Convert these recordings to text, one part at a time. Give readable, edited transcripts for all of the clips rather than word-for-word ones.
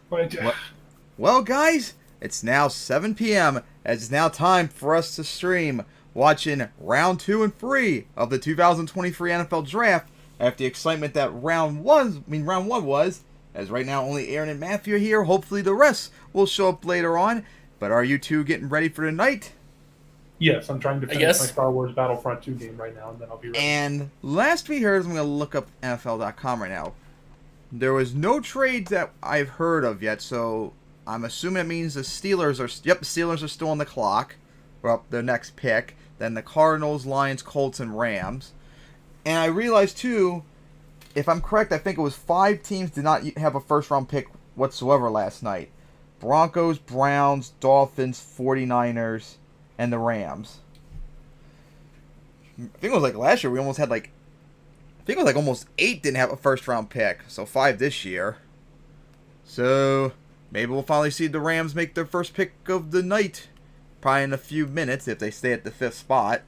But Well, guys, it's now 7 p.m. as it's now time for us to stream watching round 2 and 3 of the 2023 NFL Draft after the excitement that round 1 was. As right now only Aaron and Matthew are here. Hopefully the rest will show up later on. But are you two getting ready for tonight? yes, I'm trying to I finish my guess. Star Wars Battlefront 2 game right now, and then I'll be ready. And last we heard, I'm going to look up NFL.com right now. There was no trades that I've heard of yet, so I'm assuming it means the Steelers are. Yep, the Steelers are still on the clock. We're up their next pick. Then the Cardinals, Lions, Colts, and Rams. And I realized too, if I'm correct, I think it was 5 teams did not have a first round pick whatsoever last night. Broncos, Browns, Dolphins, 49ers, and the Rams. I think it was like last year we almost had like I think it was like almost 8 didn't have a first round pick, so 5 this year. So maybe we'll finally see the Rams make their first pick of the night, probably in a few minutes if they stay at the 5th spot.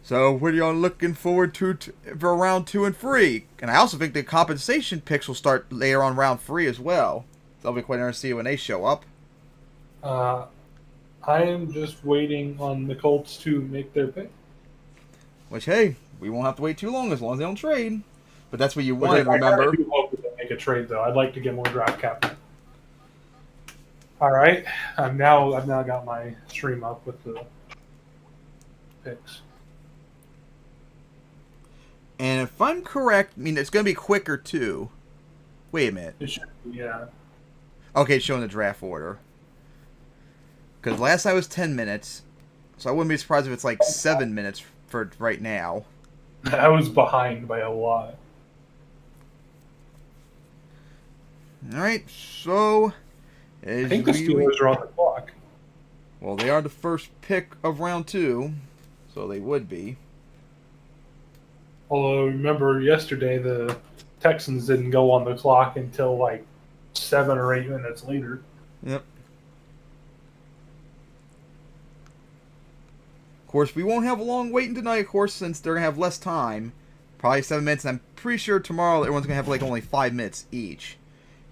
So what are y'all looking forward to for round 2 and 3? And I also think the compensation picks will start later on round 3 as well. That'll be quite interesting to see when they show up. Uh, I am just waiting on the Colts to make their pick. Which, hey, we won't have to wait too long as they don't trade. But that's what you Which wanted, I kind remember? of do hope that they make a trade, though. I'd like to get more draft capital. All right, I've now got my stream up with the picks. And if I'm correct, I mean, it's going to be quicker, too. Wait a minute. It should be, yeah. Okay, it's showing the draft order. Because last night was 10 minutes. So I wouldn't be surprised if it's like 7 minutes for right now. I was behind by a lot. Alright, so... I think the Steelers are on the clock. Well, they are the first pick of round 2. So they would be. Although, remember yesterday, the Texans didn't go on the clock until like 7 or 8 minutes later. Yep. Of course, we won't have a long waiting tonight, of course, since they're going to have less time. Probably 7 minutes, and I'm pretty sure tomorrow everyone's going to have like only 5 minutes each.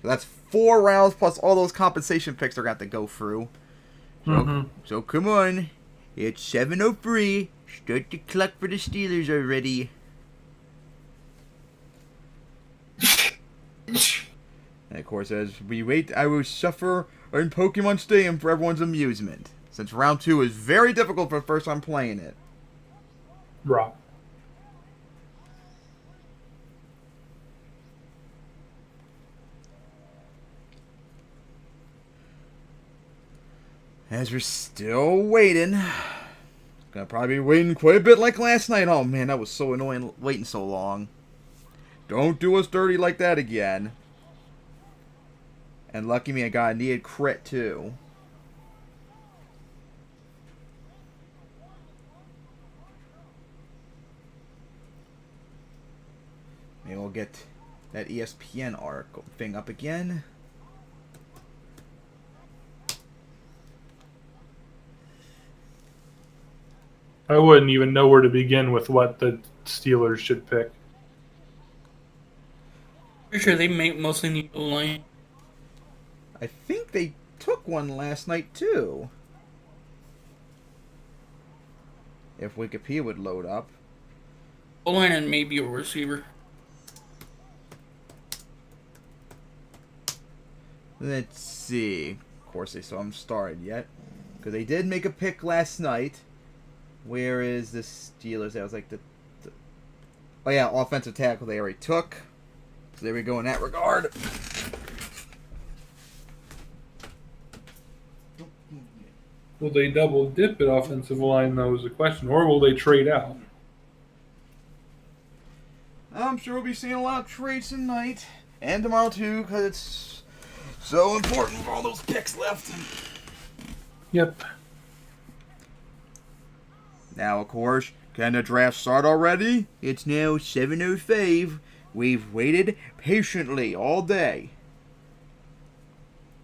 So that's 4 rounds plus all those compensation picks they're going to have to go through. So come on. It's 7:03. Start the clock for the Steelers already. And of course, as we wait, I will suffer in Pokemon Stadium for everyone's amusement, since round 2 is very difficult for the first time playing it. Right. As we're still waiting, gonna probably be waiting quite a bit like last night. Oh man, that was so annoying waiting so long. Don't do us dirty like that again. And lucky me, I got a needed crit too. Maybe we'll get that ESPN article thing up again. I wouldn't even know where to begin with what the Steelers should pick. Pretty sure they mostly need O-line. I think they took one last night too. If Wikipedia would load up. O-line and maybe a receiver. Let's see. Of course, they still haven't started yet. Because they did make a pick last night. Where is the Steelers? That was like the... Oh yeah, offensive tackle they already took. So there we go in that regard. Will they double dip at offensive line, though, is the question. Or will they trade out? I'm sure we'll be seeing a lot of trades tonight. And tomorrow too, because it's so important for all those picks left. Yep. Now, of course, can the draft start already? It's now 7:05. We've waited patiently all day.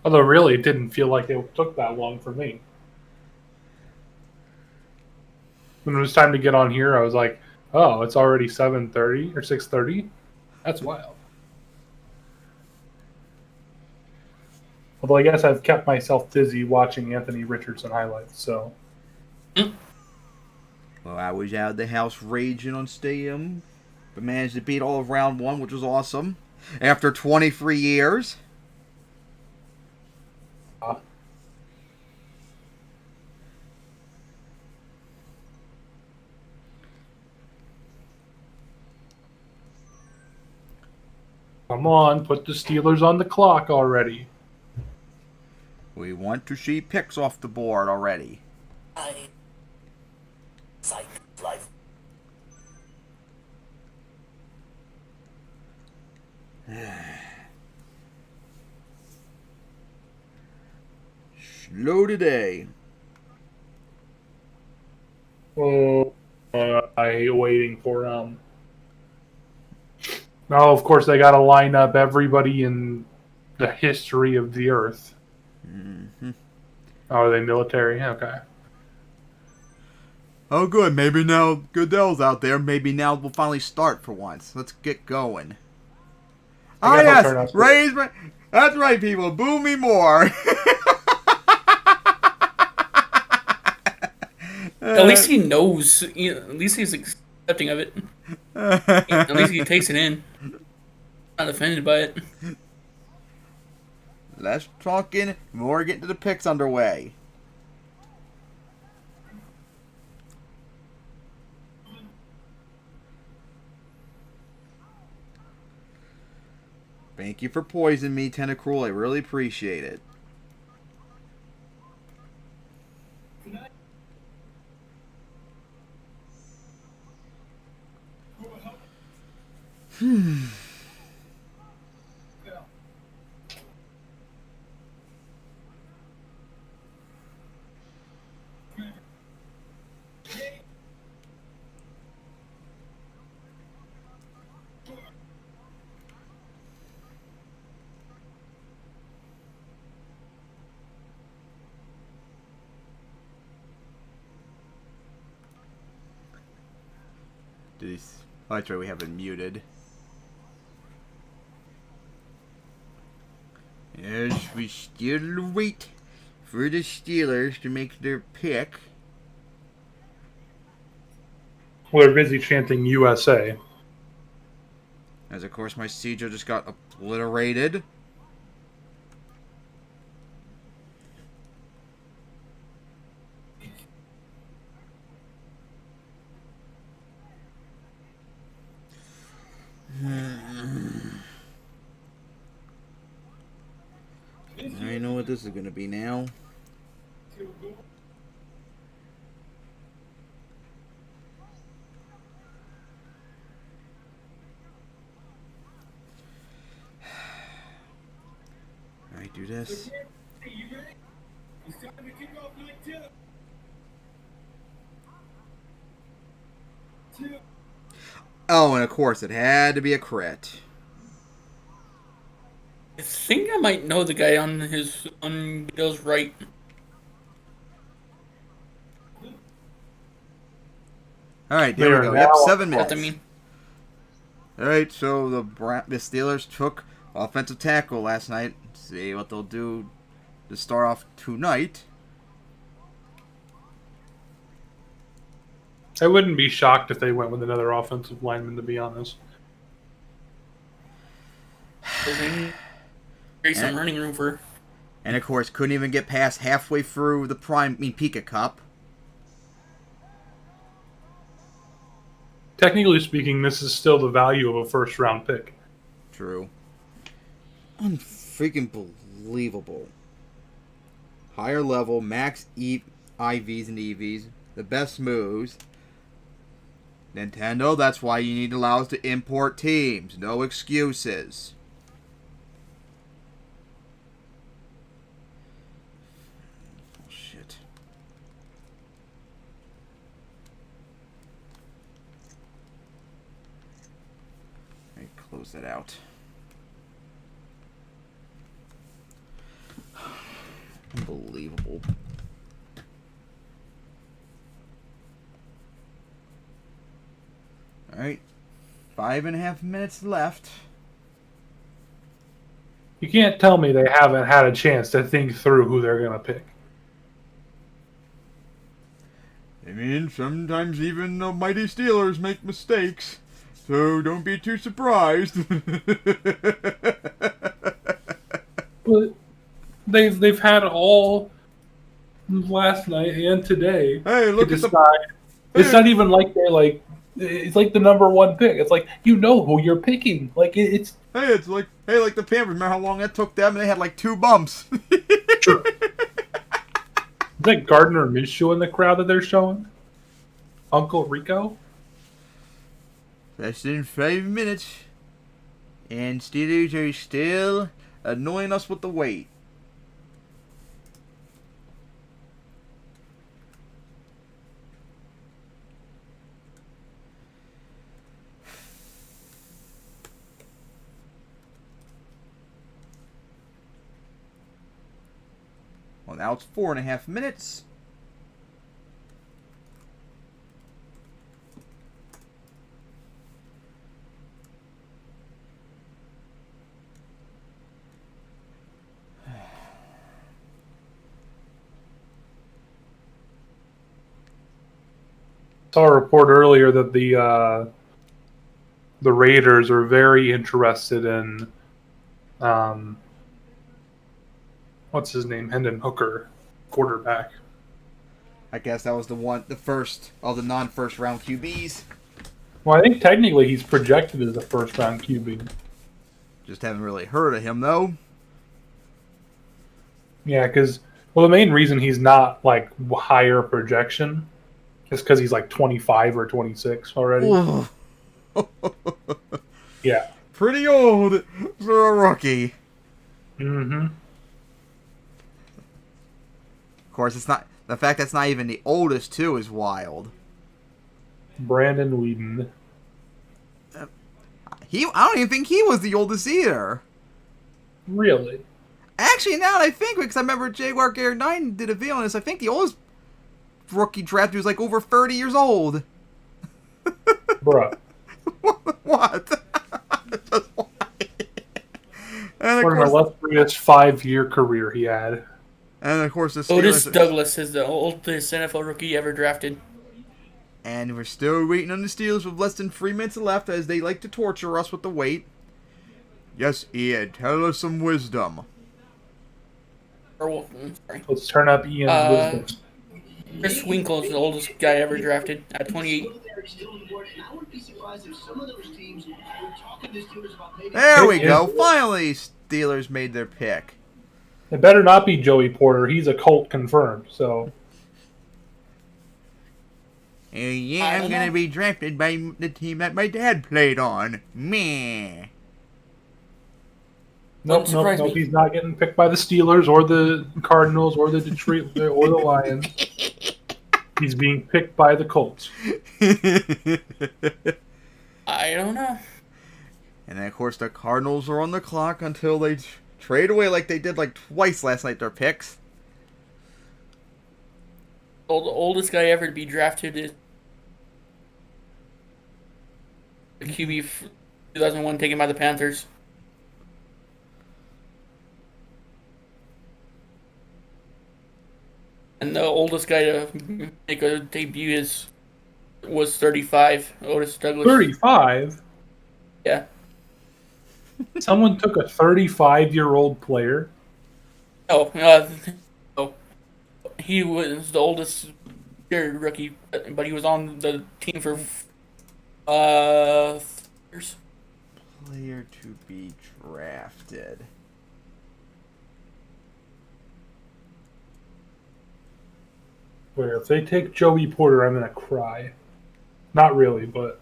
Although, really, it didn't feel like it took that long for me. When it was time to get on here, I was like, oh, it's already 7:30 or 6:30? That's wild. Although I guess I've kept myself busy watching Anthony Richardson highlights. So Well, I was out of the house raging on Stadium, but managed to beat all of round one, which was awesome. After 23 years. come on, put the Steelers on the clock already. We want to see picks off the board already. Life. Slow today. Oh, I waiting for No, of course they got to line up everybody in the history of the Earth. Mm-hmm. Oh, are they military? Okay. Oh, good. Maybe now Goodell's out there. Maybe now we'll finally start for once. Let's get going. I Ah, guess I'll turn yes. off Raise my... That's right, people. Boo me more. At least he knows. At least he's accepting of it. At least he takes it in. Not offended by it. Less talking, more getting to the picks underway. Thank you for poisoning me, Tentacruel. I really appreciate it. Oh, that's right, we have it muted. Yes, we still wait for the Steelers to make their pick. Well, they're busy chanting USA. As of course my Sejo just got obliterated. I know what this is going to be now. Alright, do this. Oh, and of course it had to be a crit. I think I might know the guy on Bill's right. Alright, there we go. Yep, 7 minutes. What I mean. Alright, so the Steelers took offensive tackle last night. See what they'll do to start off tonight. I wouldn't be shocked if they went with another offensive lineman, to be honest. There's some running room for. And of course, couldn't even get past halfway through the Pika Cup. Technically speaking, this is still the value of a first-round pick. True. Unfreaking believable. Higher level, max IVs and EVs, the best moves. Nintendo, that's why you need to allow us to import teams. No excuses. Oh, shit. Alright, close that out. Unbelievable. Alright. 5.5 minutes left. You can't tell me they haven't had a chance to think through who they're going to pick. I mean, sometimes even the mighty Steelers make mistakes, so don't be too surprised. But they've had all last night and today Hey, look to at the. decide. It's Hey. not even like they're like. It's like the number one pick. It's like you know who you're picking. Like it's Hey, it's like the Panthers. Remember how long that took them? They had like 2 bumps. true. Is that Gardner Minshew in the crowd that they're showing? Uncle Rico? Less than 5 minutes, and Steelers are still annoying us with the wait. Well, now it's 4.5 minutes. Saw a report earlier that the Raiders are very interested in what's his name, Hendon Hooker, quarterback. I guess that was the first of the non-first round QBs. Well, I think technically he's projected as a first round QB. Just haven't really heard of him though. Yeah, because the main reason he's not like higher projection is because he's like 25 or 26 already. Yeah. Pretty old for a rookie. Mm-hmm. Of course, it's not the fact that's not even the oldest too is wild. Brandon Whedon. I don't even think he was the oldest either. Really? Actually, now that I think, because I remember Jaguar Garrett 9 did a video on this, I think the oldest rookie draft was like over 30 years old. Bruh. What? Just why? And What an illustrious 5-year career he had. And of course, the Otis Steelers Douglas is the oldest NFL rookie ever drafted. And we're still waiting on the Steelers with less than 3 minutes left, as they like to torture us with the wait. Yes, Ian, tell us some wisdom. Sorry. Let's turn up Ian's wisdom. Chris Winkle is the oldest guy ever drafted at 28. There we go. Finally, Steelers made their pick. It better not be Joey Porter. He's a Colt confirmed, so... Yeah, I'm going to be drafted by the team that my dad played on. Meh. Nope. He's not getting picked by the Steelers or the Cardinals or the Detroit or the Lions. He's being picked by the Colts. I don't know. And then, of course, the Cardinals are on the clock until they trade away like they did like twice last night, their picks. The oldest guy ever to be drafted is the QB 2001 taken by the Panthers. And the oldest guy to make a debut was 35, Otis Douglas. 35? Yeah. Someone took a 35-year-old player? Oh, he was the oldest rookie, but he was on the team for years. Player to be drafted. Where if they take Joey Porter, I'm going to cry. Not really, but...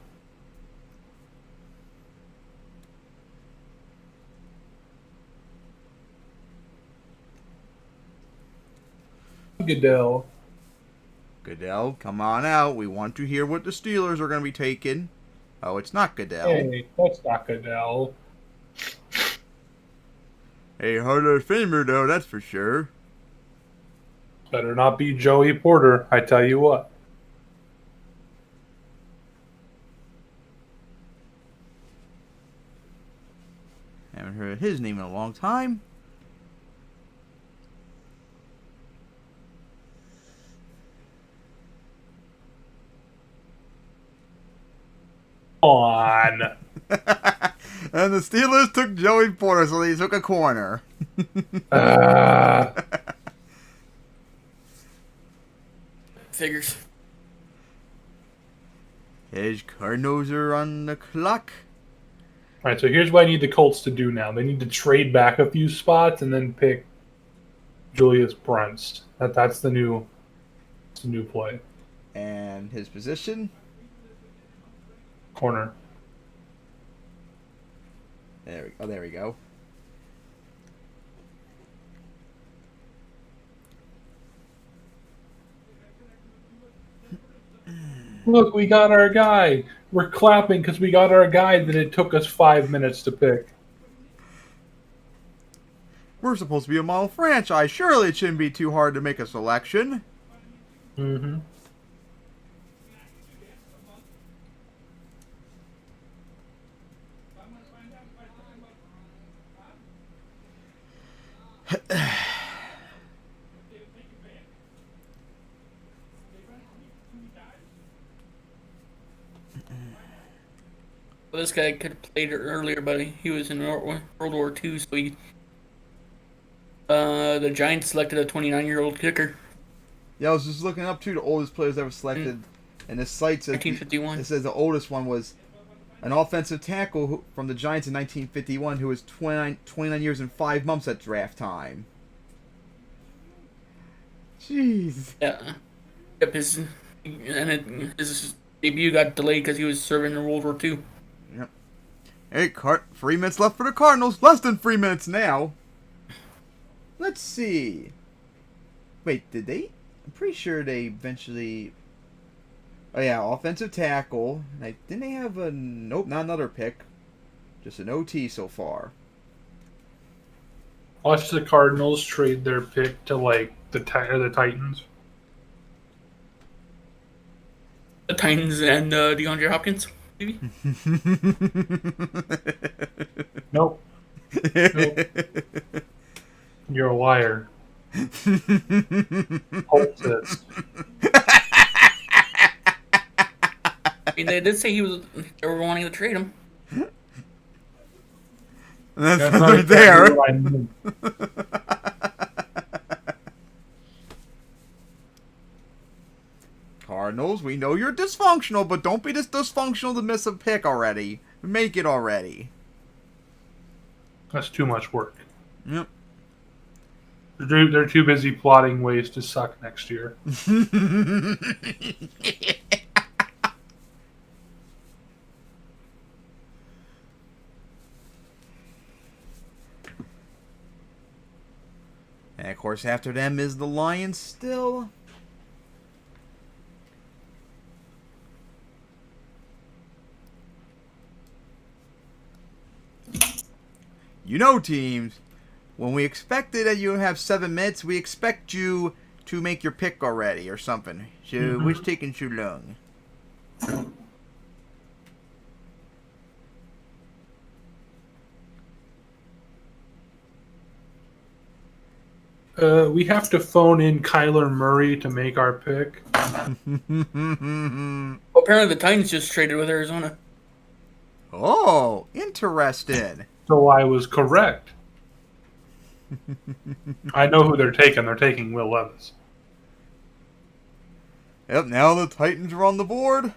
Goodell, come on out. We want to hear what the Steelers are going to be taking. Oh, it's not Goodell. Hey, that's not Goodell. A Hall of Famer, though, that's for sure. Better not be Joey Porter, I tell you what. Haven't heard his name in a long time. On. And the Steelers took Joey Porter, so they took a corner. Figures. His Cardinals are on the clock. All right, so here's what I need the Colts to do now. They need to trade back a few spots and then pick Julius Brents. That's the new play. And his position? Corner. There we go. Look, we got our guy. We're clapping because we got our guy that it took us 5 minutes to pick. We're supposed to be a model franchise. Surely it shouldn't be too hard to make a selection. Mm-hmm. Well, this guy could have played it earlier, but he was in World War II, so he. The Giants selected a 29-year-old kicker. Yeah, I was just looking up too the oldest players ever selected, and the site says 1951. It says the oldest one was an offensive tackle from the Giants in 1951 who was 29 years and 5 months at draft time. Jeez. Yeah. Yep, his debut got delayed because he was serving in World War II. Yep. Hey, 3 minutes left for the Cardinals. Less than 3 minutes now. Let's see. Wait, did they? I'm pretty sure they eventually. Oh yeah, offensive tackle. Didn't they have a nope? Not another pick. Just an OT so far. Watch the Cardinals trade their pick to like the Titans. The Titans and DeAndre Hopkins, maybe. Nope. Nope. You're a liar. Hold this. I mean, they did say they were wanting to trade him. That's right there. What I mean. Cardinals, we know you're dysfunctional, but don't be this dysfunctional to miss a pick already. Make it already. That's too much work. Yep. They're too busy plotting ways to suck next year. And of course, after them is the Lions still. You know, teams, when we expected that you have 7 minutes, we expect you to make your pick already or something. So, what's taking too long? We have to phone in Kyler Murray to make our pick. Well, apparently the Titans just traded with Arizona. Oh, interesting. So I was correct. I know who they're taking. They're taking Will Levis. Yep, now the Titans are on the board.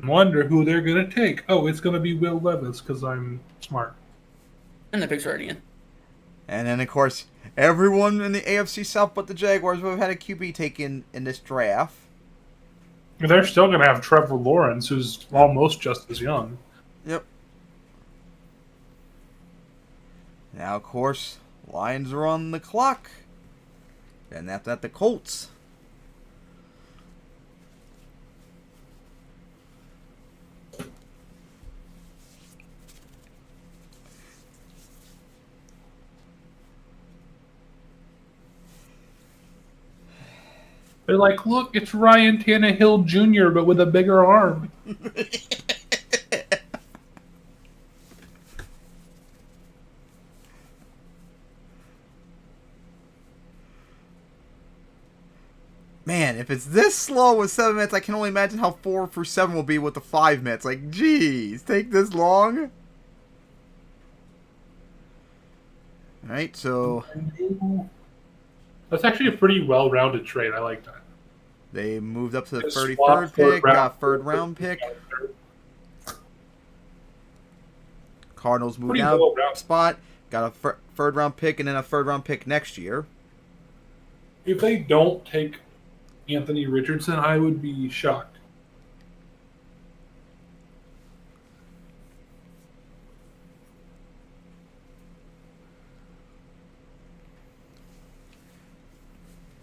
Wonder who they're going to take. Oh, it's going to be Will Levis because I'm smart. And the pick's already in. And then, of course, everyone in the AFC South but the Jaguars would have had a QB taken in this draft. They're still going to have Trevor Lawrence, who's almost just as young. Yep. Now, of course, Lions are on the clock. And after that, the Colts. They're like, look, it's Ryan Tannehill Jr., but with a bigger arm. Man, if it's this slow with 7 minutes, I can only imagine how 4 through 7 will be with the 5 minutes. Like, geez, take this long? Alright, so That's actually a pretty well-rounded trade. I like that. they moved up to the Just 33rd swap pick, round- got 3rd round pick. Cardinals moved Pretty down well rounded. spot, got a 3rd round pick, and then a 3rd round pick next year. If they don't take Anthony Richardson, I would be shocked.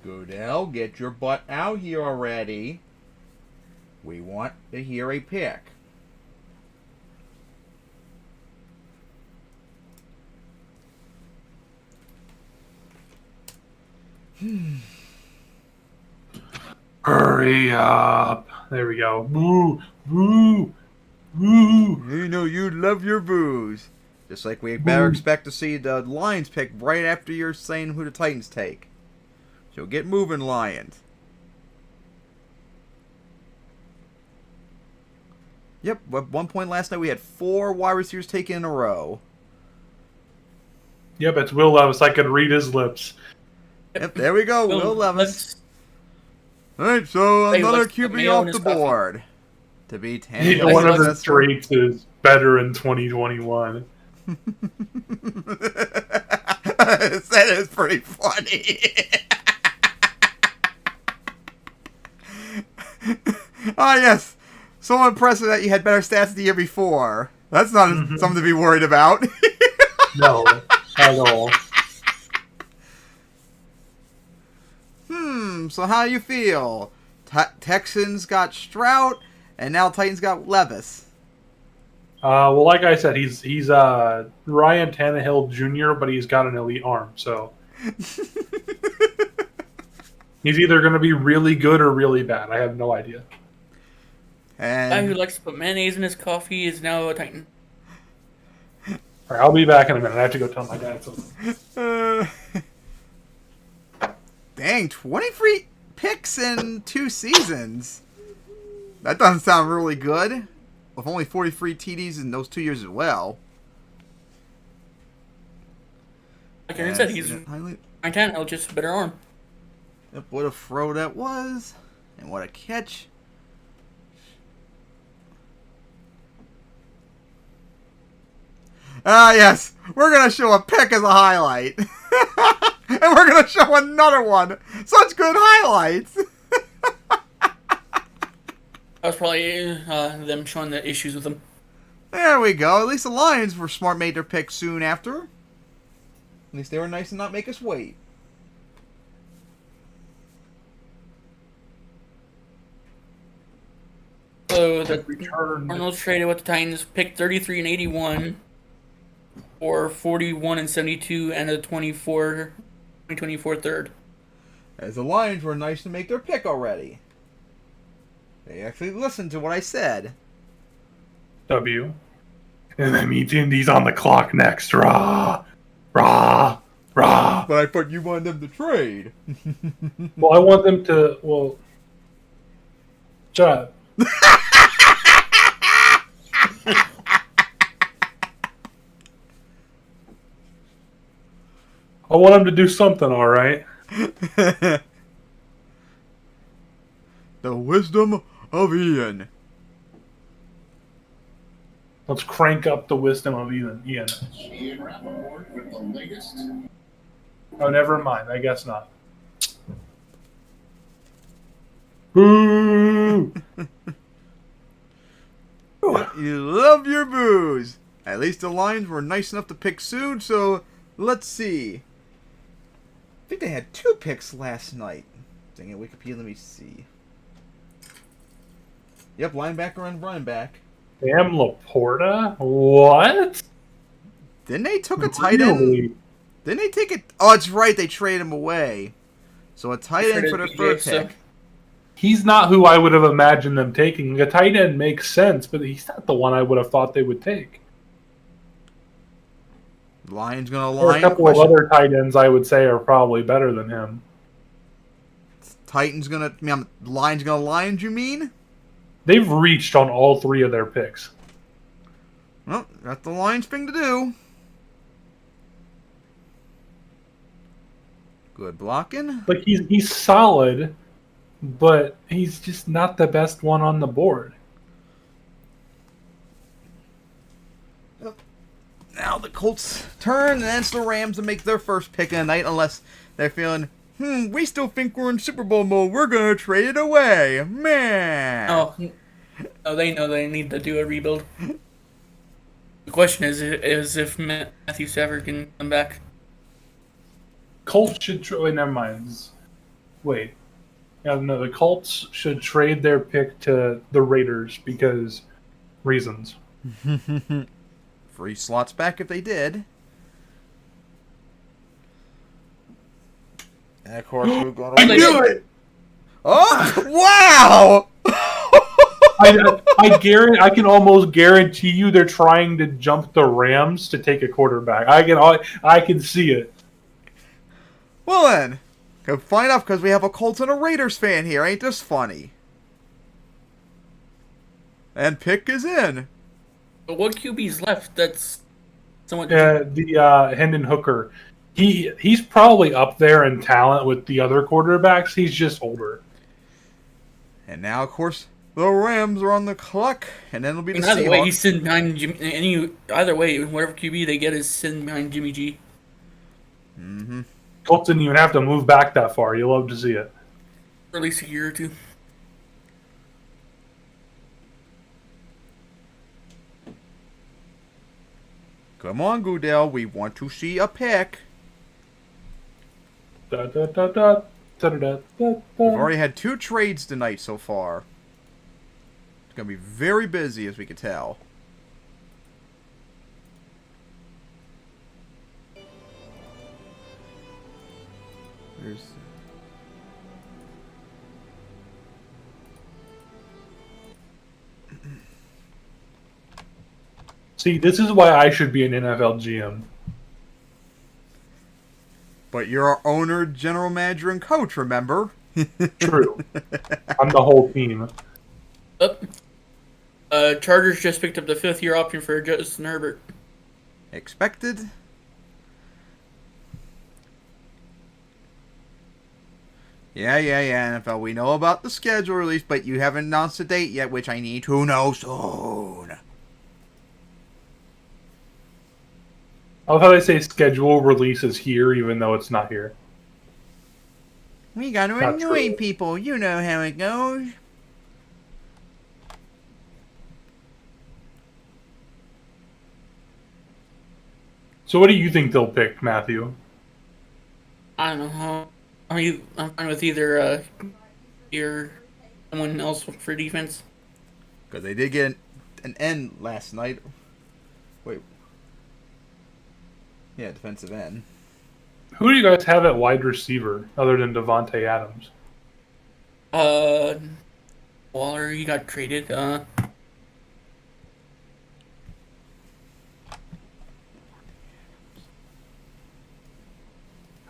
Goodell, get your butt out here already. We want to hear a pick. Hurry up. There we go. Boo, boo, boo. You know you love your booze. Just like we better expect to see the Lions pick right after you're saying who the Titans take. So get moving, Lions. Yep, at one point last night we had 4 wide receivers taken in a row. Yep, it's Will Levis. I could read his lips. Yep, there we go, Will Levis. Alright, so Hey, another let's put QB mayo off in the his coffee. board. To be Tannehill. One of his successor. traits is better in 2021. That is pretty funny. Ah, yes. So impressive that you had better stats the year before. That's not something to be worried about. No, at all. So how you feel? Texans got Stroud, and now Titans got Levis. Well, like I said, he's Ryan Tannehill Jr., but he's got an elite arm, so he's either going to be really good or really bad. I have no idea. The guy who And likes to put mayonnaise in his coffee is now a Titan. All right, I'll be back in a minute. I have to go tell my dad something. dang, 23 picks in 2 seasons. That doesn't sound really good. With only 43 TDs in those 2 years as well. Like I said, he's highlight. Ryan Tannehill, just a better arm. Yep, what a throw that was. And what a catch. Ah, yes. We're going to show a pick as a highlight. And we're going to show another one. Such good highlights. That was probably them showing the issues with him. There we go. At least the Lions were smart, made their pick soon after. At least they were nice and not make us wait. So the Return. Cardinals traded with the Titans, picked 33 and 81 for 41 and 72 and a 2024 third. As the Lions were nice to make their pick already. They actually listened to what I said. W. And that means Indy's on the clock next. Rah, rah, rah. But I thought you wanted them to trade. Well, I want them to. Well, shut up. I want them to do something, all right. The wisdom of Ian. Let's crank up the wisdom of Ian. Ian Rappaport with the latest. Oh, never mind. I guess not. Boo! You love your booze. At least the Lions were nice enough to pick soon, so let's see. I think they had 2 picks last night. Dang it, Wikipedia, let me see. Yep, linebacker and running back. Damn Laporta? What? Didn't they took a tight end? Really? Didn't they take it? Oh, it's right. They traded him away. So a tight end for their Traded 3rd BJ, so- pick. He's not who I would have imagined them taking. A tight end makes sense, but he's not the one I would have thought they would take. Lions gonna There are a line couple of other tight ends I would say are probably better than him. Titan's gonna, the Lion's gonna Lions, you mean? They've reached on all 3 of their picks. Well, that's the Lions thing to do. Good blocking. Like he's solid, but he's just not the best one on the board. Now the Colts turn, and then it's the Rams to make their first pick of the night, unless they're feeling, we still think we're in Super Bowl mode. We're gonna trade it away, man. Oh, no, they know they need to do a rebuild. The question is if Matthew Stafford can come back. Colts should wait. Never mind. Wait, yeah, no. The Colts should trade their pick to the Raiders because reasons. 3 slots back if they did. And of course, we're going to knew it. Oh, wow! I can almost guarantee you they're trying to jump the Rams to take a quarterback. I can see it. Well then, can find out because we have a Colts and a Raiders fan here. Ain't this funny? And pick is in. But what QB's left? That's somewhat. The Hendon Hooker. He's probably up there in talent with the other quarterbacks. He's just older. And now, of course, the Rams are on the clock, and then it'll be the Either way, Seahawks. he's sitting behind Jimmy. Either way, whatever QB they get is sitting behind Jimmy G. Mm-hmm. Colts didn't even have to move back that far. You'll love to see it. For at least a year or two. Come on, Goodell. We want to see a pick. Da, da, da, da, da, da, da, da. We've already had 2 trades tonight so far. It's going to be very busy, as we can tell. There's... See, this is why I should be an NFL GM. But you're our owner, general manager, and coach, remember? True. I'm the whole team. Chargers just picked up the 5th-year option for Justin Herbert. Expected. Yeah, NFL. We know about the schedule release, but you haven't announced a date yet, which I need to know soon. I love how they say schedule release is here, even though it's not here. We got to Not annoy true. people. You know how it goes. So what do you think they'll pick, Matthew? I don't know. I'm fine with either or someone else for defense. Because they did get an end last night. Wait. Yeah, defensive end. Who do you guys have at wide receiver other than Devontae Adams? Waller, he got traded.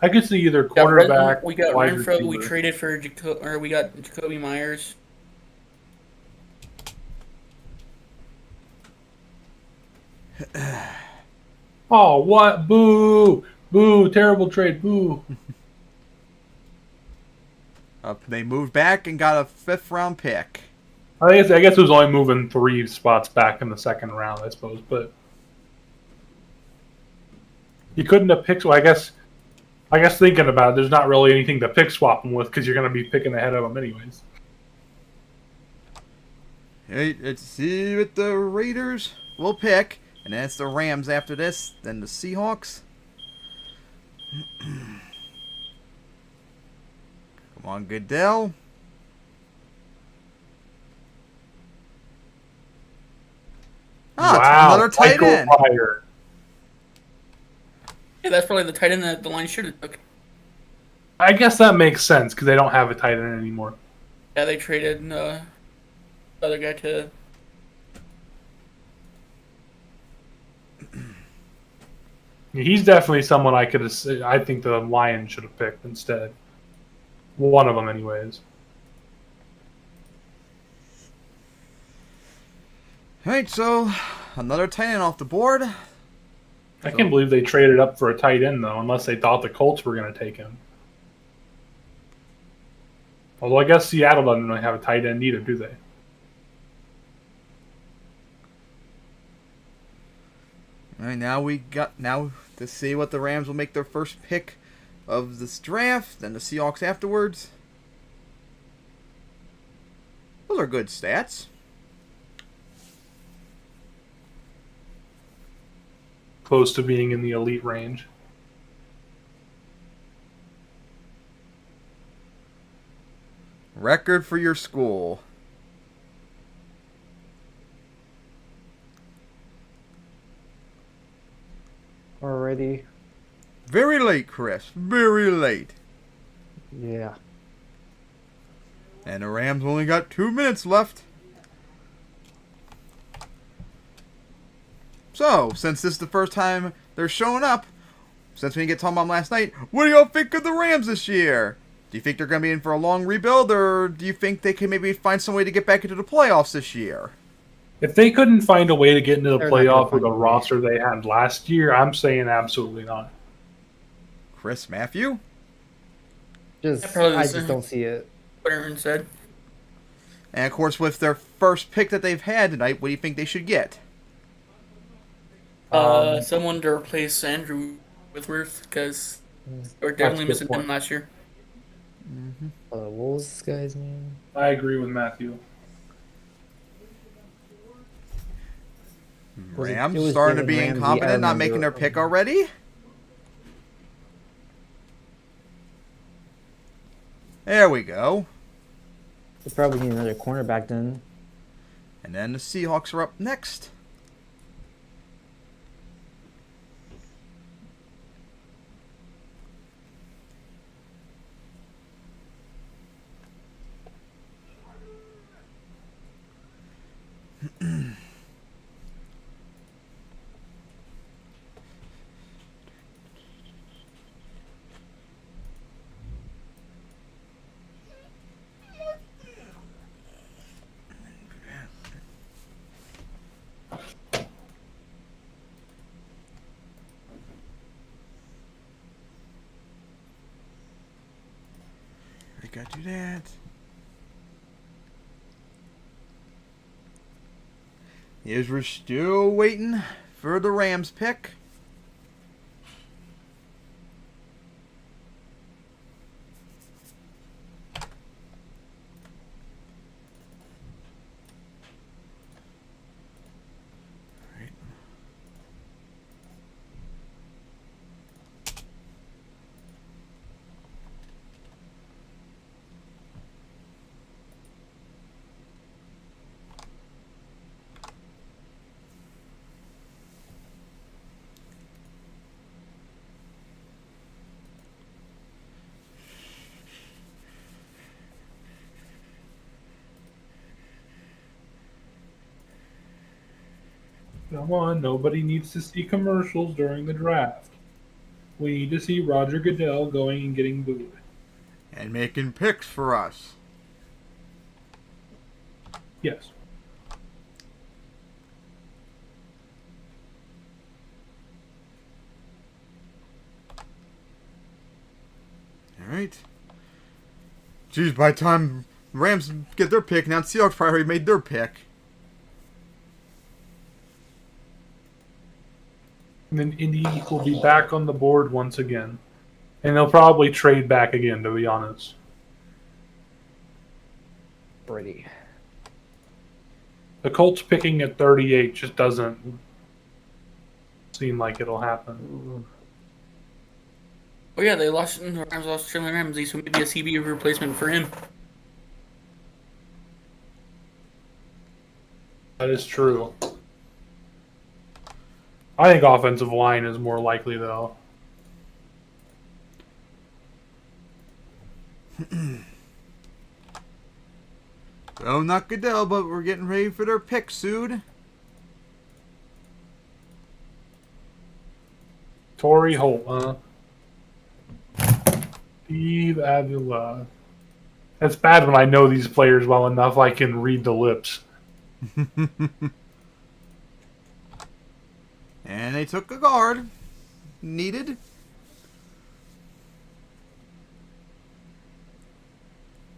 I could see either quarterback, we got wide Renfro. receiver. We traded for we got Jacoby Myers. Oh, what? Boo! Boo! Terrible trade. Boo! They moved back and got a 5th round pick. I guess it was only moving 3 spots back in the 2nd round, I suppose. But you couldn't have picked. Well, I guess thinking about it, there's not really anything to pick swap them with because you're going to be picking ahead of them anyways. Hey, let's see what the Raiders will pick. And then it's the Rams after this. Then the Seahawks. Come on, Goodell. Ah, Wow, it's another tight Michael end. Pryor. Yeah, that's probably the tight end that the line should have took. I guess that makes sense because they don't have a tight end anymore. Yeah, they traded the other guy to. He's definitely someone I think the Lions should have picked instead. One of them, anyways. Alright, so another tight end off the board. I can't believe they traded up for a tight end, though, unless they thought the Colts were going to take him. Although I guess Seattle doesn't really have a tight end either, do they? Alright, now to see what the Rams will make their first pick of this draft, then the Seahawks afterwards. Those are good stats. Close to being in the elite range. Record for your school. Already. Very late, Chris. Very late. Yeah. And the Rams only got 2 minutes left. So, since this is the first time they're showing up, since we didn't get talking about them last night, what do y'all think of the Rams this year? Do you think they're going to be in for a long rebuild, or do you think they can maybe find some way to get back into the playoffs this year? If they couldn't find a way to get into the They're not gonna playoff with find a a way. roster they had last year, I'm saying absolutely not. Chris Matthew? Just probably I the just same. don't see it. What Aaron said. And of course, with their first pick that they've had tonight, what do you think they should get? Someone to replace Andrew Whitworth because we're That's a definitely good missing point. him last year. What was this guy's name? I agree with Matthew. Was it- Rams it was starting to Jalen be Ramsey, I incompetent, not remember making their it. pick already? There we go. They probably need another cornerback then. And then the Seahawks are up next. We gotta do that. Here's we're still waiting for the Rams pick. Right. Come on, nobody needs to see commercials during the draft. We need to see Roger Goodell going and getting booed. And making picks for us. Yes. Alright. Geez, by the time Rams get their pick, now the Seahawks probably already made their pick. And then Indy will be back on the board once again. And they'll probably trade back again, to be honest. Brady. The Colts picking at 38 just doesn't seem like it'll happen. Oh yeah, the Rams lost Jalen Ramsey, so maybe a CB replacement for him. That is true. I think offensive line is more likely, though. Oh, not Goodell, but we're getting ready for their pick soon. Torrey Holt, Steve Avila. That's bad when I know these players well enough I can read the lips. And they took a guard. Needed.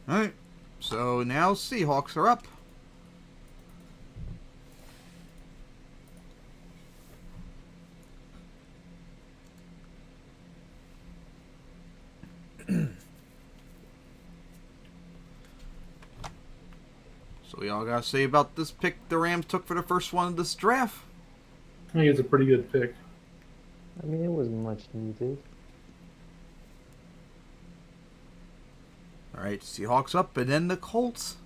Alright. So now Seahawks are up. So y'all gotta say about this pick the Rams took for the first one of this draft. I think it's a pretty good pick. I mean, it was much needed. Alright, Seahawks up, and then the Colts.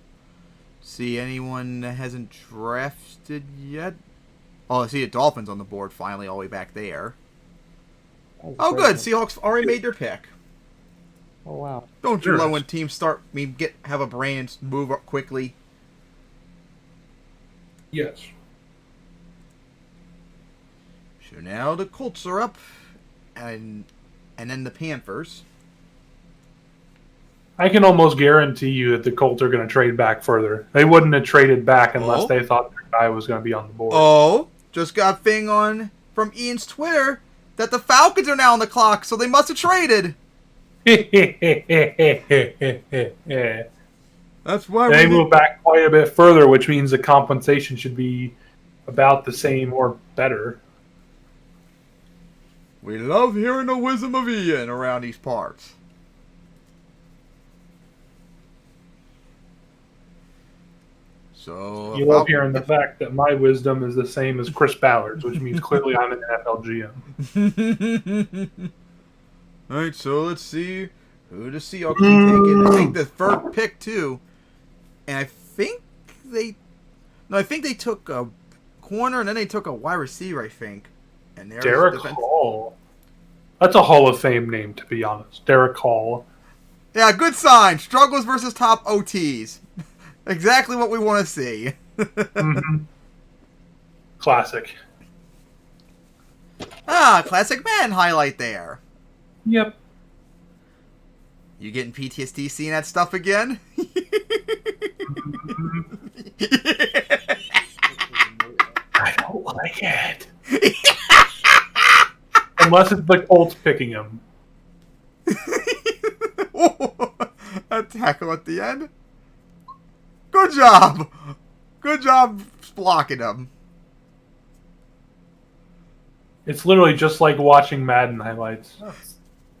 See anyone that hasn't drafted yet? Oh, I see the Dolphins on the board finally, all the way back there. That's Oh, great. good. Seahawks already made their pick. Oh wow. Don't you Sure. love when teams have a brain and move up quickly? Yes. So now the Colts are up, and then the Panthers. I can almost guarantee you that the Colts are going to trade back further. They wouldn't have traded back unless Oh. they thought their guy was going to be on the board. Oh, just got a thing on from Ian's Twitter that the Falcons are now on the clock, so they must have traded. Yeah. That's why They move back quite a bit further, which means the compensation should be about the same or better. We love hearing the wisdom of Ian around these parts. So You love hearing the fact that my wisdom is the same as Chris Ballard's, which means clearly I'm an NFL GM. Alright, so let's see who the Seahawks are taking. I think the third pick too. And I think they took a corner and then they took a wide receiver, I think. And there's Derek Hall. That's a Hall of Fame name, to be honest. Derek Hall. Yeah, good sign. Struggles versus top OTs. Exactly what we want to see. Mm-hmm. Classic. Classic man highlight there. Yep. You getting PTSD seeing that stuff again? I don't like it. Unless it's the Colts picking him. A tackle at the end. Good job. Good job blocking him. It's literally just like watching Madden highlights.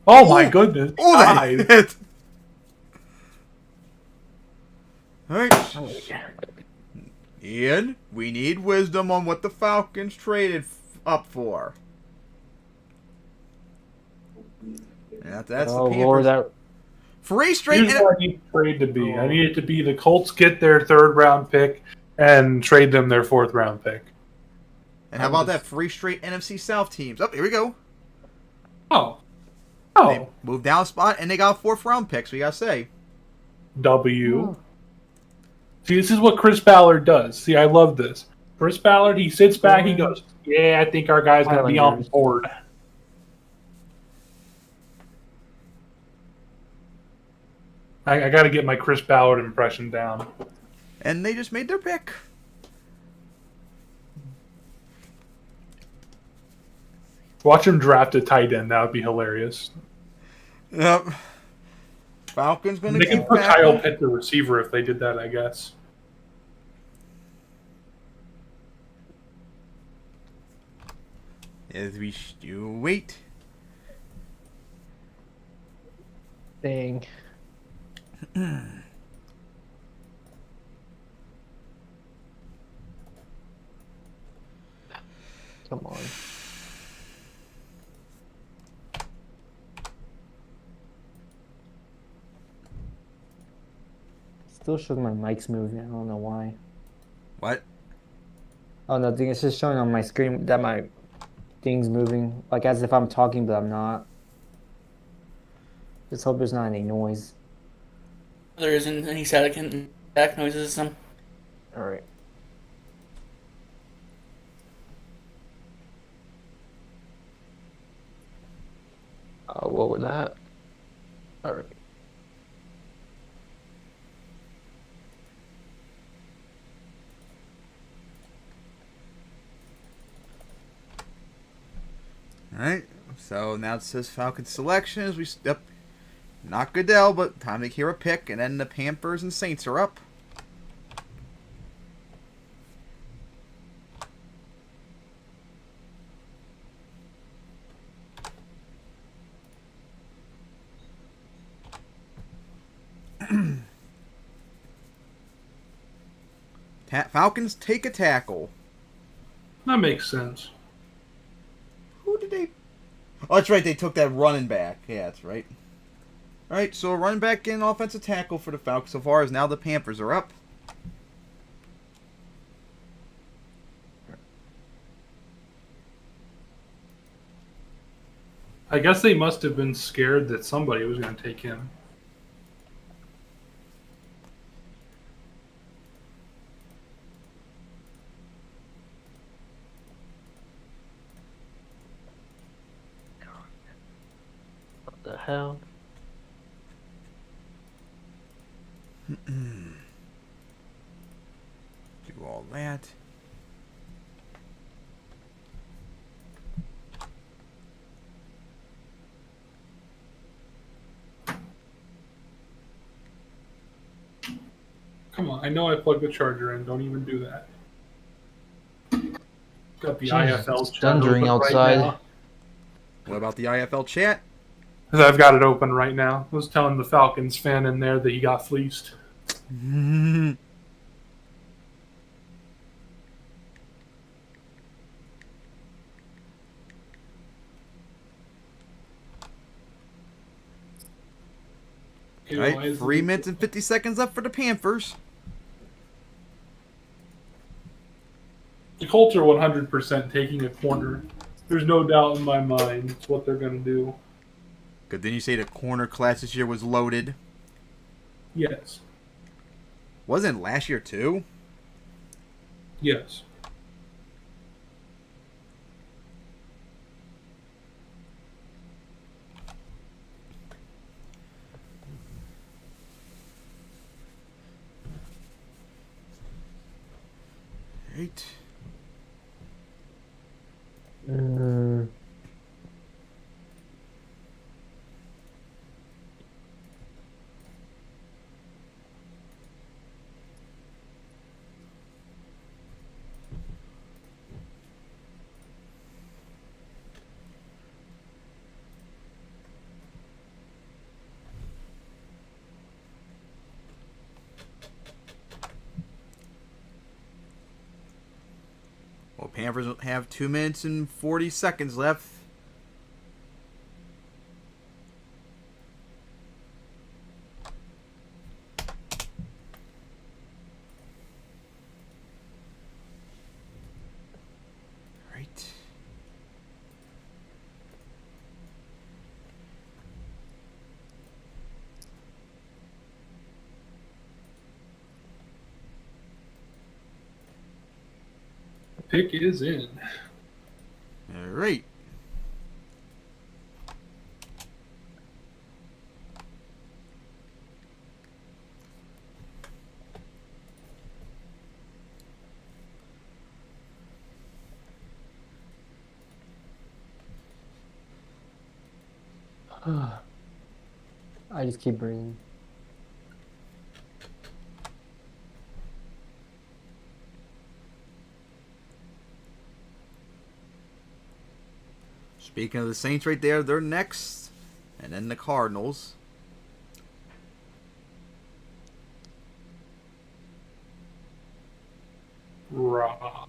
Oh my goodness. Oh, that Guys. hit. Alright. Ian, we need wisdom on what the Falcons traded up for. That's the Oh Panthers. Lord, that Three straight. Here's what I need the trade to be. I need it to be the Colts get their third round pick and trade them their fourth round pick. And how about that? 3 straight NFC South teams. Oh, here we go. Oh. They Oh. moved down a spot and they got 4th round picks, we gotta say. W. See, this is what Chris Ballard does. See, I love this. Chris Ballard, he sits back, he goes, yeah, I think our guy's going to be on board. I got to get my Chris Ballard impression down. And they just made their pick. Watch him draft a tight end. That would be hilarious. Yep. Falcons gonna They can keep put back. Kyle Pitt the receiver if they did that, I guess. As we do wait. thing. Come on. Still shows my mic's moving. I don't know why. What? Oh no, thing it's just showing on my screen that my thing's moving, like as if I'm talking, but I'm not. Just hope there's not any noise. There isn't any static and back noises. All right. What was that? All right. Alright, so now it says Falcon selections. Yep, not Goodell, but time to hear a pick, and then the Panthers and Saints are up. Falcons take a tackle. That makes sense. Who did they? Oh, that's right. They took that running back. Yeah, that's right. All right, so a running back and offensive tackle for the Falcons so far as now the Panthers are up. I guess they must have been scared that somebody was going to take him. What the hell? Do all that. Come on, I know I plugged the charger in. Don't even do that. Got the Jeez, IFL it's chat thundering open outside. right now. What about the IFL chat? 'Cause I've got it open right now. I was telling the Falcons fan in there that he got fleeced. Okay, All why right, is 3 it- minutes and 50 seconds left for the Panthers. The Colts are 100% taking a corner. There's no doubt in my mind it's what they're going to do. Good. Then you say the corner class this year was loaded. Yes. Wasn't last year too? Yes. Right. Well, Panthers have 2 minutes and 40 seconds left. Right. Pick is in. All right. I just keep breathing. Speaking of the Saints right there, they're next. And then the Cardinals. Raw.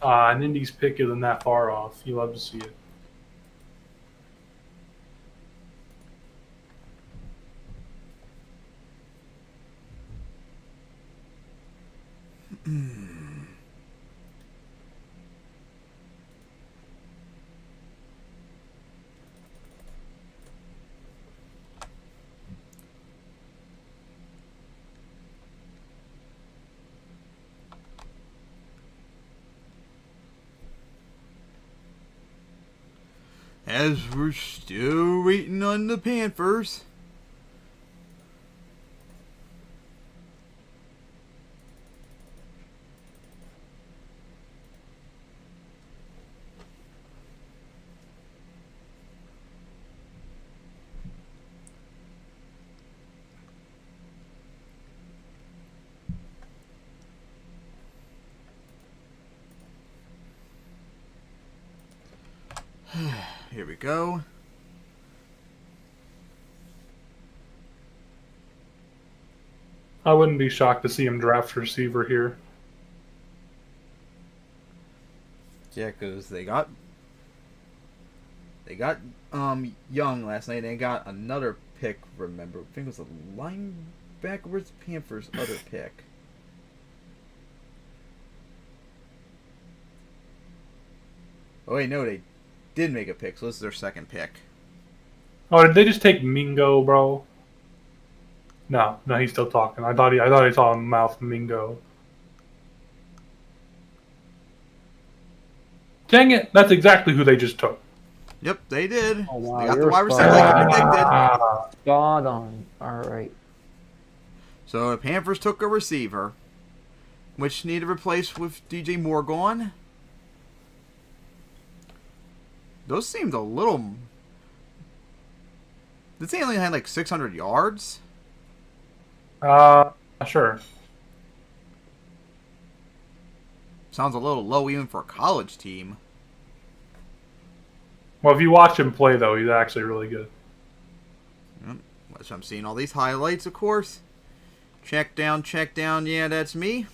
And Indy's pick isn't that far off. You love to see it. As we're still waiting on the Panthers. Here we go. I wouldn't be shocked to see him draft receiver here. Yeah, because they got Young last night. They got another pick. Remember, I think it was a linebacker. Where's the Panthers' other pick? Oh wait, no, they did make a pick. So this is their second pick. Oh, did they just take Mingo, bro? No, he's still talking. I thought he saw him mouth Mingo. Dang it! That's exactly who they just took. Yep, they did. Oh, wow, They got the you're wide receiver spot like on. you predicted. Spot on. All right. So the Panthers took a receiver, which needed to replace with DJ Moore gone. Those seemed a little. This thing only had like 600 yards. Sure. Sounds a little low even for a college team. Well, if you watch him play, though, he's actually really good. Yep. Which I'm seeing all these highlights, of course. Check down. Yeah, that's me.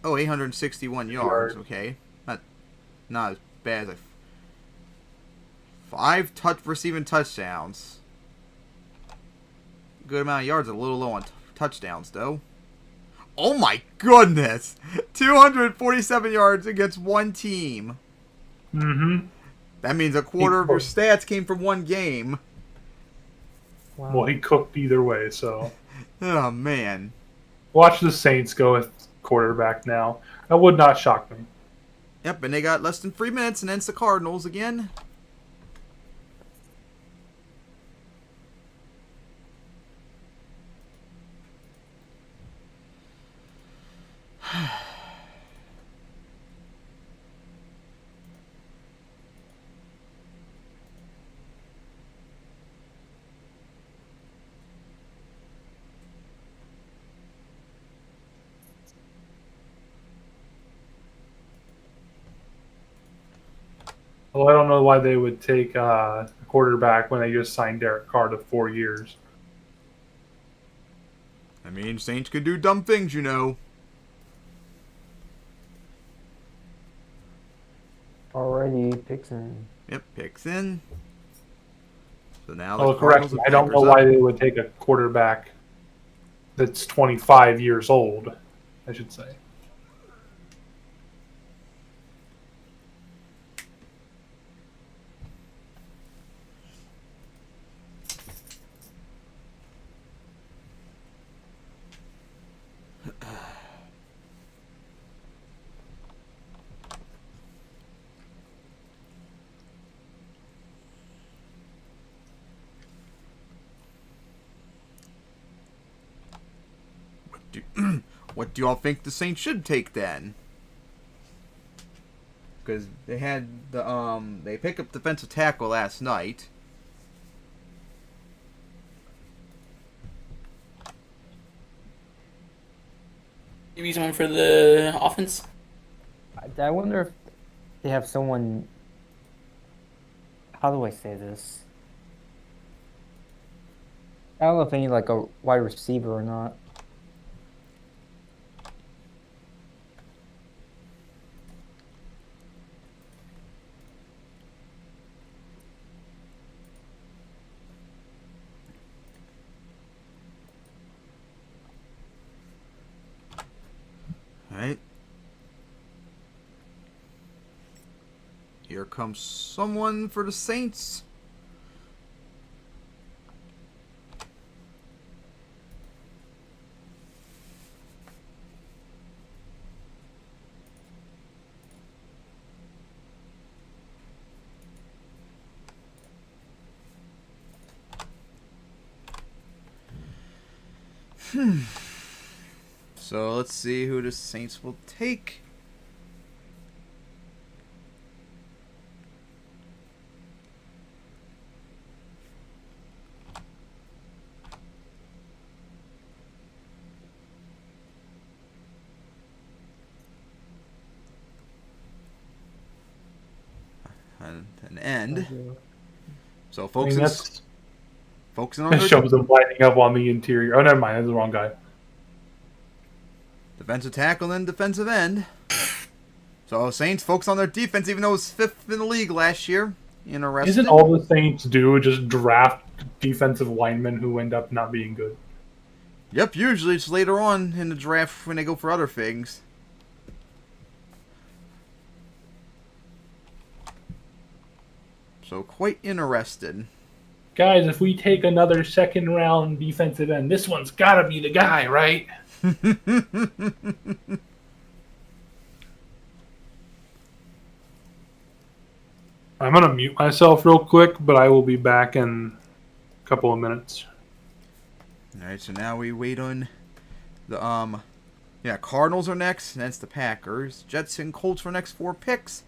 Oh, 861 yards. Okay, not as bad as 5 receiving touchdowns. Good amount of yards, a little low on touchdowns, though. Oh my goodness! 247 yards against one team. Mm-hmm. That means a quarter of your stats came from one game. Wow. Well, he cooked either way, so. Oh, man. Watch the Saints go with quarterback now. That would not shock me. Yep, and they got less than 3 minutes, and then it's the Cardinals again. Well, I don't know why they would take a quarterback when they just signed Derek Carr to 4 years. I mean, Saints could do dumb things, you know. Already picks in. Yep, picks in. So now Oh, the correct. Cardinals and I don't know Panthers why up. they would take a quarterback that's 25 years old, I should say. What do y'all think the Saints should take then? Because they had they picked up defensive tackle last night. Maybe someone for the offense. I wonder if they have someone. How do I say this? I don't know if they need like a wide receiver or not. Alright. Here comes someone for the Saints. So let's see who the Saints will take. An end. So I focusing, mean, that's focusing on that their shows them lighting up on the interior. Oh, never mind. That's the wrong guy. defensive tackle and then defensive end. So Saints focus on their defense, even though it was 5th in the league last year. Interesting. Isn't all the Saints do just draft defensive linemen who end up not being good? Yep, usually it's later on in the draft when they go for other things. So quite interested. Guys, if we take another second round defensive end, this one's got to be the guy, right? I'm going to mute myself real quick, but I will be back in a couple of minutes. Alright, so now we wait on the Cardinals are next, and that's the Packers. Jets and Colts for next 4 picks.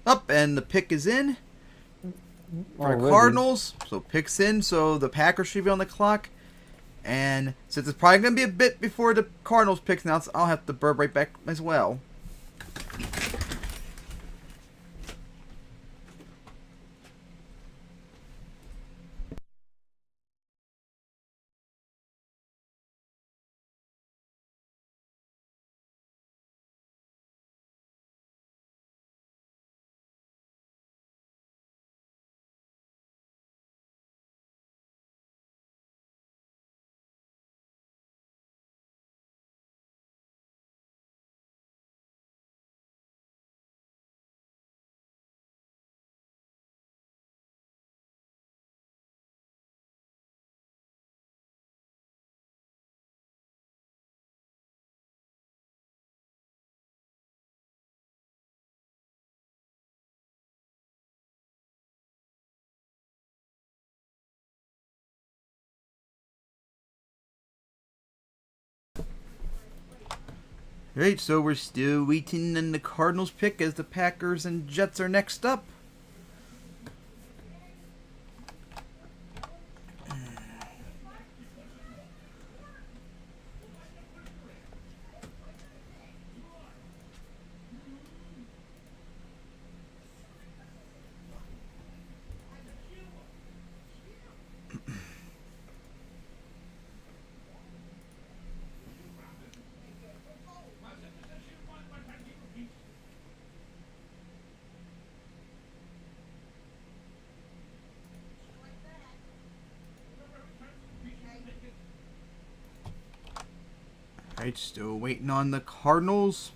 Up, and the pick is in for the Already. Cardinals. So pick's in, so the Packers should be on the clock. And since it's probably going to be a bit before the Cardinals picks now, I'll have to burp right back as well. Alright, so we're still waiting on the Cardinals pick as the Packers and Jets are next up. Alright, still waiting on the Cardinals.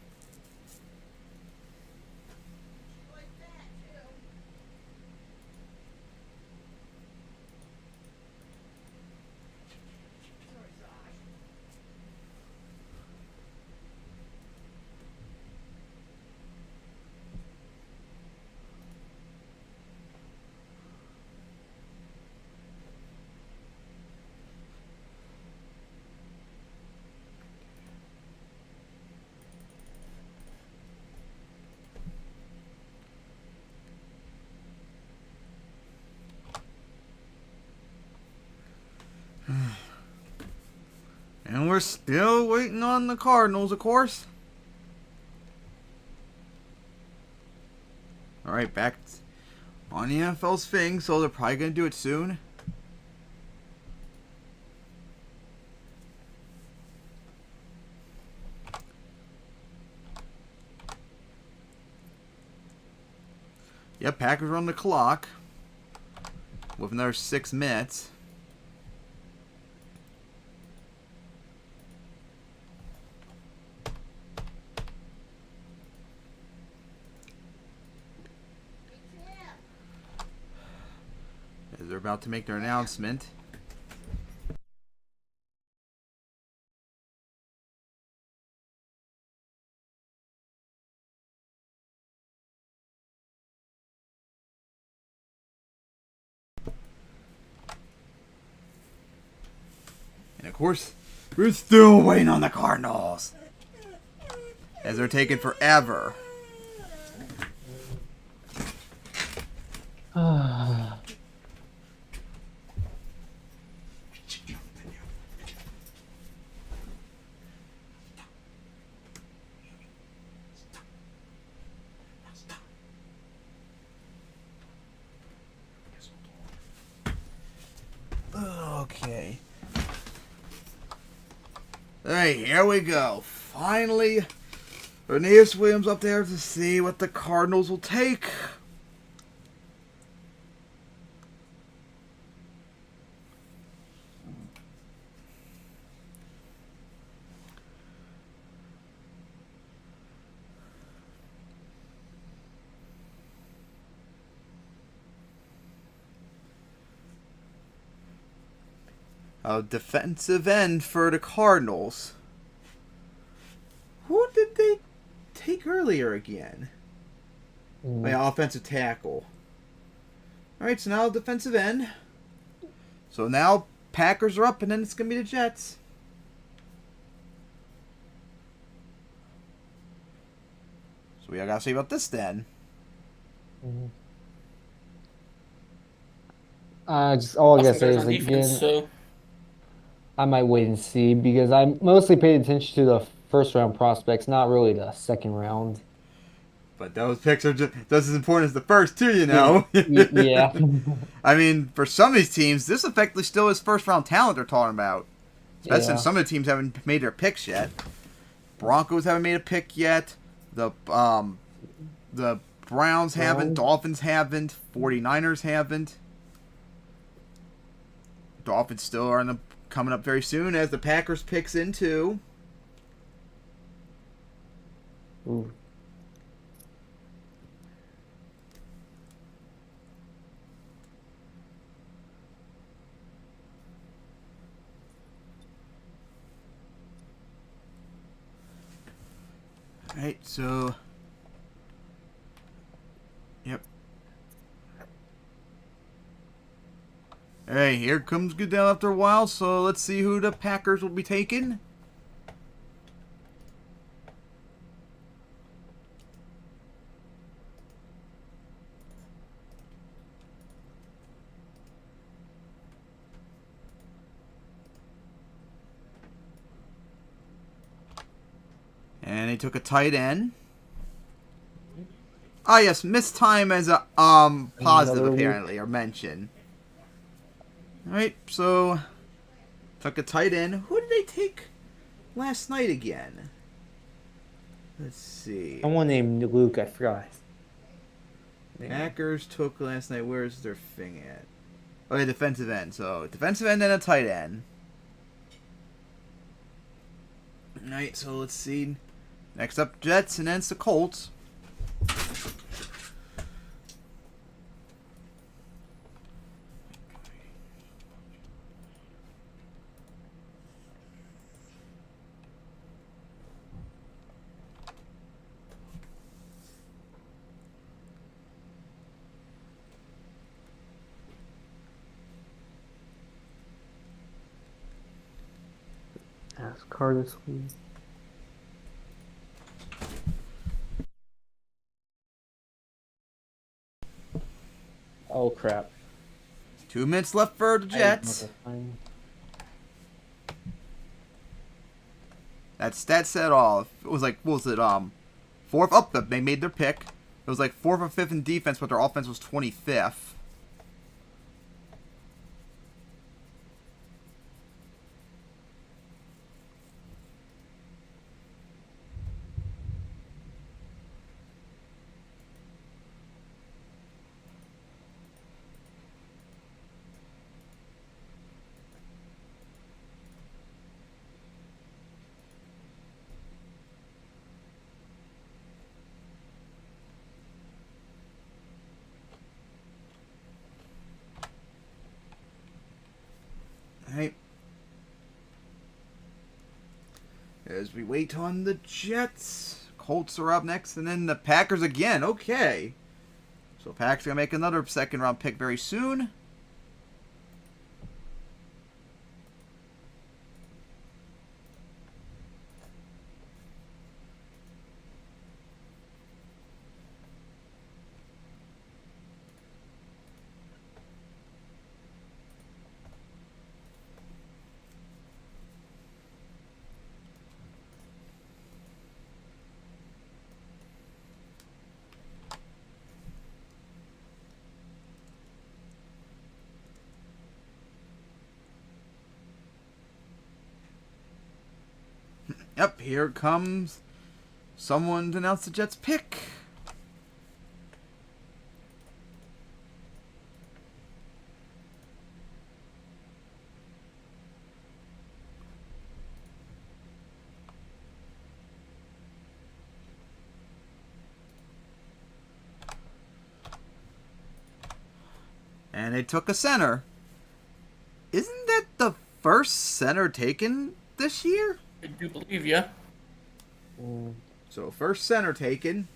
And we're still waiting on the Cardinals, of course. Alright, back on the NFL's thing, so they're probably going to do it soon. Yep, Packers are on the clock with another 6 minutes. As they're about to make their announcement. of course, we're still waiting on the Cardinals. As they're taking forever. Okay. Alright, here we go. Finally, Aeneas Williams up there to see what the Cardinals will take. A defensive end for the Cardinals. Who did they take earlier again? Oh, yeah, offensive tackle. Alright, so now defensive end. So now Packers are up, and then it's going to be the Jets. So we got to see about this then. Just all I gotta say Bears is on defense, again, so I might wait and see because I mostly paid attention to the first round prospects, not really the second round. But those picks are just as important as the first two, you know. Yeah. I mean, for some of these teams, this effectively still is first round talent they're talking about. Especially since some of the teams haven't made their picks yet. Broncos haven't made a pick yet. The Browns haven't. Dolphins haven't. 49ers haven't. Dolphins still are coming up very soon as the Packers picks in too. Ooh. Alright, so... Yep. Alright, here comes Goodell after a while, so let's see who the Packers will be taking. And they took a tight end. Ah, yes, missed time as a positive apparently, or mention. Alright, so took a tight end. Who did they take last night again? Let's see. Someone named Luke, I forgot. Packers took last night. Where's their thing at? Oh, yeah, defensive end. So defensive end and a tight end. Alright, so let's see. Next up, Jets, and then it's the Colts. NASCAR this week. Oh crap. 2 minutes left for the Jets. That said all. It was like, what was it, fourth up, they made their pick. It was like 4th or 5th in defense, but their offense was 25th. Alright. As we wait on the Jets. Colts are up next, and then the Packers again. Okay. So Packers going to make another second round pick very soon. Yep, here comes someone to announce the Jets pick. And they took a center. Isn't that the first center taken this year? I do believe, yeah. Mm, So, first center taken.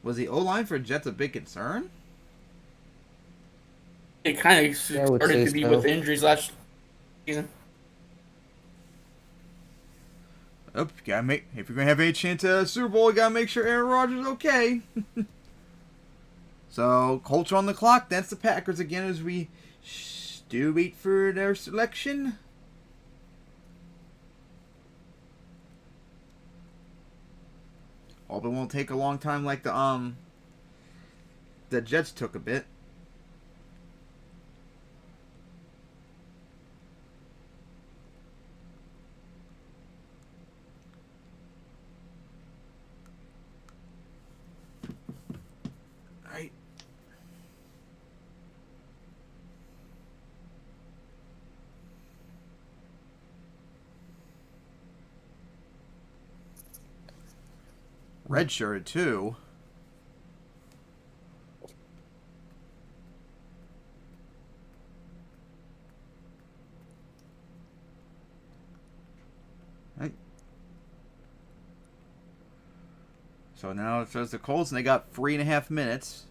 Was the O-line for Jets a big concern? It kind of Yeah, I would started say to be so. with the injuries last season. Oh, gotta make, if you're gonna have any chance at a Super Bowl, you gotta make sure Aaron Rodgers is okay. So, Colts are on the clock. That's the Packers again as we do wait for their selection. Hope it won't take a long time like the Jets took a bit. Alright. Redshirted too. Right. So now it says the Colts, and they got 3.5 minutes.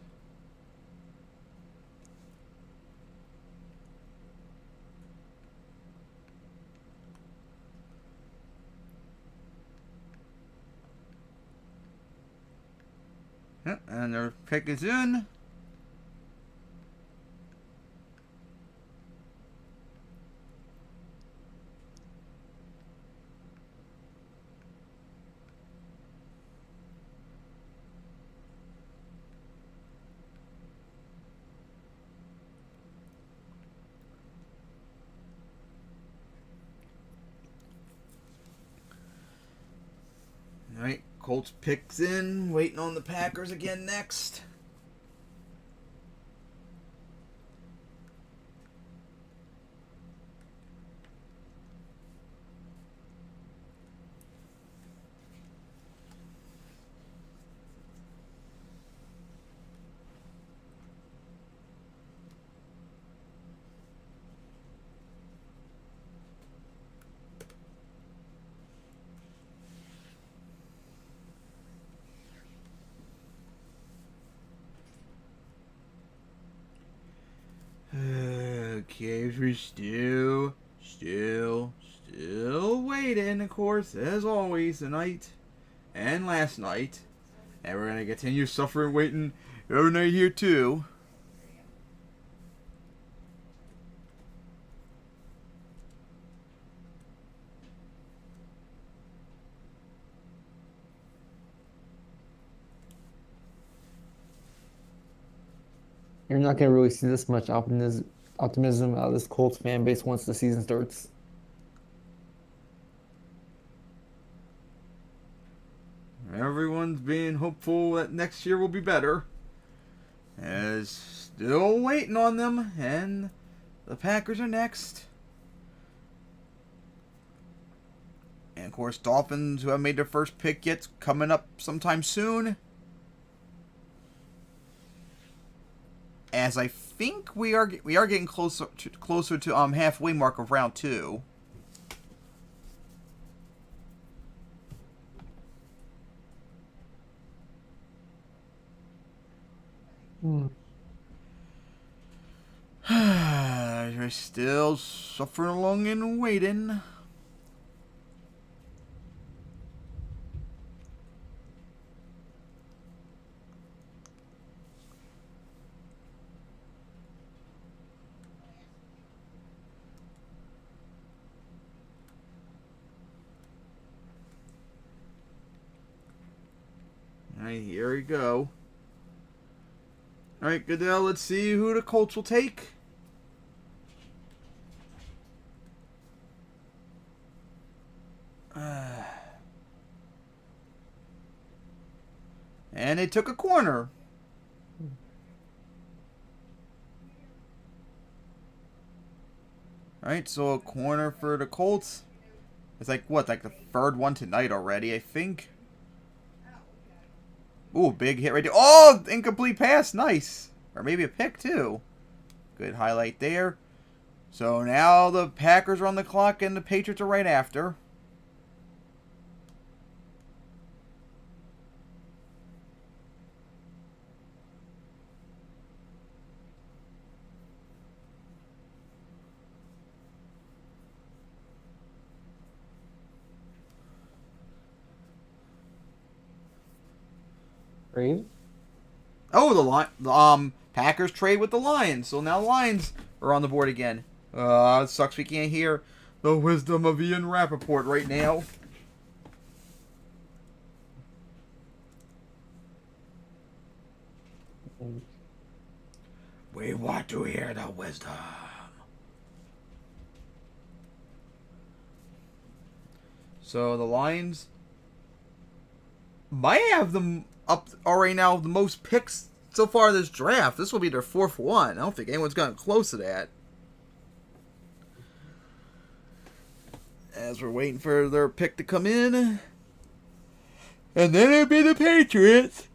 Yep, and their pick is in. Alright, Colts picks in, waiting on the Packers again next. Okay, we're still waiting, of course, as always, tonight and last night. And we're gonna continue suffering waiting every night here too. You're not gonna really see this much optimism out of this Colts fan base once the season starts. Everyone's being hopeful that next year will be better. As still waiting on them, and the Packers are next. And of course, Dolphins, who have made their first pick yet, coming up sometime soon. As I think we are getting closer to halfway mark of round 2. We're still suffering along and waiting. Alright, here we go. All right, Goodell. Let's see who the Colts will take. And they took a corner. Alright, so a corner for the Colts. It's like, what, like the third one tonight already, I think? Ooh, big hit right there. Oh, incomplete pass. Nice. Or maybe a pick, too. Good highlight there. So now the Packers are on the clock and the Patriots are right after. Reed? Oh, the Packers trade with the Lions. So now the Lions are on the board again. It sucks we can't hear the wisdom of Ian Rappaport right now. We want to hear the wisdom. So the Lions might have them up already now the most picks so far this draft. This will be their fourth one. I don't think anyone's gotten close to that. As we're waiting for their pick to come in. And then it'll be the Patriots.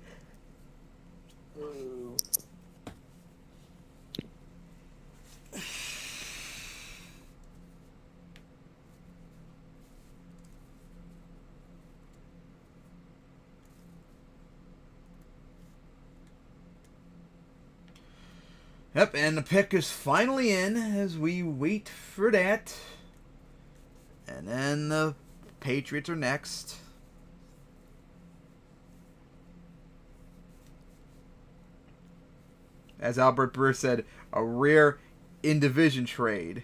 Yep, and the pick is finally in as we wait for that. And then the Patriots are next. As Albert Brewer said, a rare in-division trade.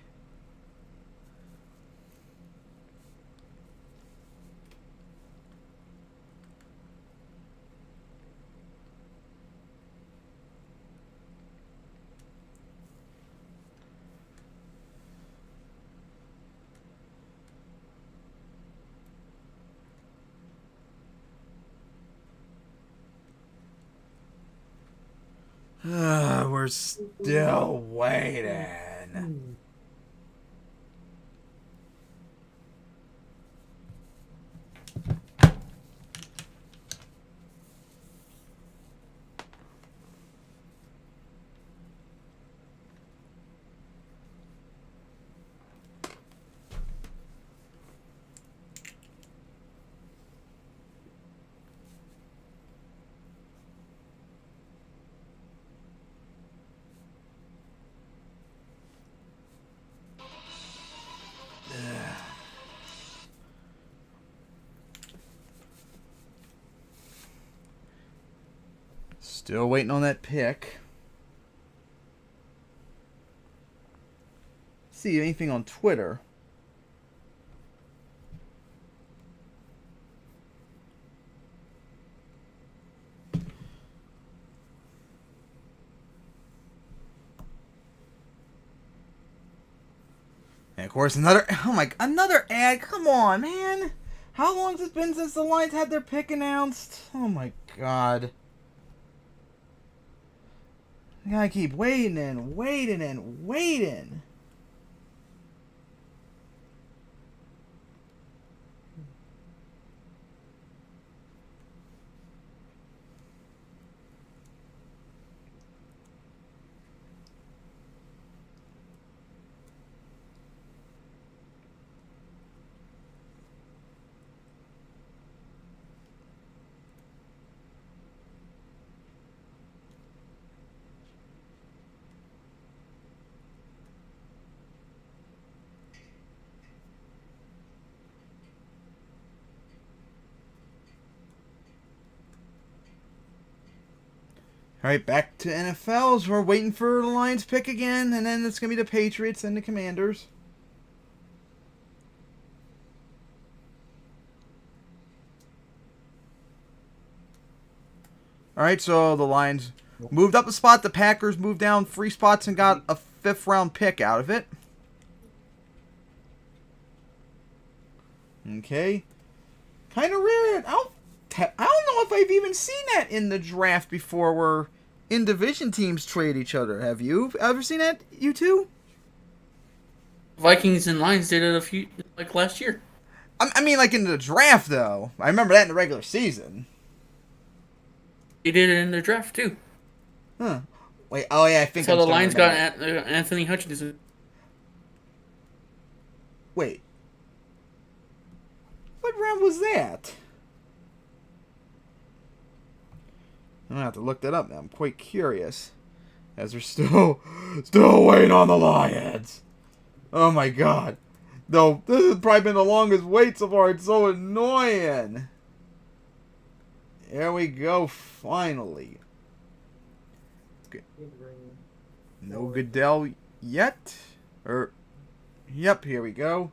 We're still waiting. Still waiting on that pick. See anything on Twitter? And of course, another ad. Come on, man. How long has it been since the Lions had their pick announced? Oh my god. I gotta keep waiting and waiting and waiting. Alright, back to NFLs. We're waiting for the Lions pick again, and then it's going to be the Patriots and the Commanders. Alright, so the Lions moved up a spot. The Packers moved down 3 spots and got a 5th round pick out of it. Okay. Kind of rare. I don't know if I've even seen that in the draft before where in division teams trade each other. Have you ever seen that, you two? Vikings and Lions did it last year. I mean, like in the draft, though. I remember that in the regular season. They did it in their draft too. Huh. Wait, oh yeah, I think So I'm the starting Lions to got remember. Anthony Hutchinson. Wait. What round was that? I'm gonna have to look that up now. I'm quite curious. As we're still waiting on the Lions. Oh my god. No, this has probably been the longest wait so far. It's so annoying. There we go, finally. Okay. No Goodell yet? Yep, here we go.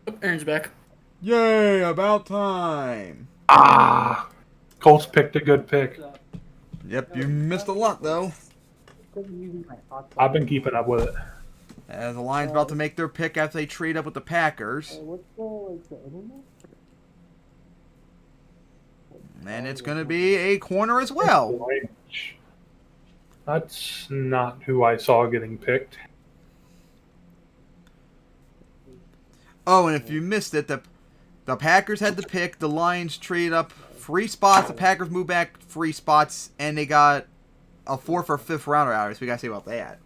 Oh, Aaron's back. Yay, about time. Ah, Colts picked a good pick. Yep, you missed a lot, though. I've been keeping up with it. As the Lions about to make their pick after they trade up with the Packers. And it's going to be a corner as well. That's not who I saw getting picked. Oh, and if you missed it, the Packers had the pick. The Lions traded up 3 spots. The Packers moved back 3 spots, and they got a 4th or 5th rounder out of it. So we got to say about that.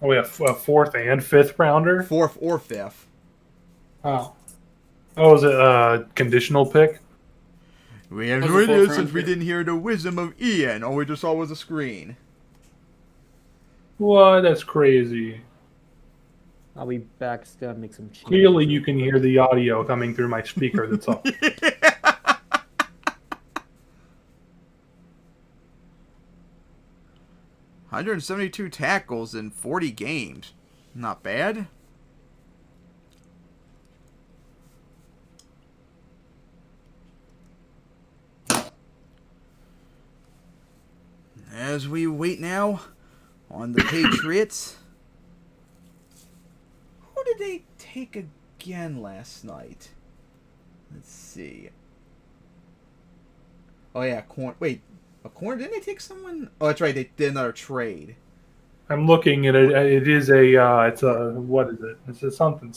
Oh, we have a 4th and 5th rounder? 4th or 5th. Oh. Oh, is it a conditional pick? We have Was no a idea 4th since round we pick. didn't hear the wisdom of Ian. All we just saw was a screen. What? That's crazy. I'll be back. Still make some changes. Clearly, you can hear the audio coming through my speaker. That's all. 172 tackles in 40 games. Not bad. As we wait now on the Patriots. Who did they take again last night? Let's see. Oh yeah, wait, a corner? Didn't they take someone? Oh, that's right. They did another trade. I'm looking at it. It is a. It's a. What is it? It's a something.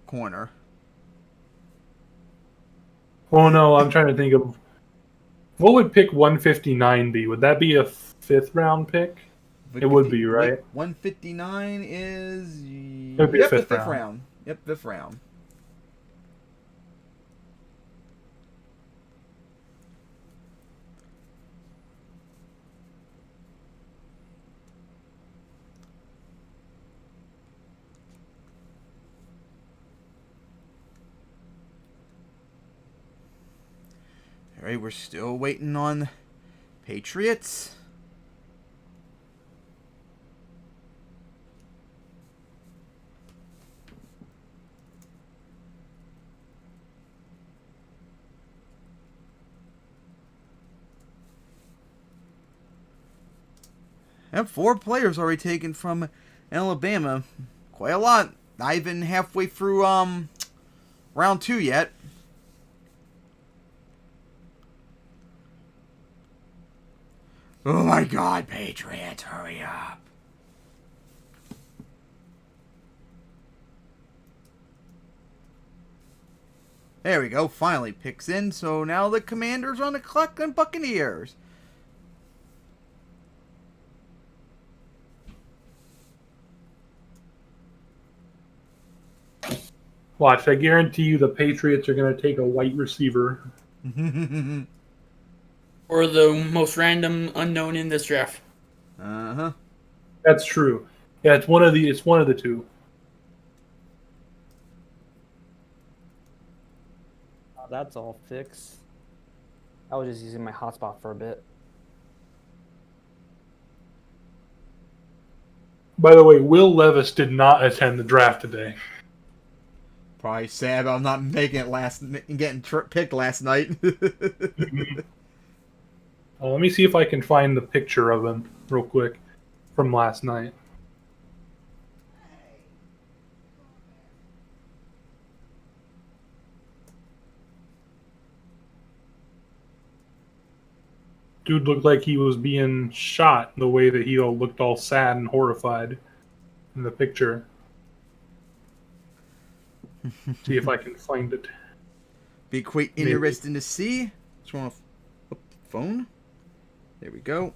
Corner. Oh no, I'm trying to think of. What would pick 159 be? Would that be a 5th round pick? It would be, right? 159 is. It would be yep, a the 5th fifth round. round. Yep, 5th round. All right, we're still waiting on Patriots. And 4 players already taken from Alabama. Quite a lot. Not even halfway through round 2 yet. Oh my god, Patriots, hurry up. There we go, finally picks in. So now the Commanders on the clock and Buccaneers. Watch, I guarantee you the Patriots are going to take a white receiver. Or the most random unknown in this draft. Uh-huh. That's true. Yeah, it's one of the two. Oh, that's all fixed. I was just using my hotspot for a bit. By the way, Will Levis did not attend the draft today. Probably sad about not making it getting picked last night. Let me see if I can find the picture of him real quick from last night. Dude looked like he was being shot the way that he looked all sad and horrified in the picture. See if I can find it. Be quite interesting to see. Just want to flip the phone. There we go.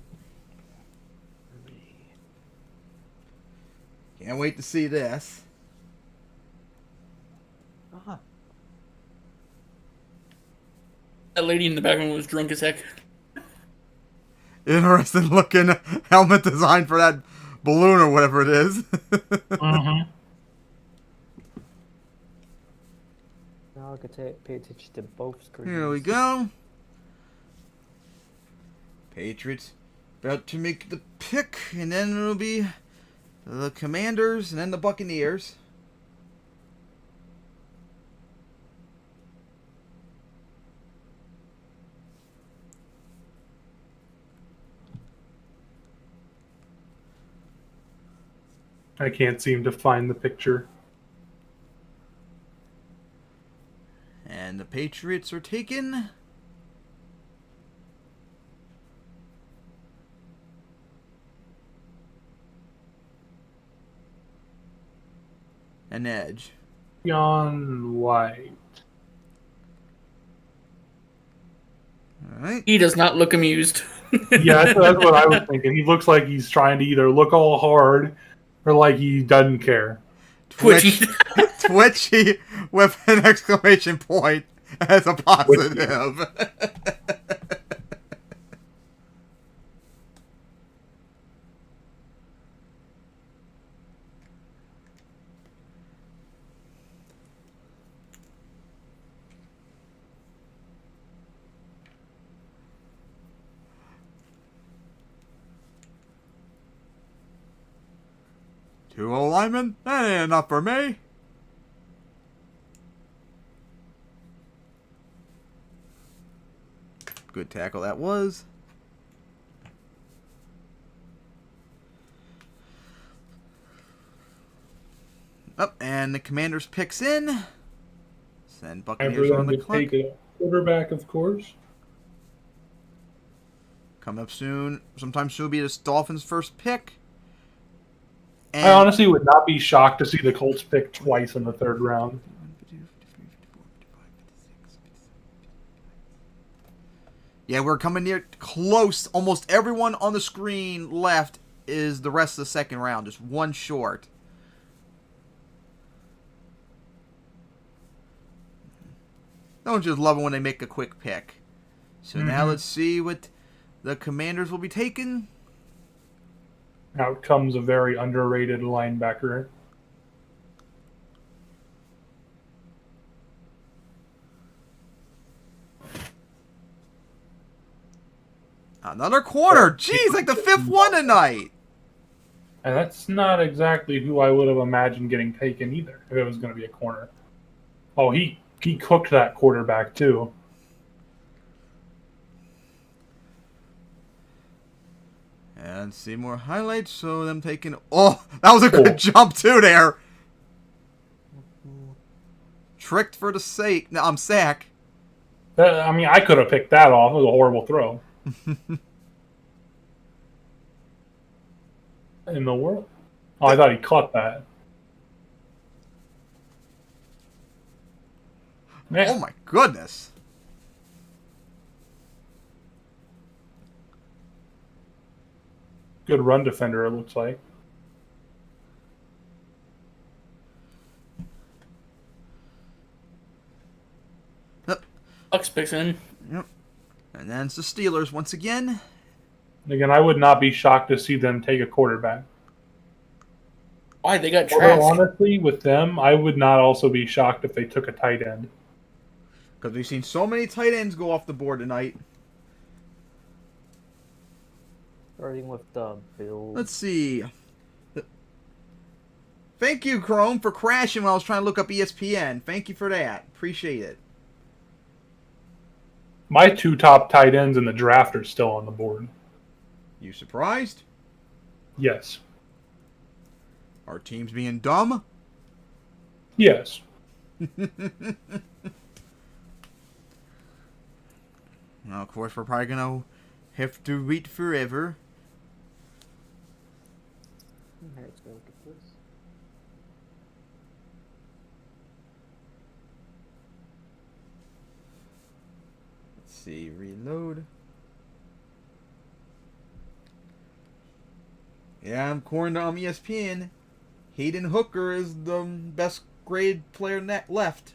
Can't wait to see this. Ah, That lady in the background was drunk as heck. Interesting looking helmet design for that balloon or whatever it is. Mm-hmm. Now I can pay attention to both screens. Here we go. Patriots about to make the pick, and then it'll be the Commanders and then the Buccaneers. I can't seem to find the picture. And the Patriots are taken. An edge. John White. Alright. He does not look amused. Yeah, that's what I was thinking. He looks like he's trying to either look all hard or like he doesn't care. Twitchy. Twitchy with an exclamation point as a positive. Two O linemen? That ain't enough for me. Good tackle that was. Up, and the Commanders picks in. Send Buccaneers on the clock. Take a quarterback, of course. Coming up soon. Sometime soon will be this Dolphins' first pick. And I honestly would not be shocked to see the Colts pick twice in the third round. yeah, we're coming near close. Almost everyone on the screen left is the rest of the second round. Just one short. Don't just love it when they make a quick pick. So now let's see what the Commanders will be taking. Out comes a very underrated linebacker. Another corner. Jeez, like the fifth one tonight. And that's not exactly who I would have imagined getting taken either, if it was going to be a corner. Oh, he cooked that quarterback, too. And see more highlights. So them taking... Oh, that was a good jump, too, there. Tricked for the sake. No, sack. I mean, I could have picked that off. It was a horrible throw. In the world? Oh, I thought he caught that. Man. Oh, my goodness. Good run defender, it looks like. Bucks picks in. Yep. And then it's the Steelers once again. Again, I would not be shocked to see them take a quarterback. Why? They got Although, Trask. honestly, with them, I would not also be shocked if they took a tight end. Because we've seen so many tight ends go off the board tonight. Starting with the Bills. Let's see. Thank you, Chrome, for crashing when I was trying to look up ESPN. Thank you for that. Appreciate it. My 2 top tight ends in the draft are still on the board. You surprised? Yes. Our team's being dumb? Yes. Well, of course, we're probably going to have to wait forever. Let's go look at this. Let's see, reload. Yeah, I'm according to ESPN. Hayden Hooker is the best grade player left.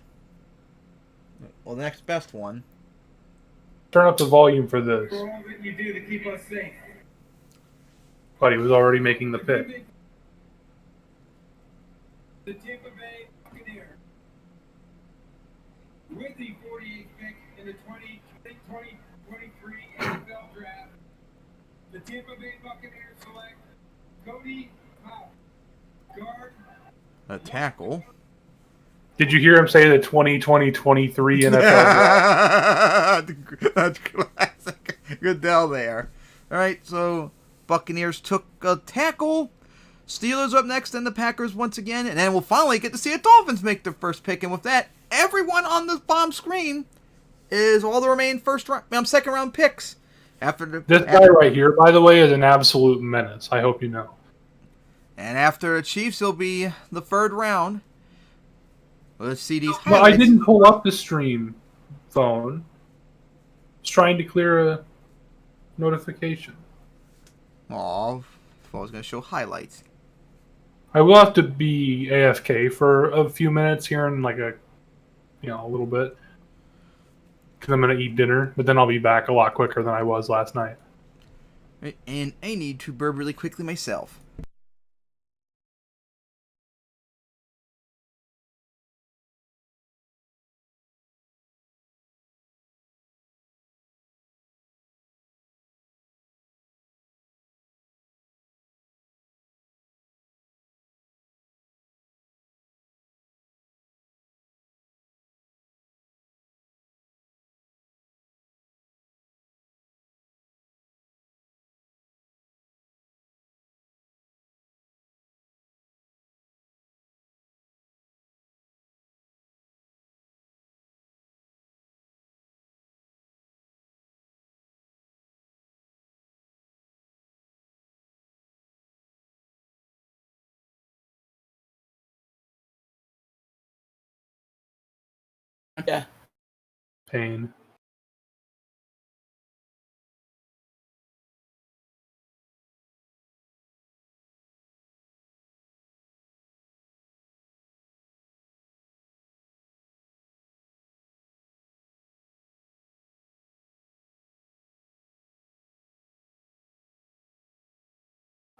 Well, the next best one. Turn up the volume for this. For all that you do to keep us safe. But he was already making the pick. The Tampa Bay Buccaneers, with the 48th pick in the 2023 NFL Draft, the Tampa Bay Buccaneers select Cody Powell, guard. A tackle. Did you hear him say the 2020-23 NFL draft? That's classic. Goodell there. All right, so Buccaneers took a tackle. Steelers up next, and the Packers once again, and then we'll finally get to see the Dolphins make their first pick. And with that, everyone on the bottom screen is all the remaining second round picks. This guy right here, by the way, is an absolute menace. I hope you know. And after the Chiefs, it'll be the third round. Let's see these Well, highlights. I didn't pull up the stream phone. I was trying to clear a notification. Aw, I was going to show highlights. I will have to be AFK for a few minutes here in like a little bit. Because I'm going to eat dinner, but then I'll be back a lot quicker than I was last night. And I need to burp really quickly myself. Yeah. Pain.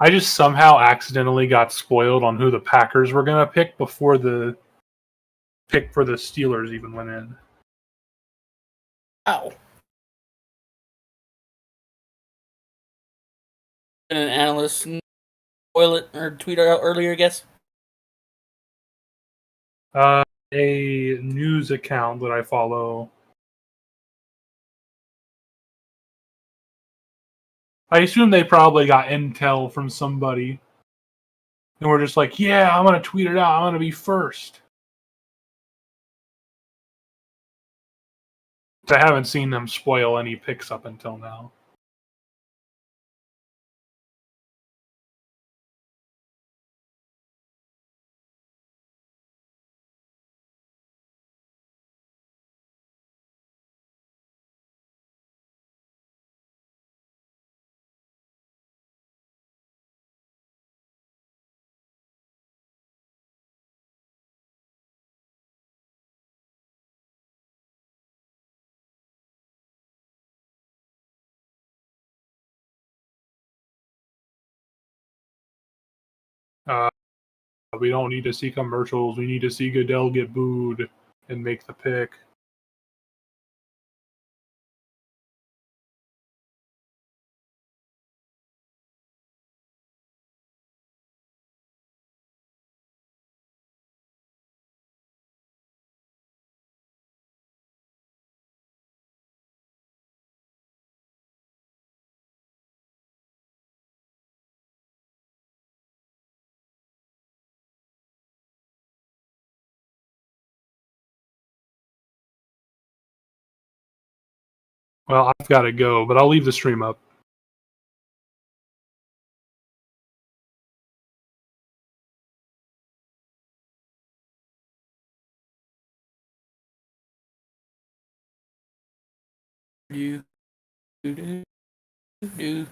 I just somehow accidentally got spoiled on who the Packers were going to pick before the pick for the Steelers even went in. Ow. And an analyst spoil it or tweet it out earlier, I guess. A news account that I follow. I assume they probably got intel from somebody. And we're just like, yeah, I'm going to tweet it out. I'm going to be first. I haven't seen them spoil any picks up until now. We don't need to see commercials. We need to see Goodell get booed and make the pick. Well, I've got to go, but I'll leave the stream up. Do, do, do, do.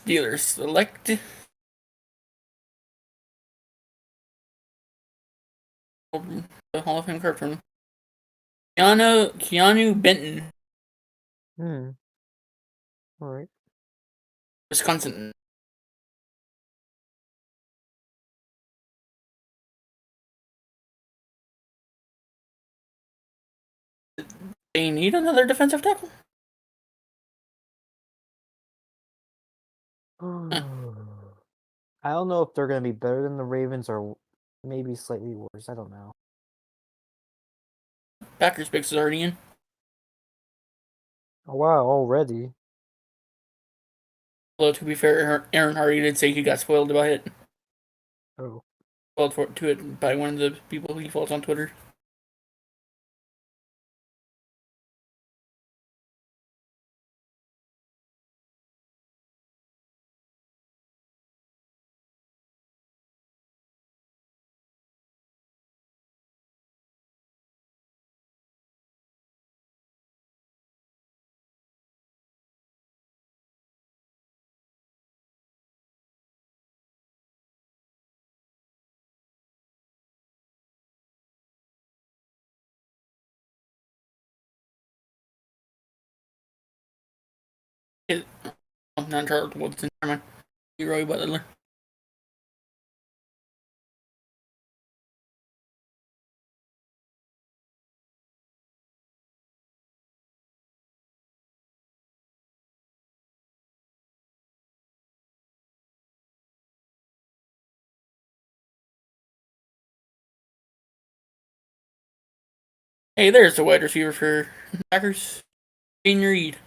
Steelers select. The Hall of Fame card from Keanu Benton, Hmm. All right. Wisconsin. They need another defensive tackle. I don't know if they're going to be better than the Ravens or maybe slightly worse. I don't know. Packers picks is already in. Oh, wow, already. Although to be fair, Aaron Hardy did say he got spoiled by it. Oh. Spoiled to it by one of the people he follows on Twitter. Not Charles Woodson. Never mind. Leroy Butler. Hey, there's the wide receiver for Packers. Jane Reed.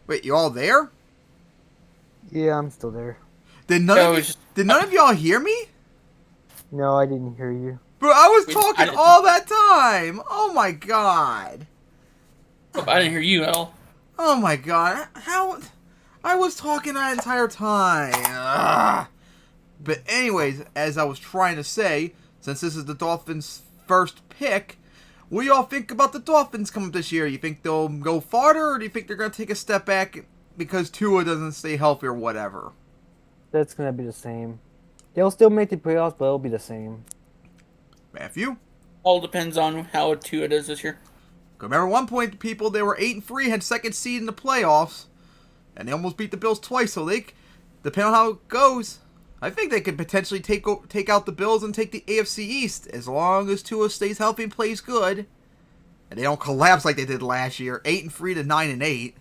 Wait, you all there? Yeah, I'm still there. Did Just, none of y'all hear me? No, I didn't hear you. Bro, I was Wait, talking I didn't- all that time. Oh my god. I didn't hear you at all. Oh my god. How? I was talking that entire time. Ugh. But anyways, as I was trying to say, since this is the Dolphins' first pick, what do y'all think about the Dolphins coming up this year? You think they'll go farther, or do you think they're going to take a step back because Tua doesn't stay healthy or whatever? That's going to be the same. They'll still make the playoffs, but it'll be the same. Matthew? All depends on how Tua does this year. Remember, at one point, people, they were 8-3, had second seed in the playoffs, and they almost beat the Bills twice. So they, depending on how it goes, I think they could potentially take out the Bills and take the AFC East as long as Tua stays healthy and plays good, and they don't collapse like they did last year, 8-3 to 9-8.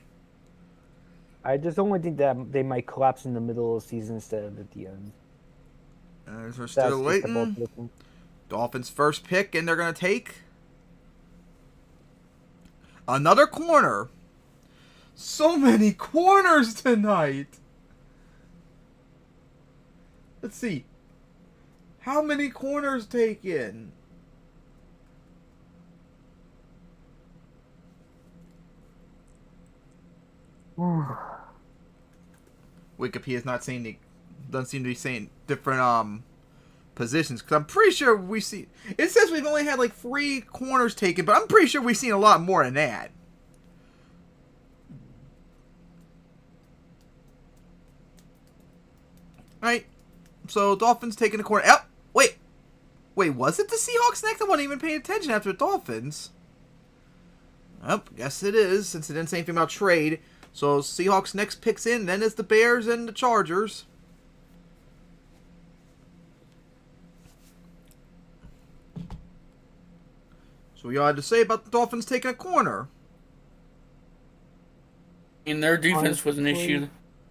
I just only think that they might collapse in the middle of the season instead of at the end. As we're That's still just waiting, about looking. Dolphins' first pick, and they're going to take another corner. So many corners tonight. Let's see. How many corners taken? Wikipedia is not saying doesn't seem to be saying different positions, because I'm pretty sure we see. It says we've only had like 3 corners taken, but I'm pretty sure we've seen a lot more than that. Right. So Dolphins taking the corner. Oh, wait, was it the Seahawks next? I wasn't even paying attention after the Dolphins. Oh, guess it is, since it didn't say anything about trade. So Seahawks next picks in, then it's the Bears and the Chargers. So we all had to say about the Dolphins taking a corner. I mean, their defense was an issue,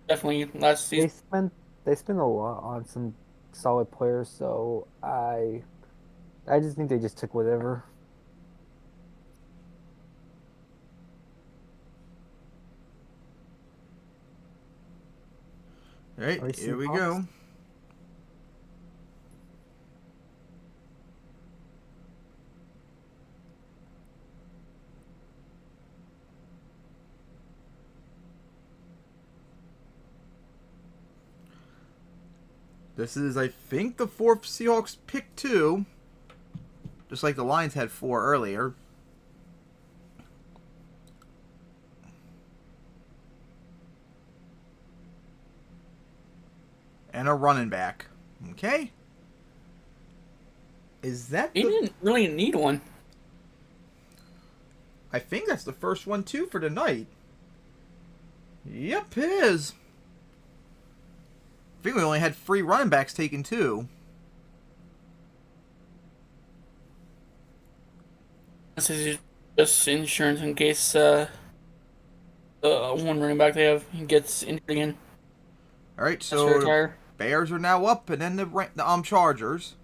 definitely last season. They spent a lot on some solid players, so I just think they just took whatever. All right, here we go. This is, I think, the 4th Seahawks pick 2. Just like the Lions had 4 earlier. And a running back. Okay. Is that He didn't really need one. I think that's the first one, too, for tonight. Yep, it is. I think we only had 3 running backs taken, too. This is just insurance in case the one running back they have gets injured again. All right, Has so to retire. Bears are now up, and then the Chargers.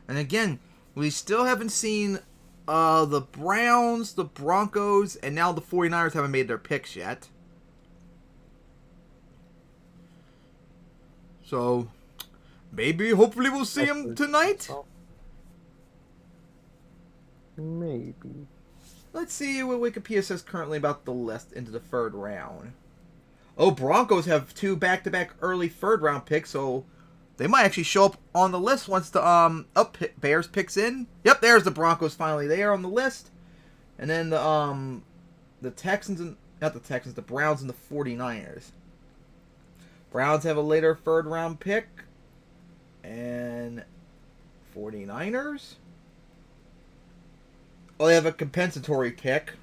And again, we still haven't seen the Browns, the Broncos, and now the 49ers haven't made their picks yet. So, maybe, hopefully we'll see them tonight. Maybe. Let's see what Wikipedia says currently about the list into the 3rd round. Oh, Broncos have 2 back-to-back early 3rd round picks, so they might actually show up on the list once the Bears picks in. Yep, there's the Broncos finally there on the list. And then the Texans and not the Texans, the Browns and the 49ers. Browns have a later 3rd round pick. And 49ers. Oh, they have a compensatory pick.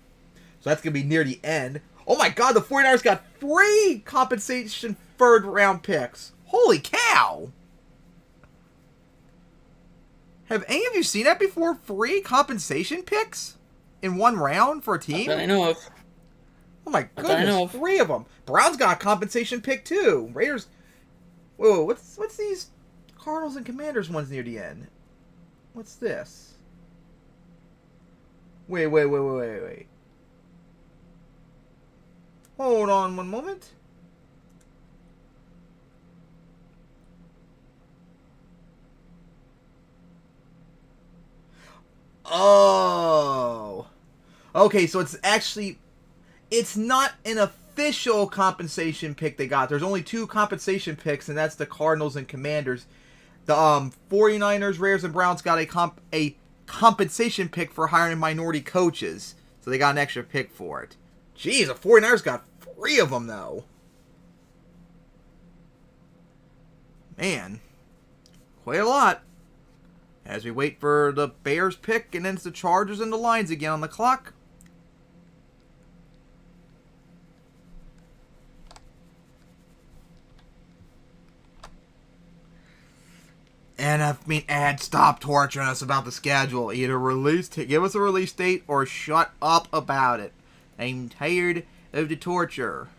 So that's going to be near the end. Oh my god, the 49ers got 3 compensation 3rd round picks. Holy cow! Have any of you seen that before? 3 compensation picks in 1 round for a team? That I know of. Oh my That I know goodness, of. 3 of them. Browns got a compensation pick too. Raiders. Whoa, what's these Cardinals and Commanders ones near the end? What's this? Wait. Hold on one moment. Oh. Okay, so it's not an official compensation pick they got. There's only 2 compensation picks, and that's the Cardinals and Commanders. The 49ers, Raiders, and Browns got a compensation pick for hiring minority coaches. So they got an extra pick for it. Jeez, the 49ers got 3 of them, though. Man. Quite a lot. As we wait for the Bears pick, and then it's the Chargers and the Lions again on the clock. And Ed, stop torturing us about the schedule. Either give us a release date or shut up about it. I'm tired of the torture.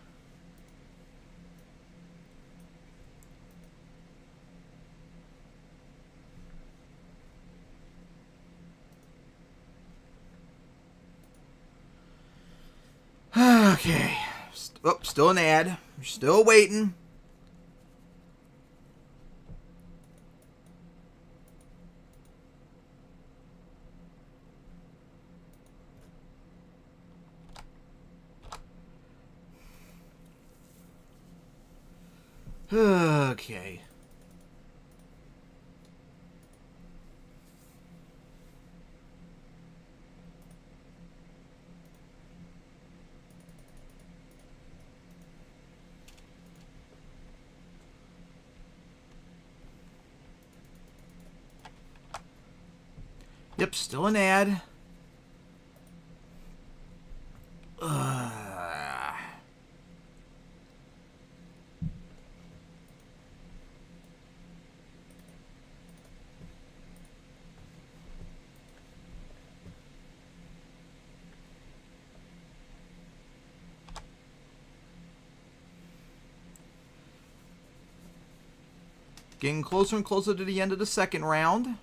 Okay. Still an ad. We're still waiting. Okay. Yep, still an ad. Getting closer and closer to the end of the second round.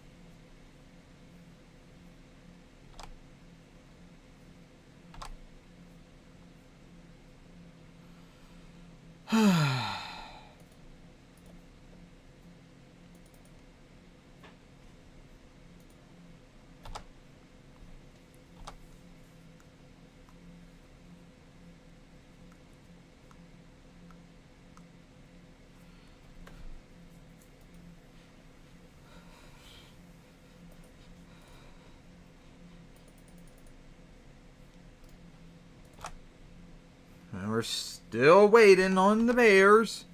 And we're still waiting on the Bears.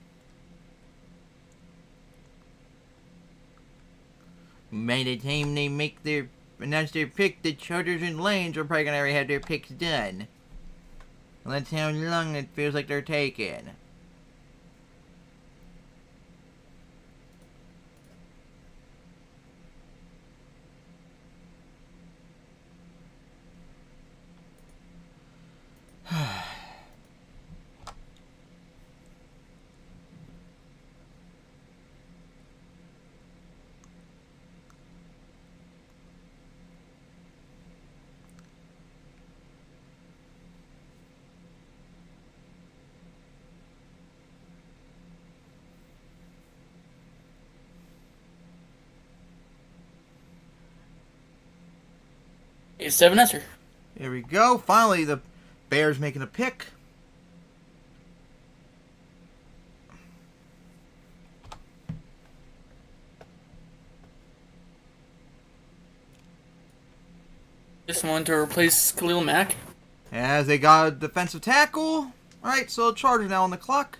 By the time they announce their pick, the Chargers and Lions are probably gonna already have their picks done. And that's how long it feels like they're taking. It's 7-esser. Here we go. Finally, the Bears making a pick. This one to replace Khalil Mack. As they got a defensive tackle. Alright, so Chargers now on the clock.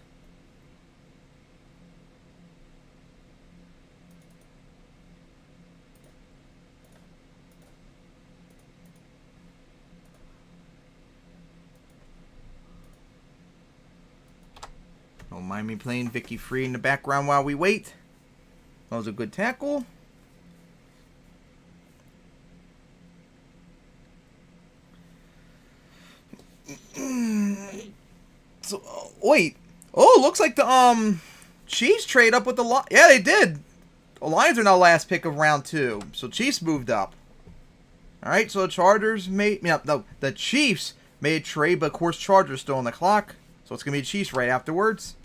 Don't mind me playing Vicky Free in the background while we wait. That was a good tackle. So, wait. Oh, looks like the Chiefs trade up with the Lions. Yeah, they did. The Lions are now last pick of round 2. So Chiefs moved up. All right, so the Chargers made... Yeah, no, the Chiefs made a trade, but of course Chargers still on the clock. So it's going to be Chiefs right afterwards.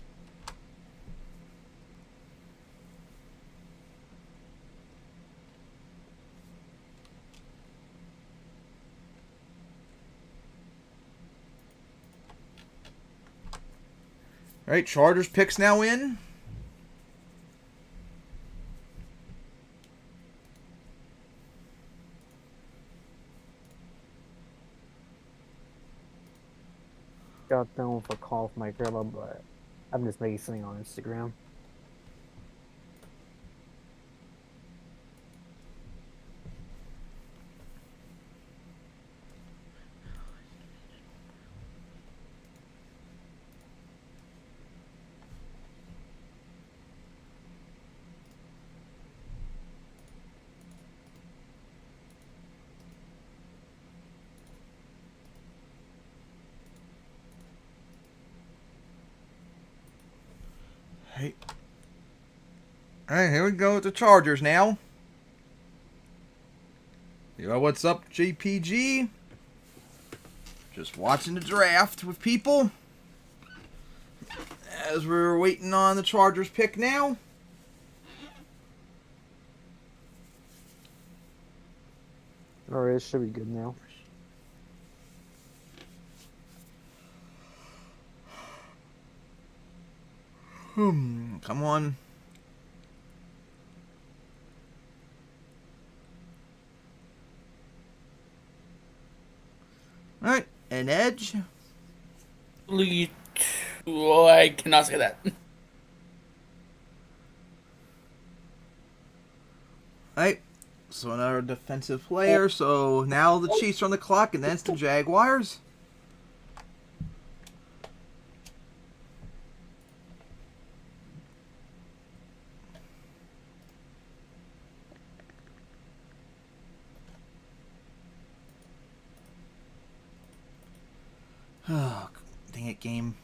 All right, Chargers picks now in. Got done with a call from my grandma, but I'm just making something on Instagram. Hey. All right, here we go with the Chargers now. Yo, what's up, JPG? Just watching the draft with people. As we're waiting on the Chargers pick now. Alright, it should be good now. Come on. Alright, an edge. Lead. Oh, I cannot say that. Alright, so another defensive player. So now the Chiefs are on the clock, and then it's the Jaguars. Oh, dang it, game.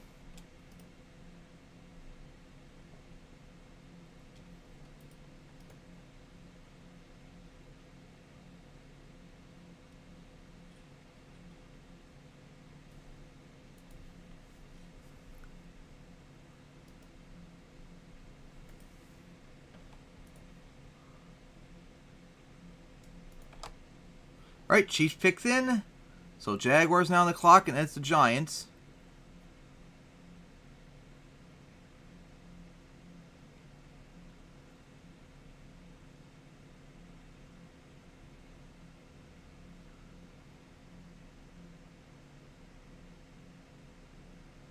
Alright, Chiefs picked in. So Jaguars now on the clock, and it's the Giants.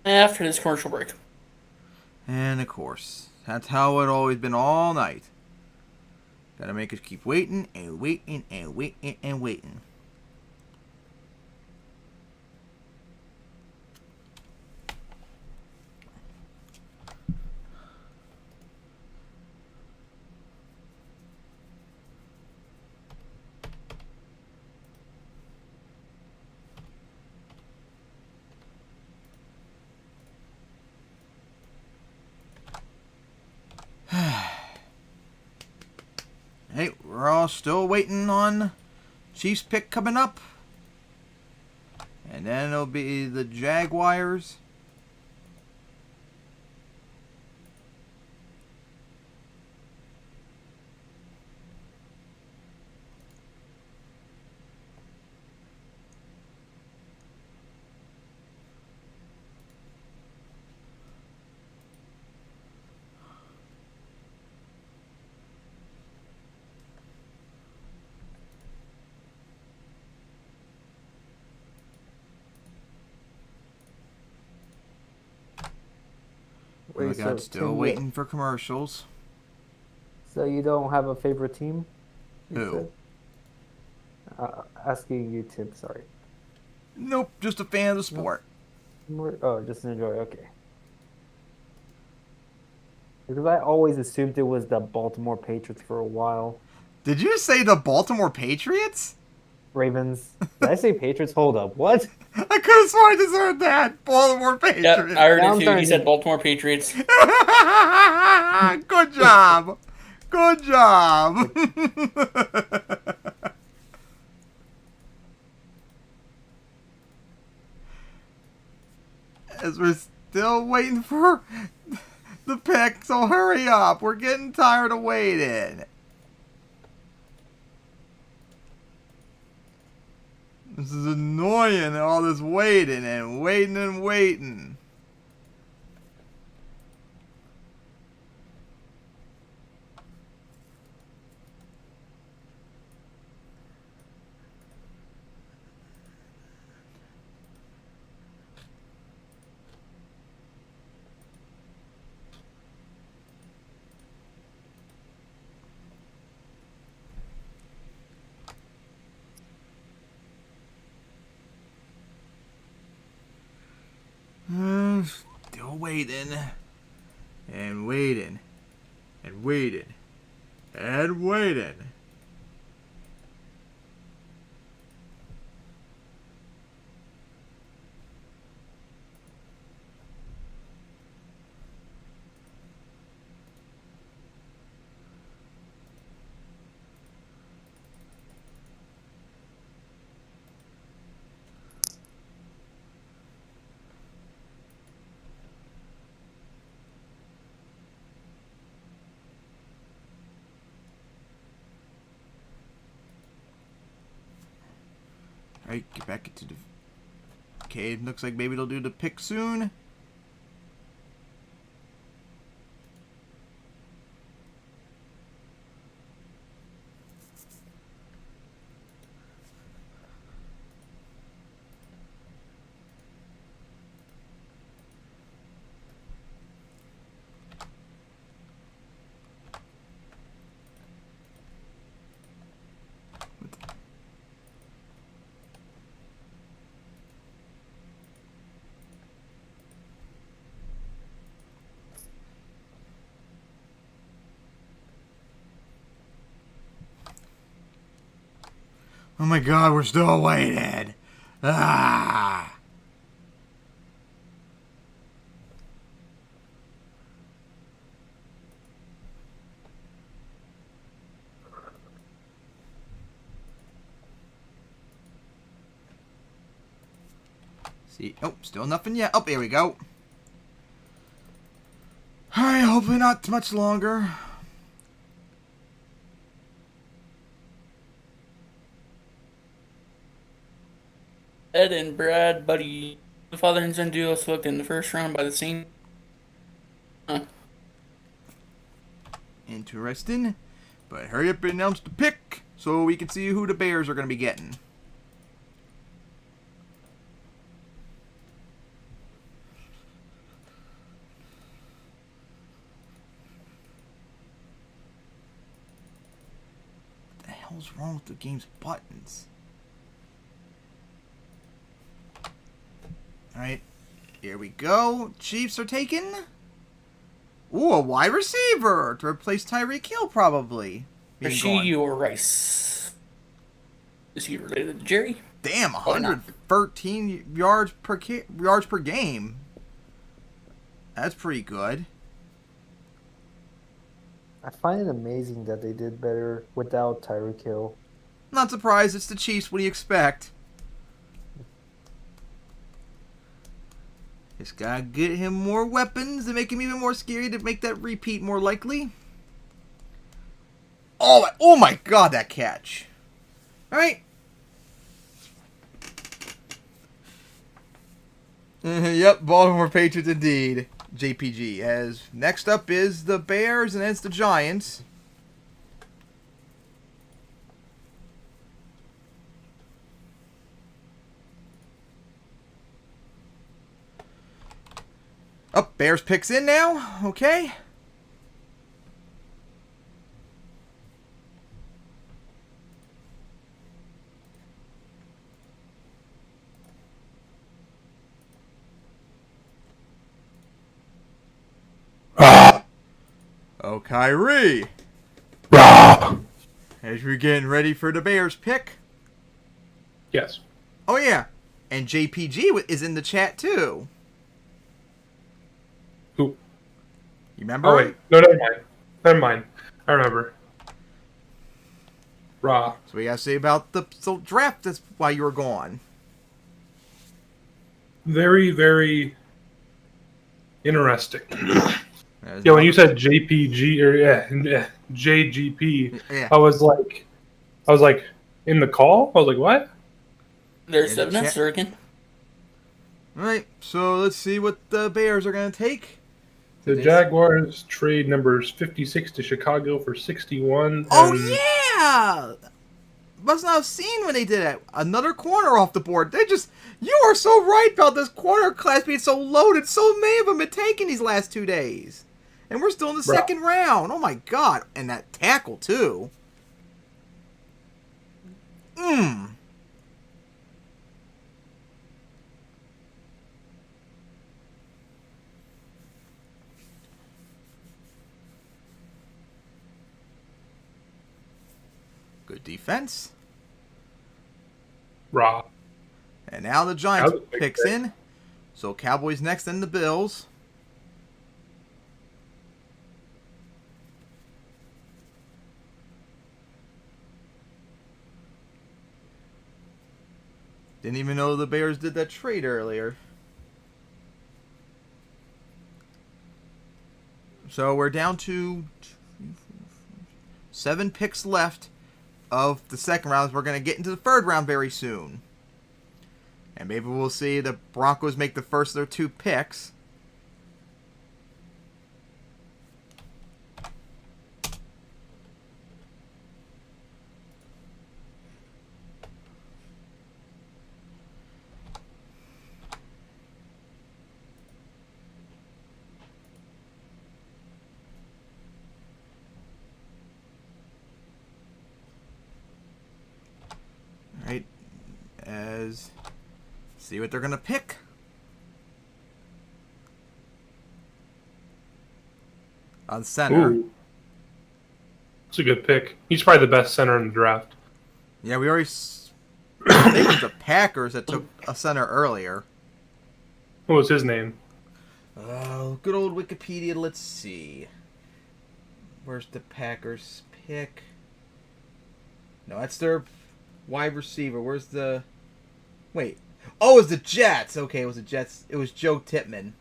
After this commercial break. And of course, that's how it always been all night. Gotta make us keep waiting and waiting and waiting and waiting. Hey, we're all still waiting on Chiefs pick coming up. And then it'll be the Jaguars. Wait, We got so still Tim, waiting for commercials. So you don't have a favorite team? you Who? said? Asking you, Tim. Sorry. Nope, just a fan of the sport. Oh, just enjoy. Okay. Because I always assumed it was the Baltimore Patriots for a while. Did you say the Baltimore Patriots? Ravens. Did I say Patriots? Hold up. What? I could have sworn I just heard that. Baltimore Yeah, Patriots. I heard Now it I'm too. starting He to- said Baltimore Patriots. Good job. Good job. As we're still waiting for the pick, so hurry up. We're getting tired of waiting. This is annoying, all this waiting and waiting and waiting. Still waiting and waiting and waiting and waiting. Alright, get back into the cave. Looks like maybe they'll do the pick soon. Oh my god, we're still waiting. Ah. See, oh, still nothing yet. Oh, here we go. Alright, hopefully not much longer. Ed and Brad, buddy. The father and son duo selected in the first round by the same. Interesting. But hurry up and announce the pick so we can see who the Bears are going to be getting. What the hell's wrong with the game's buttons? Alright, here we go. Chiefs are taken. Ooh, a wide receiver to replace Tyreek Hill, probably. Rasheed or Rice? Is he related to Jerry? Damn, Or not? 113 yards per game. That's pretty good. I find it amazing that they did better without Tyreek Hill. Not surprised. It's the Chiefs. What do you expect? Just gotta get him more weapons to make him even more scary to make that repeat more likely. Oh my god, that catch. Alright. Yep, Baltimore Patriots indeed. JPG. As next up is the Bears and it's the Giants. Oh, Bears picks in now. Okay. Oh, Kyrie. As we're getting ready for the Bears pick. Yes. Oh, yeah. And JPG is in the chat, too. Who? You remember? Oh wait, no, never mind. Never mind. I remember. Raw. So we gotta say about the draft. That's why you were gone. Very, very interesting. As Yeah, when you said JPG or JGP, Yeah. I was like, in the call. I was like, what? There's In 7 the Nets, Hurricane. All right. So let's see what the Bears are gonna take. The Jaguars trade numbers 56 to Chicago for 61. Oh and yeah. Must not have seen when they did it. Another corner off the board. You are so right about this corner class being so loaded. So many of them have been taken these last 2 days. And we're still in the Bruh. second round. Oh my god. And that tackle too. Good defense. Raw. And now the Giants That was a big picks pick. in. So Cowboys next, then the Bills. Didn't even know the Bears did that trade earlier. So we're down to 7 picks left of the second round. We're going to get into the third round very soon. And maybe we'll see the Broncos make the first of their 2 picks. Alright. See what they're going to pick. On center. Ooh. It's a good pick. He's probably the best center in the draft. Yeah, we already I think it was the Packers that took a center earlier. What was his name? Oh, good old Wikipedia. Let's see. Where's the Packers pick? No, that's their wide receiver. Where's the... Wait. Oh, it was the Jets. Okay, it was the Jets. It was Joe Tippmann.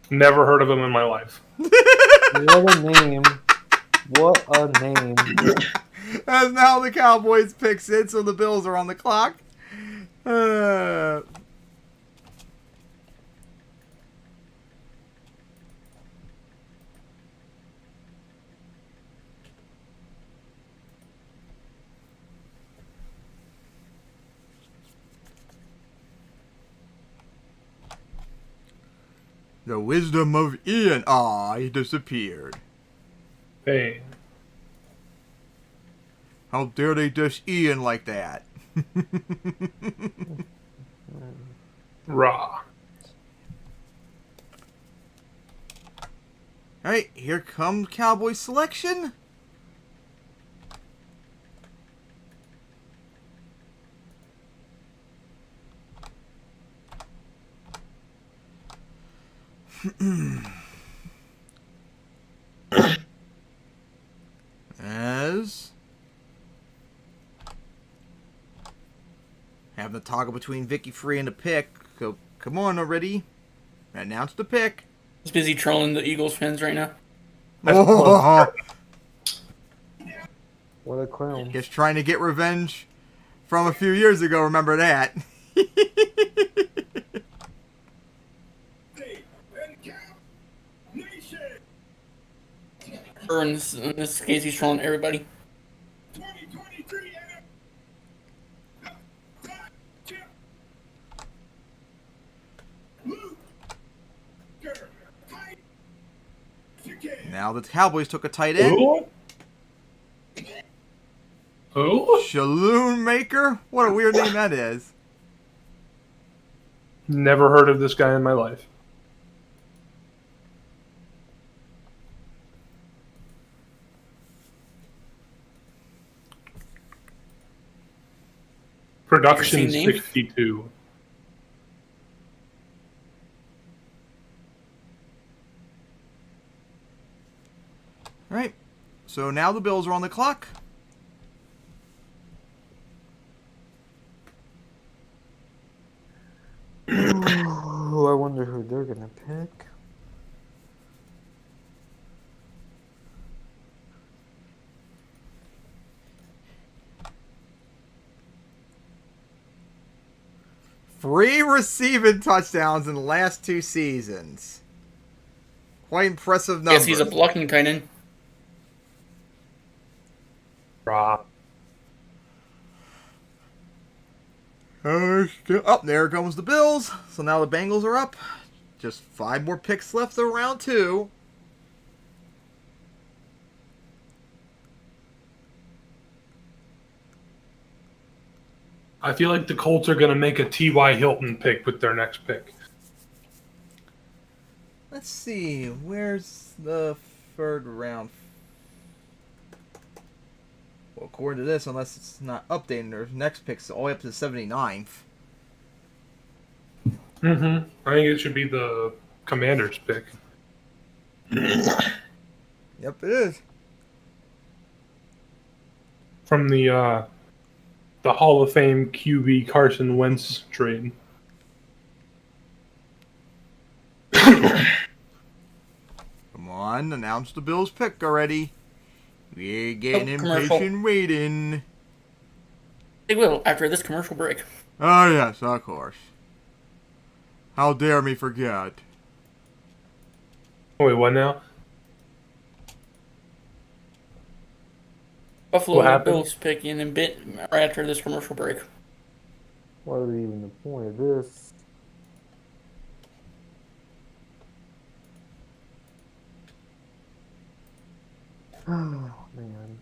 Never heard of him in my life. What a name. What a name. As now the Cowboys picks it, so the Bills are on the clock. The wisdom of Ian. Aw, he disappeared. Hey, How dare they dish Ian like that? raw. Alright, here comes Cowboy selection. As have the toggle between Vicky Free and the pick. So come on already. Announce the pick. He's busy trolling the Eagles fans right now. Oh, What a clown. just trying to get revenge from a few years ago. Remember that? Hey, and Cow Nation Or in this case, he's trolling everybody. 2023 Chip Luke Tight Now the Cowboys took a tight end. Who? Who? Shaloon Maker? What a weird name that is. Never heard of this guy in my life. Production Interesting name. 62. Alright. So now the Bills are on the clock. Ooh, I wonder who they're gonna pick. Three receiving touchdowns in the last 2 seasons. Quite impressive numbers. Guess he's a blocking tight end. Raw. Up there comes the Bills. So now the Bengals are up. Just 5 more picks left of round 2. I feel like the Colts are going to make a T.Y. Hilton pick with their next pick. Let's see. Where's the 3rd round? Well, according to this, unless it's not updating, their next pick's all the way up to the 79th. Mm-hmm. I think it should be the Commanders pick. Yep, it is. From the Hall of Fame QB Carson Wentz trade. Come on, announce the Bills pick already. We're getting commercial. impatient waiting. They will after this commercial break. Oh, yes, of course. How dare me forget. Oh, wait, what now? Buffalo What and the happened? Bills pick in a bit right after this commercial break. What is even the point of this? Oh, man.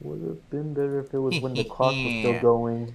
Would have been better if it was when the clock was still going.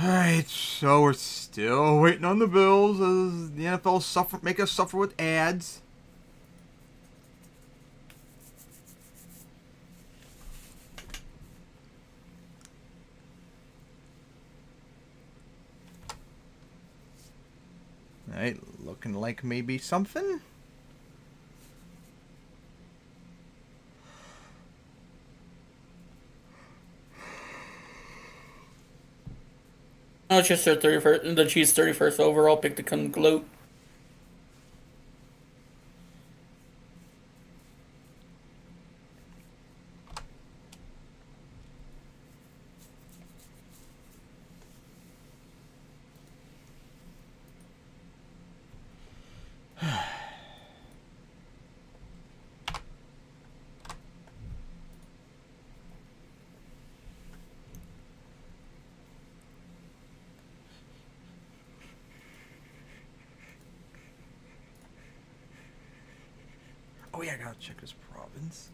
Alright, so we're still waiting on the Bills as the NFL make us suffer with ads. Alright, looking like maybe something. No, it's just their 31st, the Chiefs' 31st overall pick to come gloat. Oh yeah, I gotta check this province.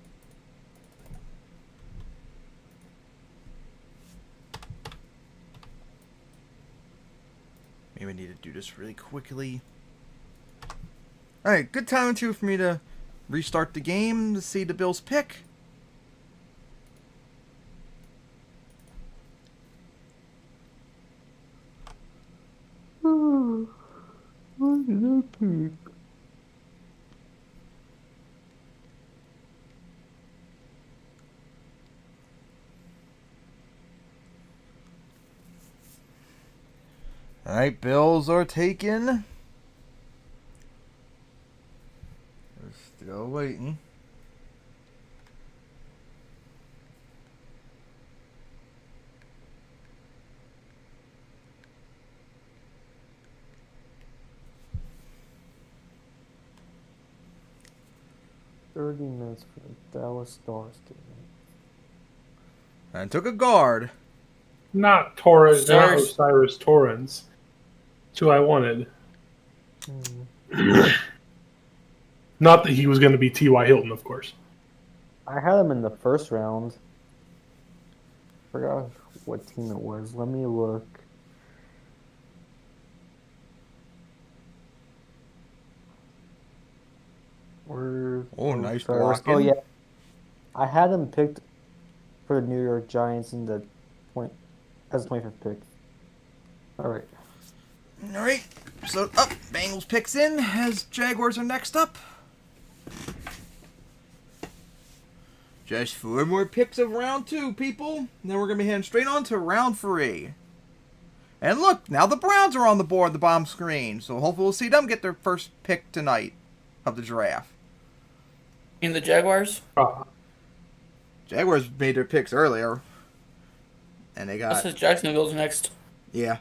Maybe I need to do this really quickly. Alright, good time too for me to restart the game to see the Bills pick. Alright, Bills are taken. We're still waiting. $30 for the Dallas Stars game. And took a guard. Not Torres, not Stars. Osiris Torrens. That's who I wanted. Not that he was going to be T.Y. Hilton, of course. I had him in the first round. Forgot what team it was. Let me look. Oh, nice first. blocking. Oh yeah, I had him picked for the New York Giants in the as 25th pick. All right. Alright, so up. Bengals picks in as Jaguars are next up. Just 4 more picks of round 2, people. Then we're going to be heading straight on to round 3. And look, now the Browns are on the board, the bottom screen. So hopefully we'll see them get their first pick tonight of the draft. In the Jaguars? Jaguars made their picks earlier. And they That got... says Jacksonville's next. Yeah.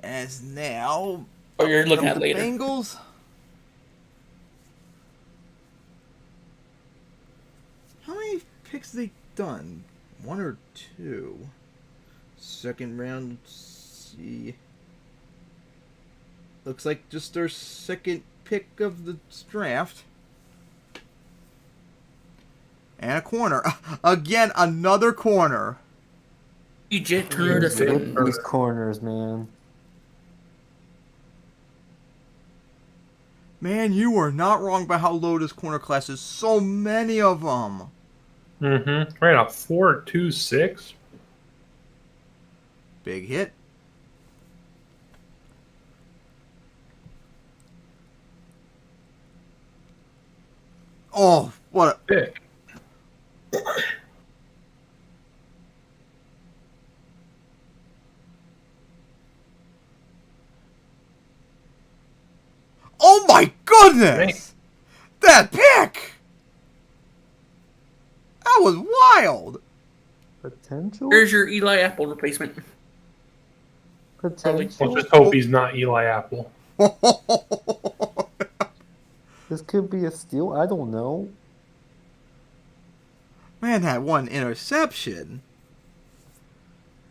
As now... Oh, you're looking come at the later. Bengals. How many picks have they done? 1 or 2? Second round, let's see. Looks like just their second pick of the draft. And a corner. Again, another corner. EJ Turner to fit. These corners, man. Man, you were not wrong about how low this corner class is. So many of them. Mm-hmm. Ran a 4.26. Big hit. Oh, what a... Pick. Oh my goodness! That pick! That was wild! Potential? Here's your Eli Apple replacement. potential. Let's just hope he's not Eli Apple. This could be a steal. I don't know. Man had one interception.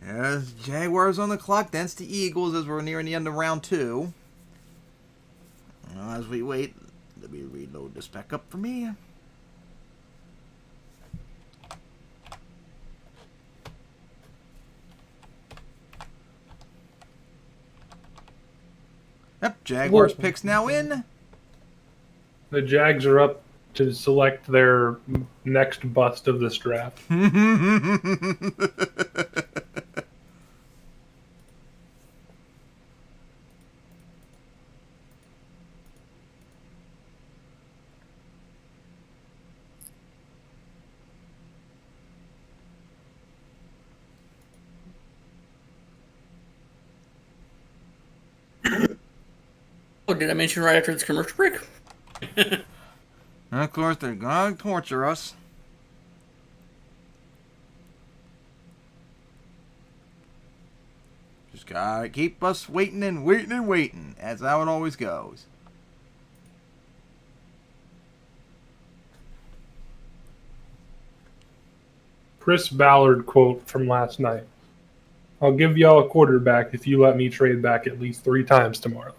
There's Jaguars on the clock. That's the Eagles as we're nearing the end of round 2. As we wait, let me reload this back up for me. Yep, Jaguars picks now in. Jaguars picks now in. The Jags are up to select their next bust of this draft. Oh, did I mention right after this commercial break? And of course, they're gonna torture us. Just gotta keep us waiting and waiting and waiting. That's how it always goes. Chris Ballard quote from last night. I'll give y'all a quarterback if you let me trade back at least 3 times tomorrow.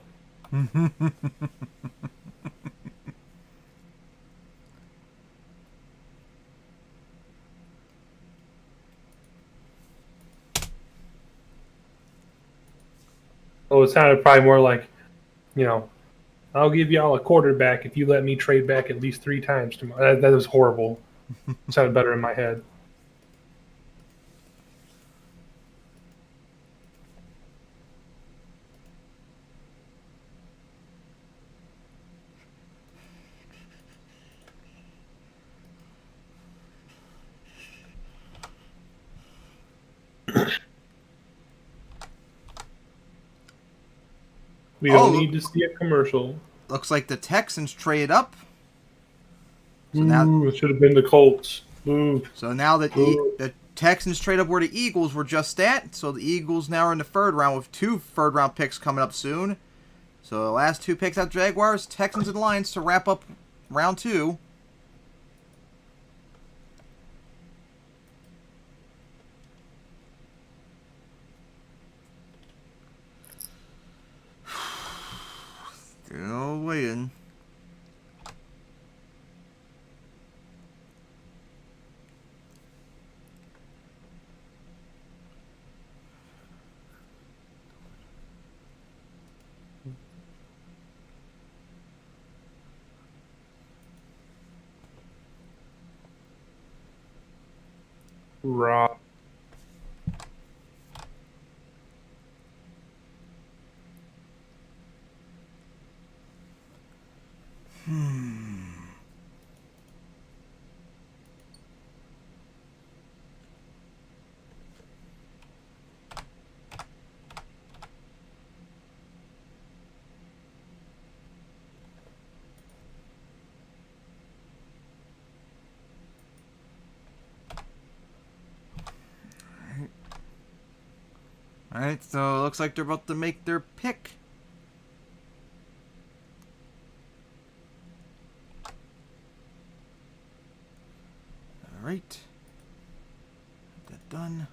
Oh, it sounded probably more like, I'll give y'all a quarterback if you let me trade back at least 3 times tomorrow. That was horrible. It sounded better in my head. We don't need to see a commercial. Looks like the Texans trade up. So now it should have been the Colts. Ooh. So now that the Texans trade up where the Eagles were just at. So the Eagles now are in the 3rd round with 2 third-round picks coming up soon. So the last 2 picks out Jaguars, Texans, and Lions to wrap up round 2. Still waiting. Rock. Alright, so it looks like they're about to make their pick. Alright. That done.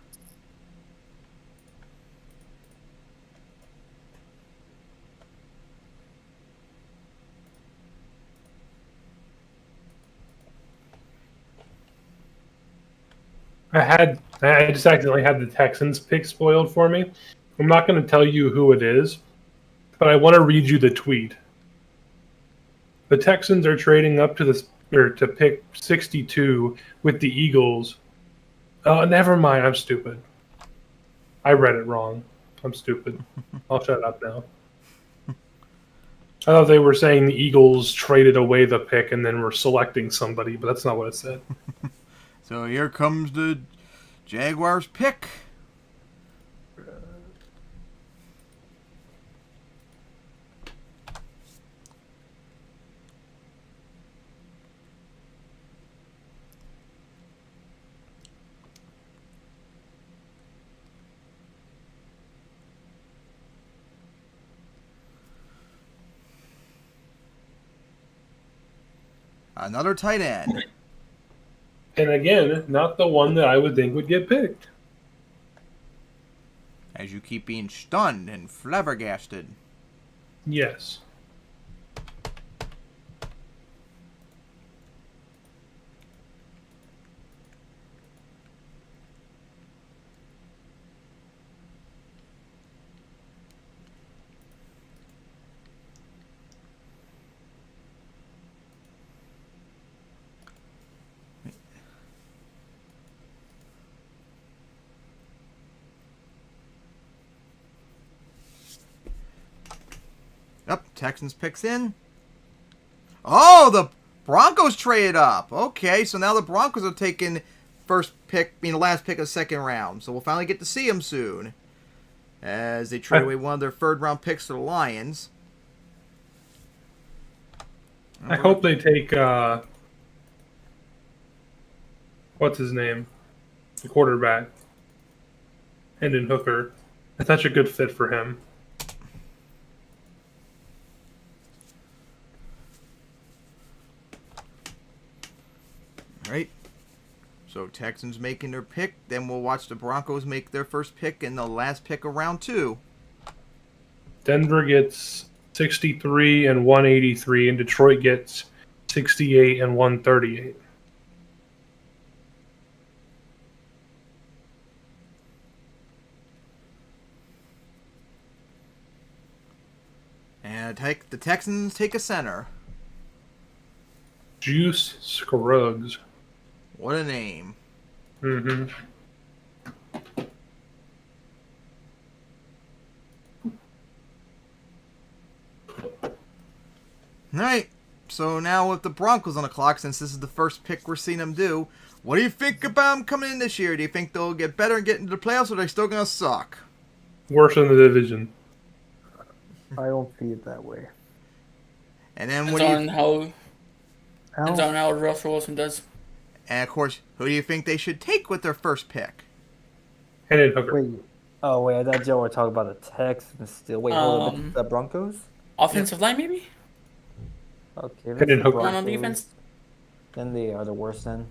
I just accidentally had the Texans pick spoiled for me. I'm not going to tell you who it is, but I want to read you the tweet. The Texans are trading up to pick 62 with the Eagles. Oh, never mind. I'm stupid. I read it wrong. I'm stupid. I'll shut up now. I thought they were saying the Eagles traded away the pick and then were selecting somebody, but that's not what it said. So here comes the Jaguars pick. Another tight end. And again, not the one that I would think would get picked. As you keep being stunned and flabbergasted. Yes. Yep, Texans picks in. Oh, the Broncos traded up. Okay, so now the Broncos are taking first pick, the last pick of the second round. So we'll finally get to see them soon. As they trade away one of their third round picks to the Lions. I hope they take, what's his name? The quarterback. Hendon Hooker. That's such a good fit for him. Right. So Texans making their pick. Then we'll watch the Broncos make their first pick and the last pick of round 2. Denver gets 63 and 183, and Detroit gets 68 and 138. And the Texans take a center. Juice Scruggs. What a name. Mm-hmm. Alright, so now with the Broncos on the clock, since this is the first pick we're seeing them do, what do you think about them coming in this year? Do you think they'll get better and get into the playoffs, or are they still going to suck? Worse in the division. I don't see it that way. And then Depends on Al? how Russell Wilson does. And of course, who do you think they should take with their first pick? Hendon Hooker. Wait. Oh, wait. I thought Joe were talking about the Texans still. Wait, hold on. The Broncos? Offensive line, maybe? Okay. Hendon that's the Hooker. Not on Broncos. defense? Then they are the worst then.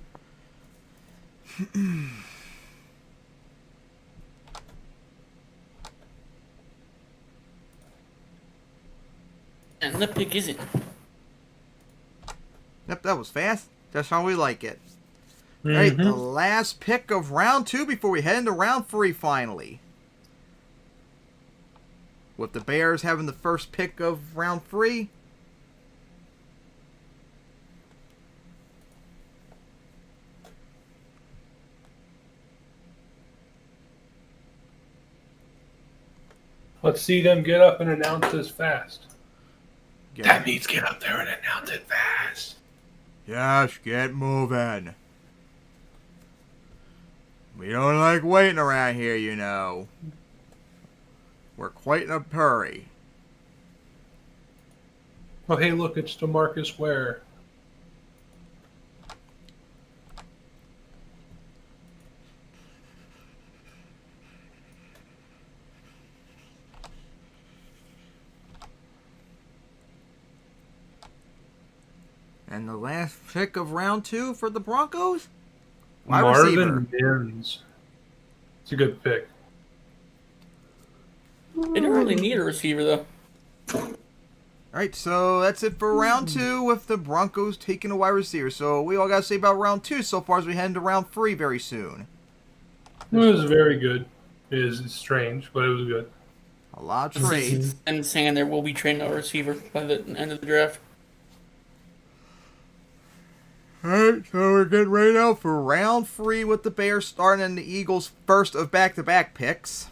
And the pick isn't. Yep, that was fast. That's how we like it. Alright, the Mm-hmm. last pick of round 2 before we head into round 3 finally. With the Bears having the first pick of round 3. Let's see them get up and announce this fast. Get, That means get up there and announce it fast. yes, get moving. We don't like waiting around here, you know. We're quite in a hurry. Oh, hey, look, it's DeMarcus Ware. And the last pick of round 2 for the Broncos? Wide Marvin receiver. Mims. It's a good pick. They don't really need a receiver, though. Alright, so that's it for round 2 with the Broncos taking a wide receiver. So we all got to say about round 2 so far as we head into round 3 very soon. It was very good. It is strange, but it was good. A lot of trades. And saying there will be trading a receiver by the end of the draft. Alright, so we're getting ready now for round 3 with the Bears starting and the Eagles' first of back-to-back picks.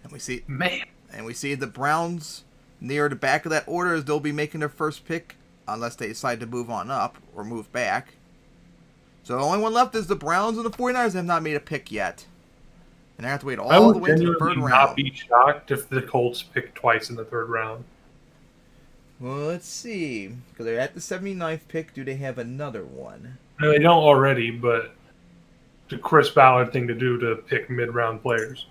And we see the Browns near the back of that order as they'll be making their first pick unless they decide to move on up or move back. So the only one left is the Browns and the 49ers have not made a pick yet. And they have to wait I all would the way to the third genuinely not round. be shocked if the Colts picked twice in the third round. Well, let's see. Because they're at the 79th pick. Do they have another one? And they don't already, but it's a Chris Ballard thing to do to pick mid-round players.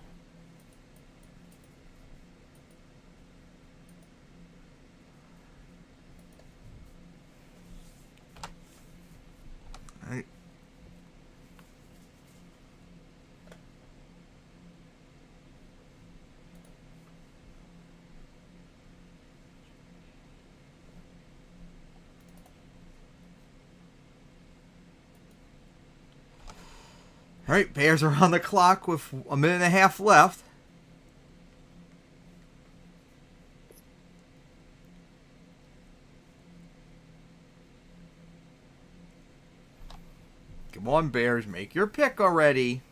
All right, Bears are on the clock with a minute and a half left. Come on, Bears, make your pick already.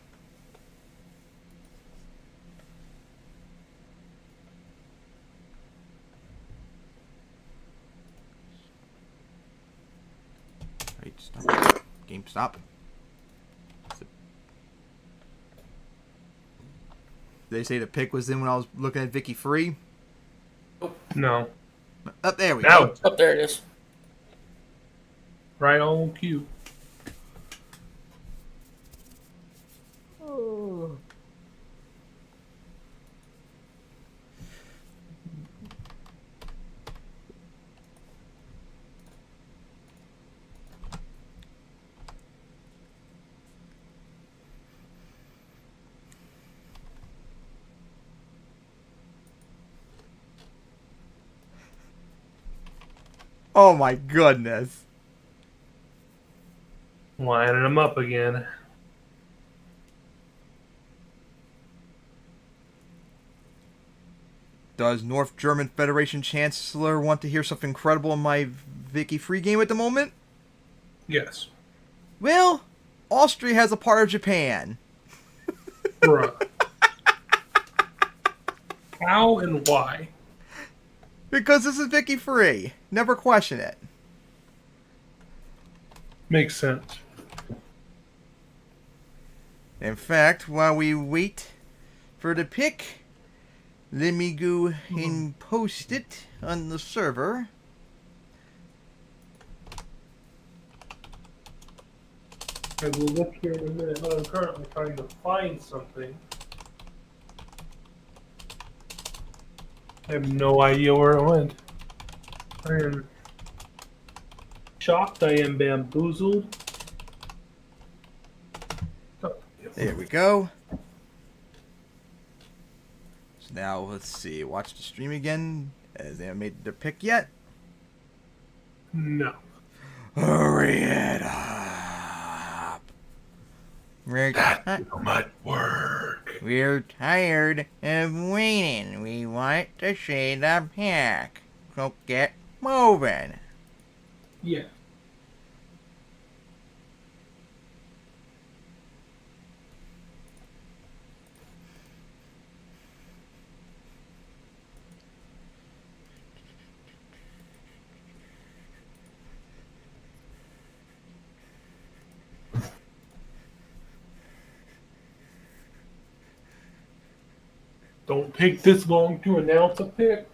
Right, stop. Game stop. Did they say the pick was in when I was looking at Vicky Free? No. Up there we Now go. Up there it is. right on cue. Oh. Oh my goodness. Lining them up again. Does North German Federation Chancellor want to hear something incredible in my Vicky Free game at the moment? Yes. Well, Austria has a part of Japan. Bruh. How and why? Because this is Vicky Free. Never question it. Makes sense. In fact, while we wait for the pick, let me go and post it on the server. I will look here in a minute, but I'm currently trying to find something. I have no idea where it went. I am shocked. I am bamboozled. Oh, There we go. So now let's see. Watch the stream again. Has they made their pick yet? no. Hurry it up. Too much work. We're tired of waiting. We want to see the pick. So get moving. Yeah. Don't take this long to announce a pick.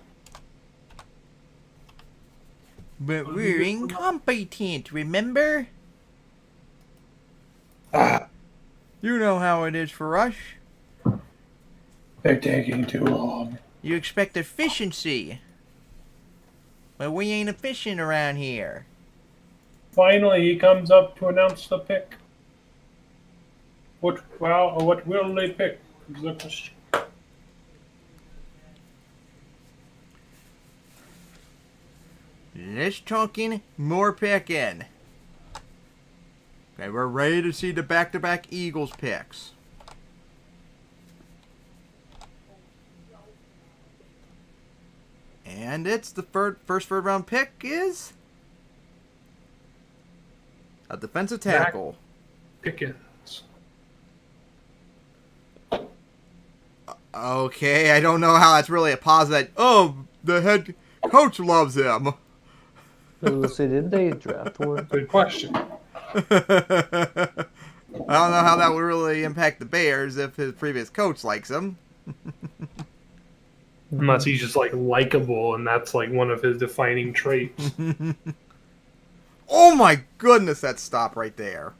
But we're incompetent, remember? Ah, You know how it is for us. they're taking too long. You expect efficiency. But we ain't efficient around here. Finally, he comes up to announce the pick. What will they pick? Is the question. Less talking, more picking. Okay, we're ready to see the back-to-back Eagles picks. And it's the first third round pick is a defensive tackle. Pickens. Okay, I don't know how that's really a positive. Oh, the head coach loves him. So didn't they draft one? Good question. I don't know how that would really impact the Bears if his previous coach likes him. Unless he's just like likable, and that's like one of his defining traits. Oh my goodness, that stop right there.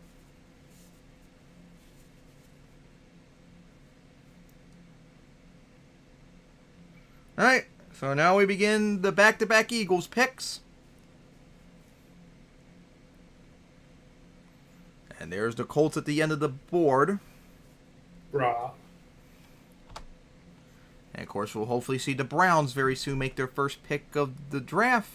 Alright, so now we begin the back-to-back Eagles picks. And there's the Colts at the end of the board. Bruh. And of course, we'll hopefully see the Browns very soon make their first pick of the draft.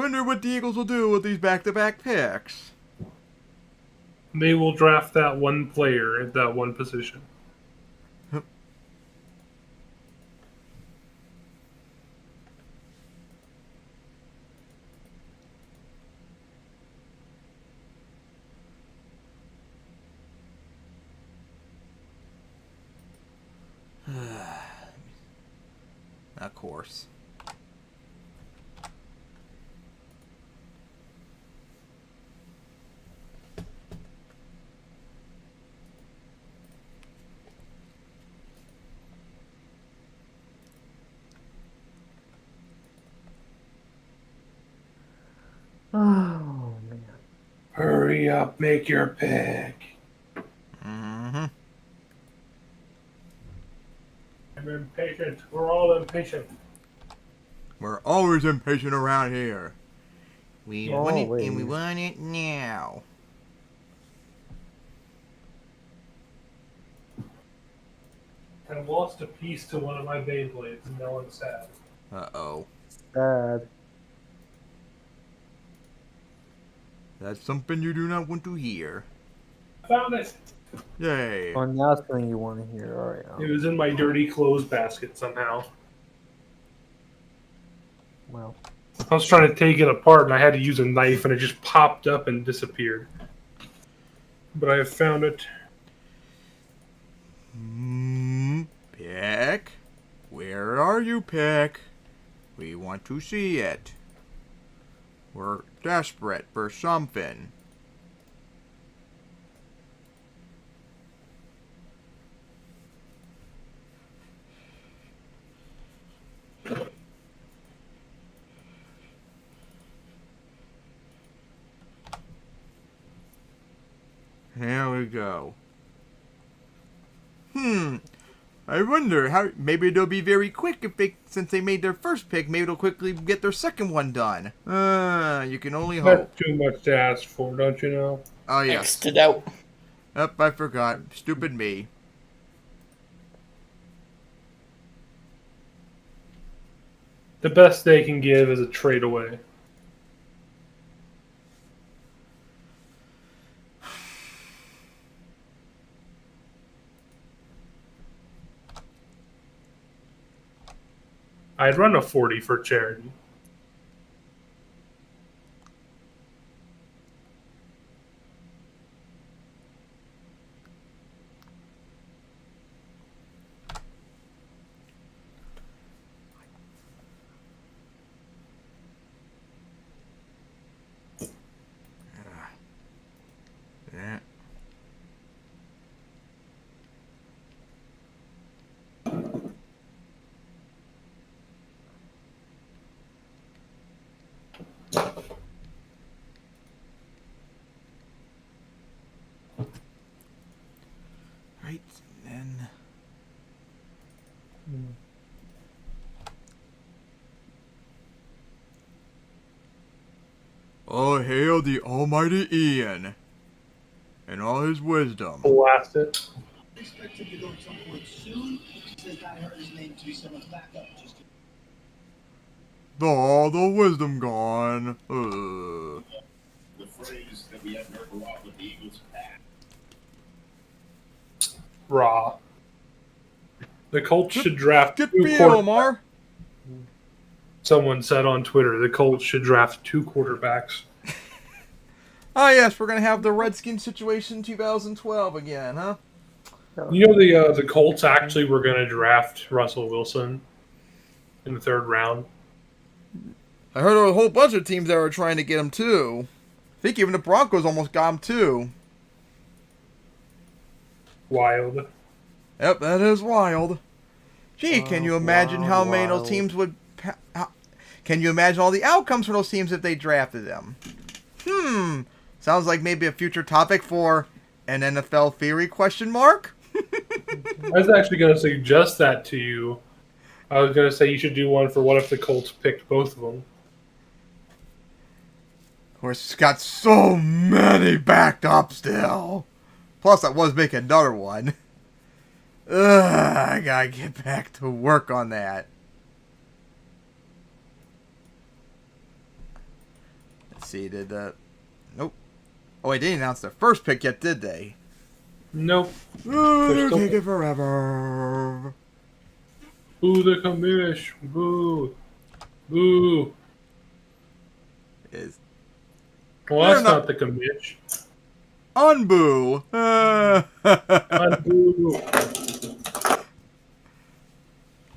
wonder what the Eagles will do with these back-to-back picks. They will draft that one player at that one position. Of course. Oh man. Hurry up, make your pick. Mm-hmm. I'm impatient. We're all impatient. We're always impatient around here. We want it, and we Always. want it now. I lost a piece to one of my Beyblades, and now I'm sad. Uh-oh. Sad. That's something you do not want to hear. Found it. Yay. Oh, now it's something you want to hear. All right. It was in my dirty clothes basket somehow. Well. I was trying to take it apart, and I had to use a knife, and it just popped up and disappeared. But I have found it. Pick? Where are you, Pick? We want to see it. We're desperate for something. Here we go. I wonder how. Maybe they'll be very quick if they, since they made their first pick. Maybe they'll quickly get their second one done. You can only hope. That's too much to ask for, don't you know? Oh yes. X'd it out. Yep, I forgot. Stupid me. The best they can give is a trade away. I'd run a 40 for charity. Yeah. Right, and then. Oh, hail the almighty Ian and all his wisdom. Blast it. Expect him to go at some point soon, since I heard his name to be someone's backup. Just All the wisdom gone. the phrase that we haven't heard for a while with the Eagles pass. Raw. The Colts should draft Good two for you, quarterbacks. Omar. Someone said on Twitter the Colts should draft 2 quarterbacks. Ah, yes, we're gonna have the Redskins situation 2012 again, huh? You know the Colts actually were going to draft Russell Wilson in the 3rd round. I heard of a whole bunch of teams that were trying to get him too. I think even the Broncos almost got him too. Wild. Yep, that is wild. Gee, can you imagine how many of those wild. teams would... Can you imagine all the outcomes for those teams if they drafted them? Sounds like maybe a future topic for an NFL theory question mark? I was actually going to suggest that to you. I was going to say you should do one for what if the Colts picked both of them. Of course, it's got so many backed up still. Plus, I was making another one. I gotta get back to work on that. Let's see, did nope. Oh, they didn't announce their first pick yet, did they? Nope. Oh, They're they're still- taking forever. Boo the commish. Boo. Boo. Is Well, They're that's not- not the commish. unboo. Boo.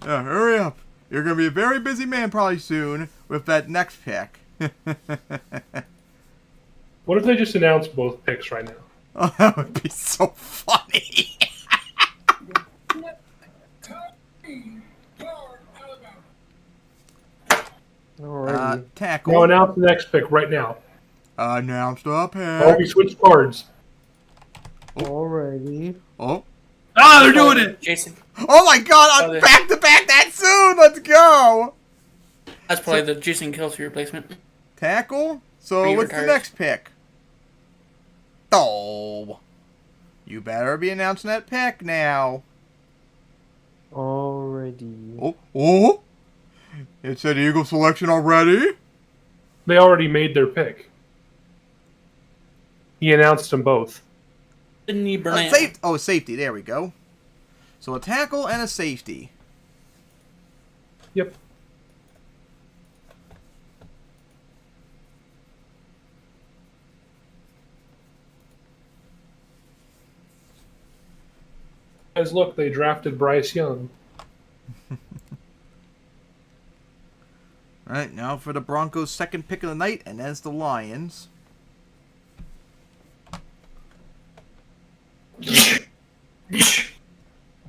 Hurry up. You're going to be a very busy man probably soon with that next pick. What if they just announce both picks right now? Oh, that would be so funny. Cody, guard, Alabama. Alrighty. Tackle. No, announce the next pick right now. Announced a pick. Oh, we switched cards. Alrighty. Oh. Ah, they're doing it! Jason. Oh my god, I'm Oh, back to back that soon. Let's go. That's probably the Jason Kelsey replacement. Tackle. So He what's the retires. next pick? Oh. You better be announcing that pick now. Alrighty. Oh. It said Eagle selection already? They already made their pick. He announced them both. Sydney Burnett. Safety. There we go. So a tackle and a safety. Yep. Guys, look, they drafted Bryce Young. Alright, now for the Broncos' second pick of the night, and that's the Lions.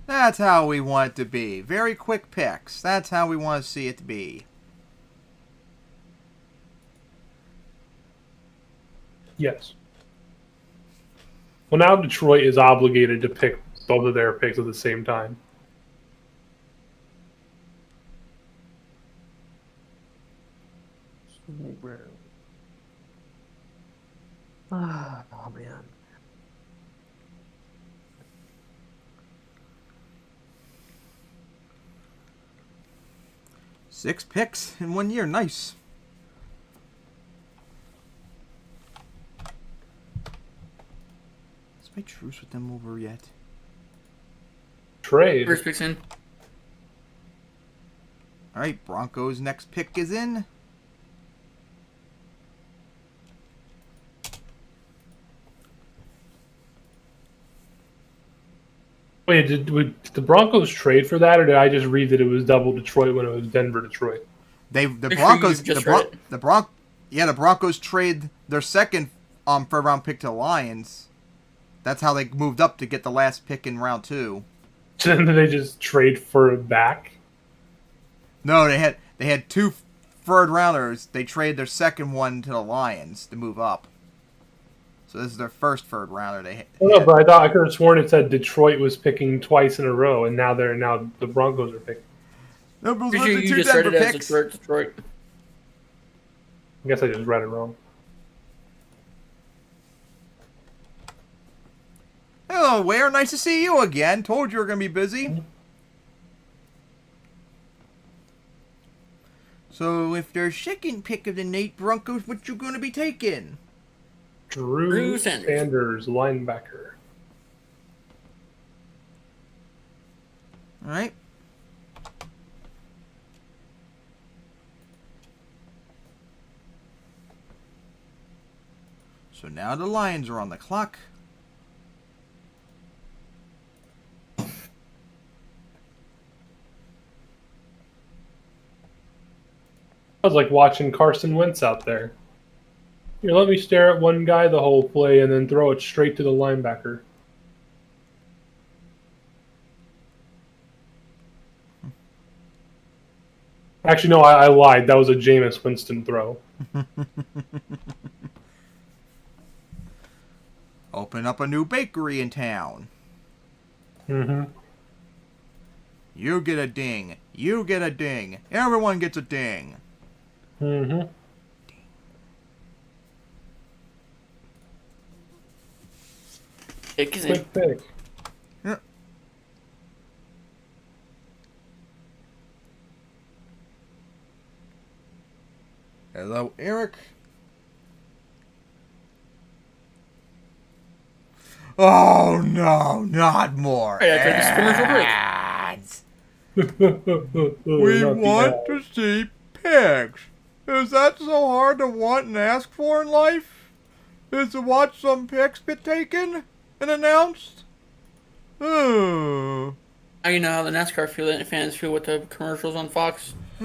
That's how we want it to be. Very quick picks. That's how we want to see it to be. Yes. Well, now Detroit is obligated to pick both of their picks at the same time. Oh man. Six picks in 1 year. Nice. Is my truce with them over yet? Trade. First pick's in. Alright, Broncos' next pick is in. Wait, did the Broncos trade for that, or did I just read that it was double Detroit when it was Denver Detroit? The Make sure Broncos you just read it. the Broncos trade their second third round pick to the Lions. That's how they moved up to get the last pick in round 2. So then they just trade for it back? No, they had 2 third rounders. They traded their second one to the Lions to move up. So this is their first third rounder. They Oh, no, but I could have sworn it said Detroit was picking twice in a row, and now the Broncos are picking. no, but Pretty those sure are the you two just read Denver it as picks. Detroit. I guess I just read it wrong. Hello, Ware. Nice to see you again. Told you were going to be busy. So, if there's second pick of the night, Broncos, what you going to be taking? Drew Sanders. Sanders, linebacker. All right. So now the Lions are on the clock. I was like watching Carson Wentz out there. Here, let me stare at one guy the whole play and then throw it straight to the linebacker. Actually, no, I lied. That was a Jameis Winston throw. Open up a new bakery in town. Mm-hmm. You get a ding. You get a ding. Everyone gets a ding. Mm-hmm. Pick is in. Quick pick. Hello, Eric. Oh no, not more Right after this commercial break. ads. We Want to see pigs. Is that so hard to want and ask for in life? Is to watch some pics get taken and announced? Oh. Now you know how the NASCAR fans feel with the commercials on Fox. I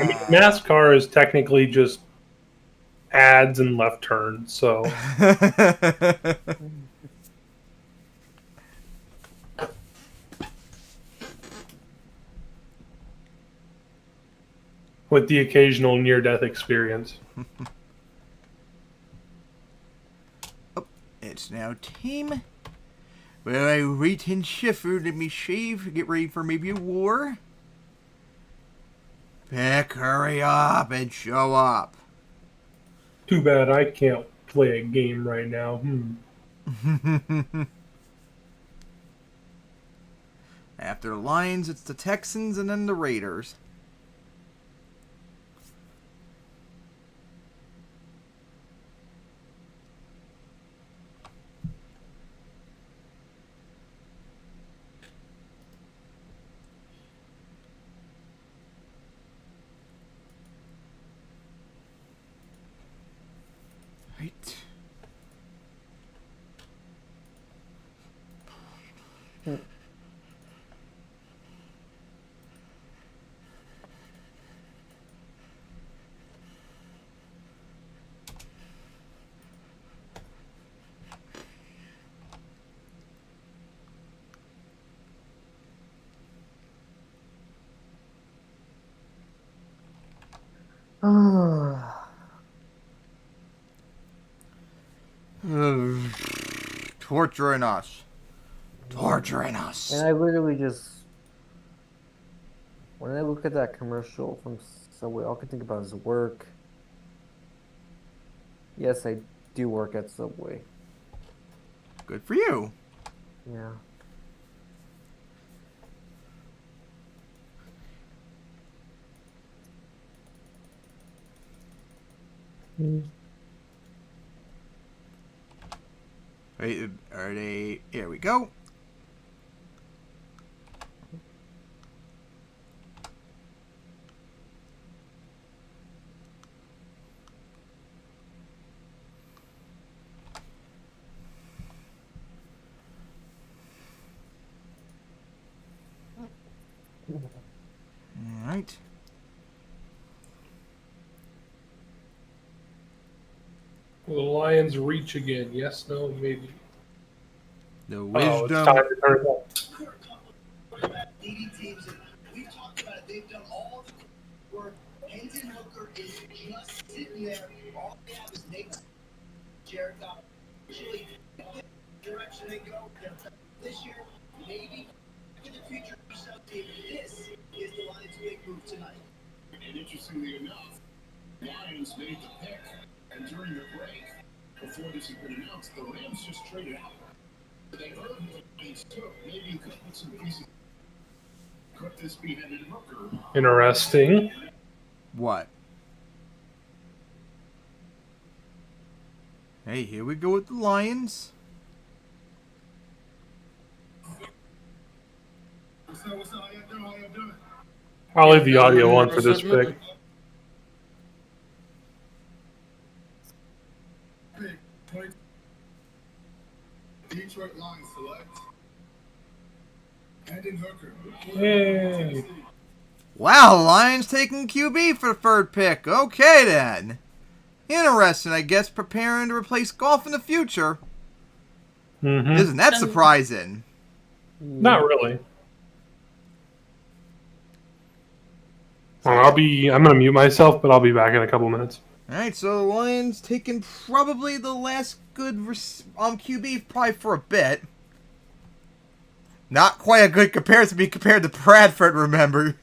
mean, NASCAR is technically just ads and left turns, so with the occasional near-death experience. It's now team. Well, I wait and shiver, let me shave, get ready for maybe a war. Pick, hurry up and show up. Too bad I can't play a game right now. After the Lions, it's the Texans and then the Raiders. Right. Torturing us. Torturing us. And I literally just, when I look at that commercial from Subway, all I can think about is work. Yes, I do work at Subway. Good for you. Yeah. Wait, are they... Here we go. Alright. Will the Lions reach again? Yes, no, maybe. The Oh, it's wisdom... time to turn it up. There are a couple of leading teams, and we've talked about it. They've done all the work. Hendon Hooker is just sitting there. All they have is Nate, Jared Goff. Actually, the direction they go this year, maybe in the future, this is the Lions' big move tonight. And interestingly enough, Lions made the pick, and during the break, before this had been announced, the Rams just traded out. They heard who the Lions took. Maybe you could put some pieces. Could this be Hendon Hooker? Interesting. What? Hey, here we go with the Lions. What's up? How you doing? How you doing? I'll leave the audio on for this pick. Pick 20. Detroit Lions select Hendon Hooker. Yay. Wow, Lions taking QB for the third pick. Okay, then. Interesting, I guess, preparing to replace golf in the future. Isn't that surprising? Not really. Well, I'm gonna mute myself, but I'll be back in a couple minutes. Alright, so the Lions taking probably the last good QB probably for a bit. Not quite a good comparison to be compared to Bradford, remember?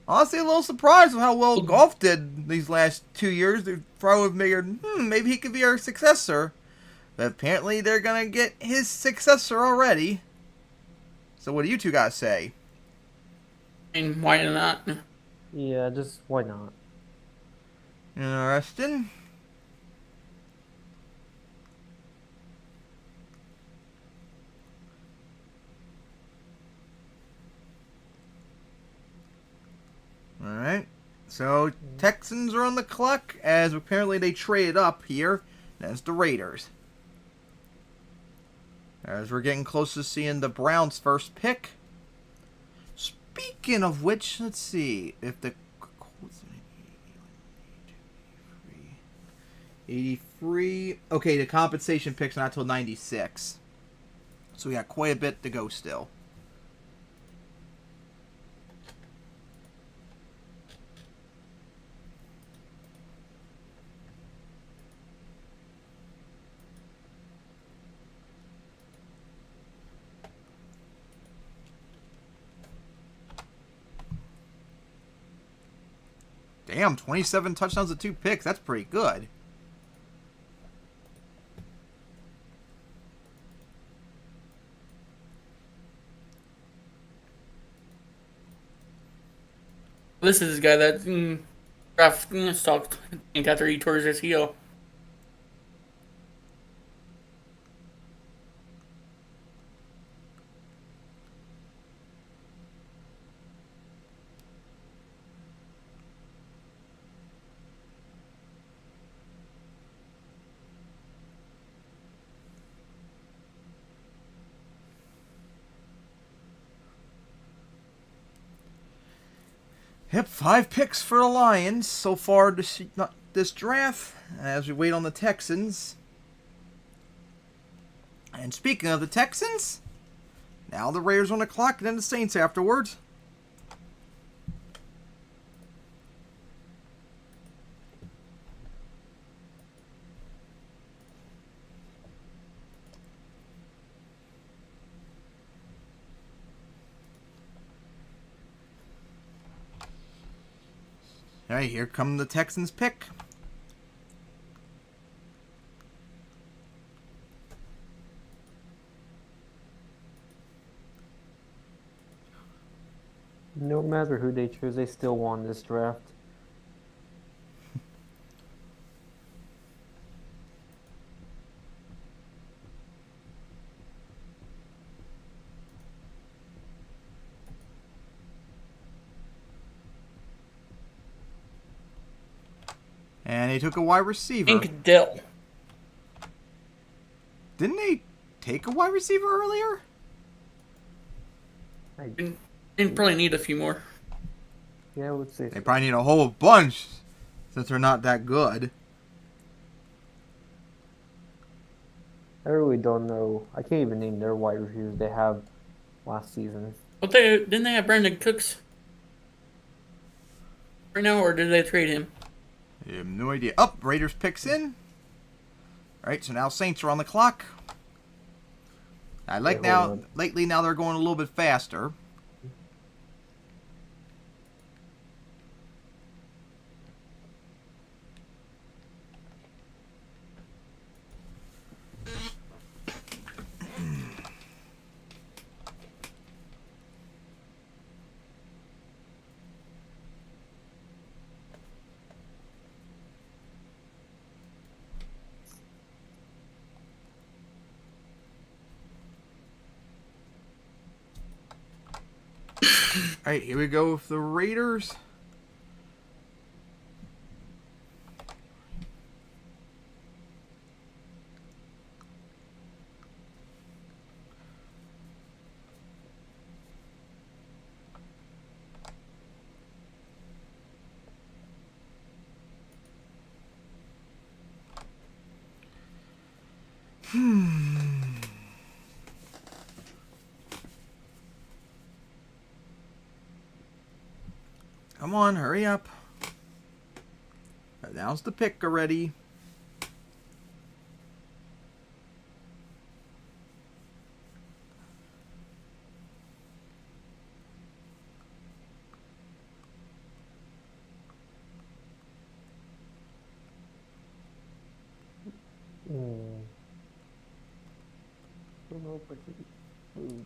Honestly, a little surprised with how well Golf did these last 2 years. They probably figured, maybe he could be our successor. But apparently they're going to get his successor already. So what do you two guys say? I mean, why not? Yeah, just why not? Interesting. So Texans are on the clock as apparently they traded up here. That's the Raiders. As we're getting close to seeing the Browns' first pick. Speaking of which, let's see if the 83. Okay, the compensation pick's not till 96. So we got quite a bit to go still. Damn, 27 touchdowns and 2 picks. That's pretty good. This is the guy that draft stock after he tore his heel. Yep, 5 picks for the Lions so far this draft, as we wait on the Texans. And speaking of the Texans, now the Raiders on the clock and then the Saints afterwards. Alright, here come the Texans pick. No matter who they choose, they still won this draft. And they took a wide receiver. Ink Dell. Didn't they take a wide receiver earlier? Didn't probably need a few more. Yeah, I would say They so. probably need a whole bunch since they're not that good. I really don't know. I can't even name their wide receivers they have last season. But didn't they have Brandon Cooks right now, or did they trade him? I have no idea. Up, Raiders picks in. Alright, so now Saints are on the clock. I like Okay, hold now, on. lately now they're going a little bit faster. Alright, here we go with the Raiders. Come on, hurry up. Announce the pick already. Don't know if I should-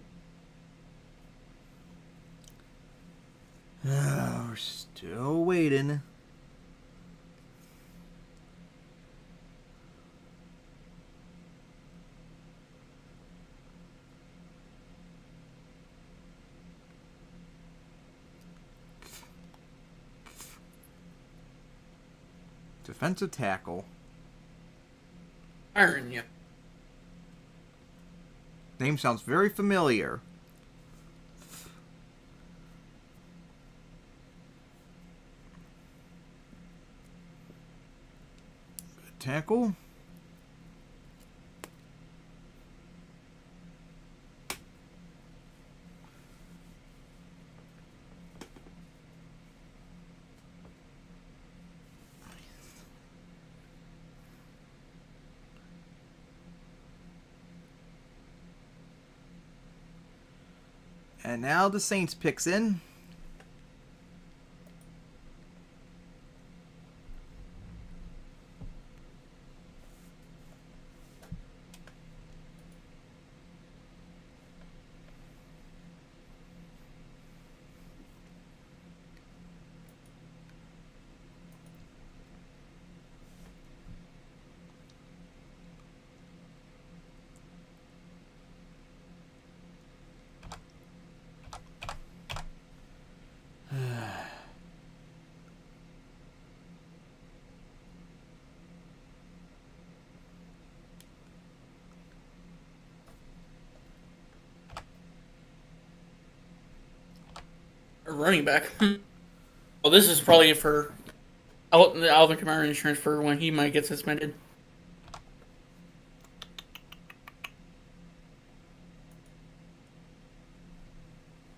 Oh, we're still waiting. Defensive tackle. Iron, yeah. Name sounds very familiar. Good tackle. And now the Saints picks in. A running back. Well, this is probably for the Alvin Kamara insurance for when he might get suspended.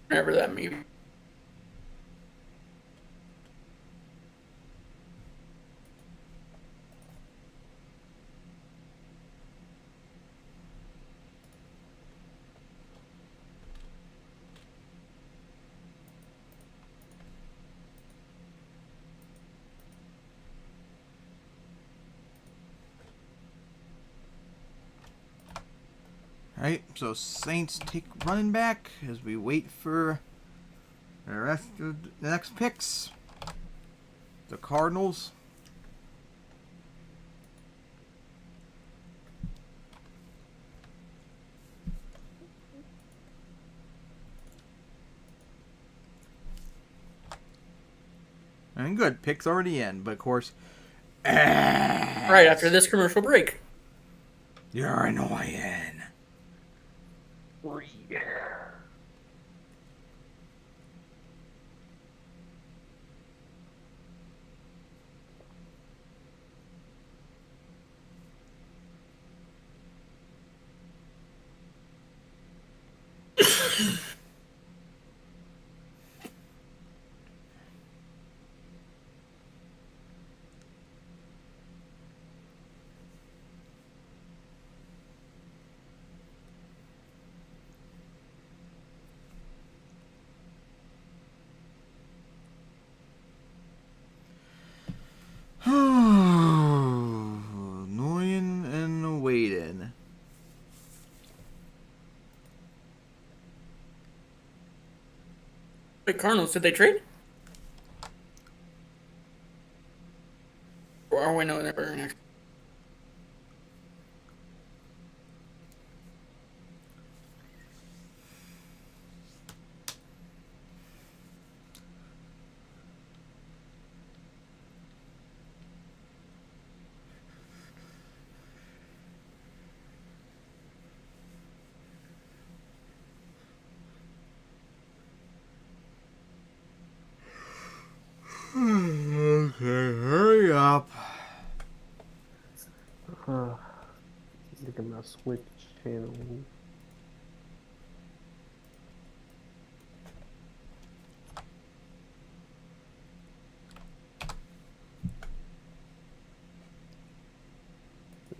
Whenever that may be. Alright, so Saints take running back as we wait for the rest of the next picks. The Cardinals. And good, picks already in, but of course. Right after this commercial break. You're annoying. Annoying and waiting. Wait, Cardinals, did they trade? Or wait, no, never. Next. Okay, hurry up. Look at my Switch channel.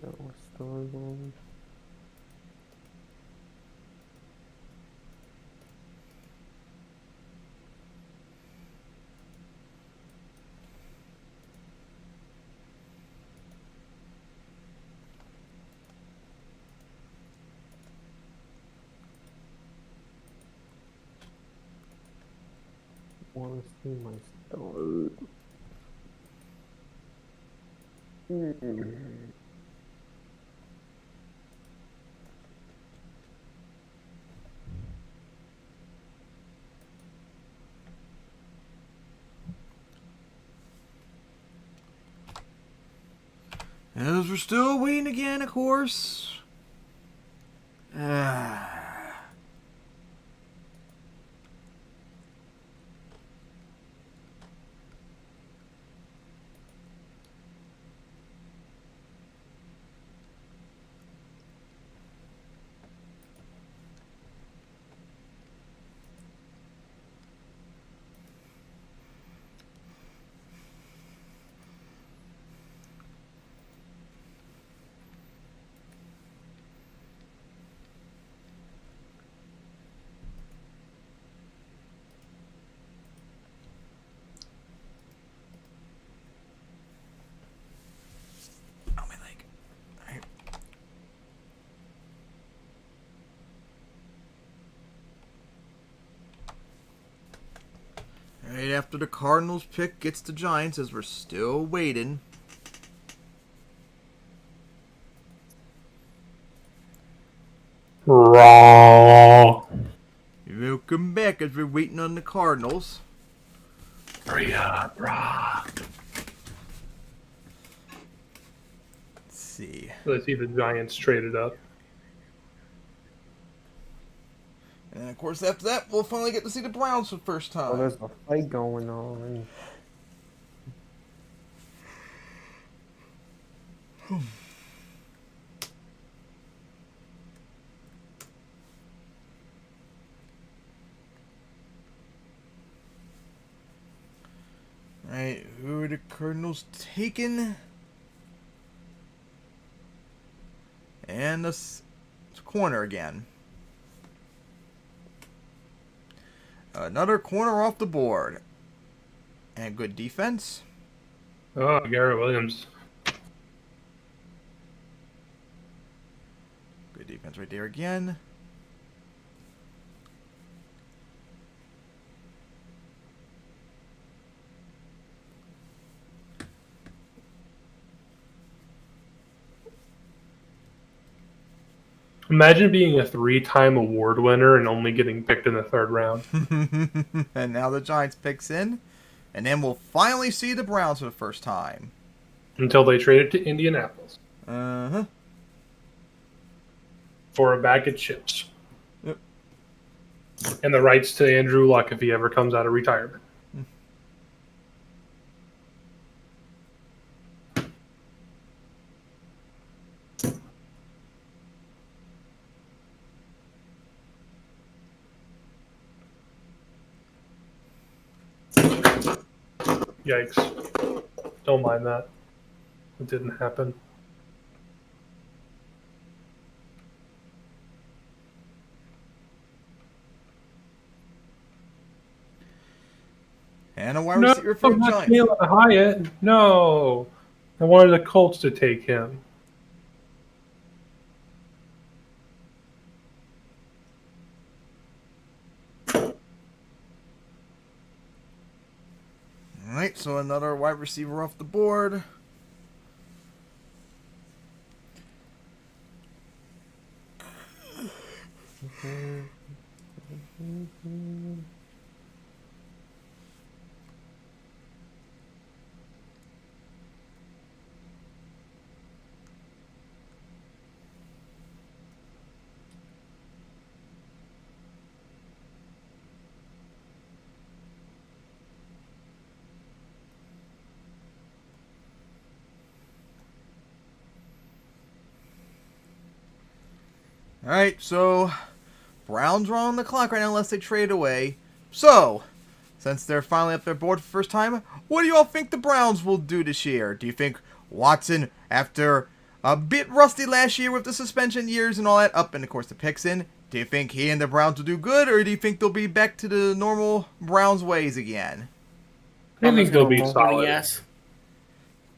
That was stars on. Want to see my stars? As we're still waiting again, of course. Oh, my leg. Alright. Right after the Cardinals pick gets the Giants, as we're still waiting. Raw. Welcome back as we're waiting on the Cardinals. Hurry up, raw. Let's see. Let's see the Giants traded up. And of course, after that, we'll finally get to see the Browns for the first time. Oh, there's a fight going on. Alright, who are the Cardinals taking? And the corner again. Another corner off the board. And good defense. Oh, Garrett Williams. Good defense right there again. Imagine being a 3-time award winner and only getting picked in the 3rd round. And now the Giants picks in. And then we'll finally see the Browns for the first time. Until they traded to Indianapolis. Uh-huh. For a bag of chips. Yep. And the rights to Andrew Luck if he ever comes out of retirement. Yikes. Don't mind that. It didn't happen. And a wide receiver for the not Giants. Taylor Hyatt. No. I wanted the Colts to take him. Alright, so another wide receiver off the board. Alright, so Browns are on the clock right now unless they trade away. So, since they're finally up their board for the first time, what do you all think the Browns will do this year? Do you think Watson, after a bit rusty last year with the suspension years and all that, up and of course the picks in, do you think he and the Browns will do good, or do you think they'll be back to the normal Browns ways again? I think they'll be Normal, solid. Yes.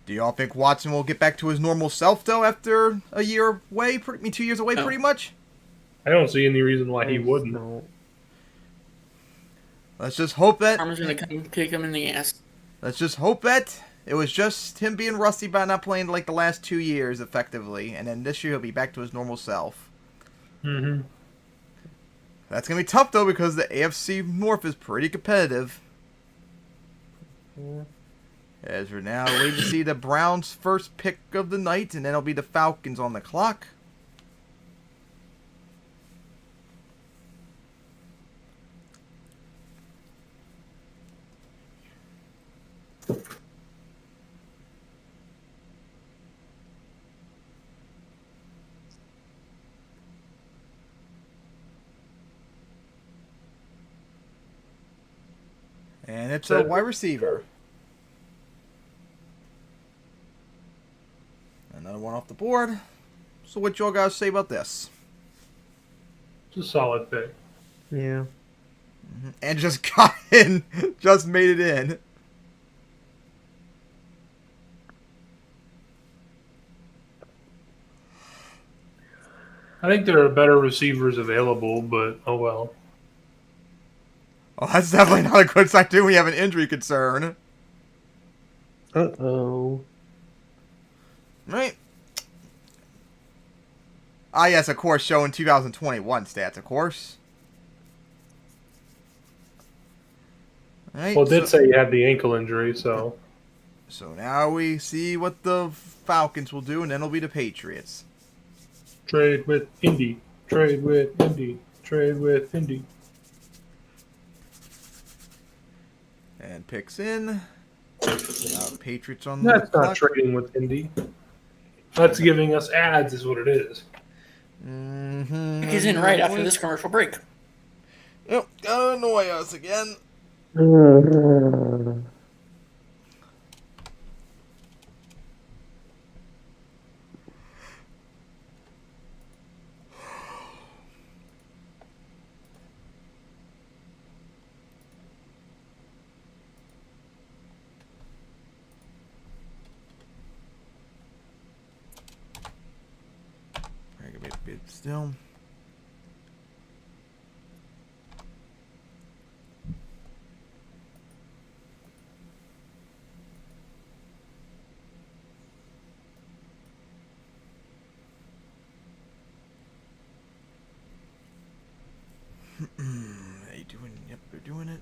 Do y'all think Watson will get back to his normal self, though, after a year away, 2 years away, No. pretty much? I don't see any reason why he wouldn't. No. Let's just hope that... Farmer's gonna come kick him in the ass. Let's just hope that it was just him being rusty by not playing like the last 2 years effectively, and then this year he'll be back to his normal self. Mm-hmm. That's going to be tough, though, because the AFC North is pretty competitive. Yeah. As we're now waiting to see the Browns' first pick of the night, and then it'll be the Falcons on the clock. And it's a wide receiver. Another one off the board. So what y'all guys say about this? It's a solid pick. Yeah. And just got in. Just made it in. I think there are better receivers available, but oh well. Oh, that's definitely not a good sign too when you have an injury concern. Uh-oh. Right? Ah, yes, of course, showing 2021 stats, of course. Right, Well, it did say he had the ankle injury, so. So now we see what the Falcons will do, and then it'll be the Patriots. Trade with Indy. Trade with Indy. Trade with Indy. And picks in. Now Patriots on the That's not clock. trading with Indy. That's giving us ads, is what it is. Mm-hmm. He's in right after this commercial break. Yep, gotta annoy us again. Alright, give me a bit still. They doing? Yep, they're doing it.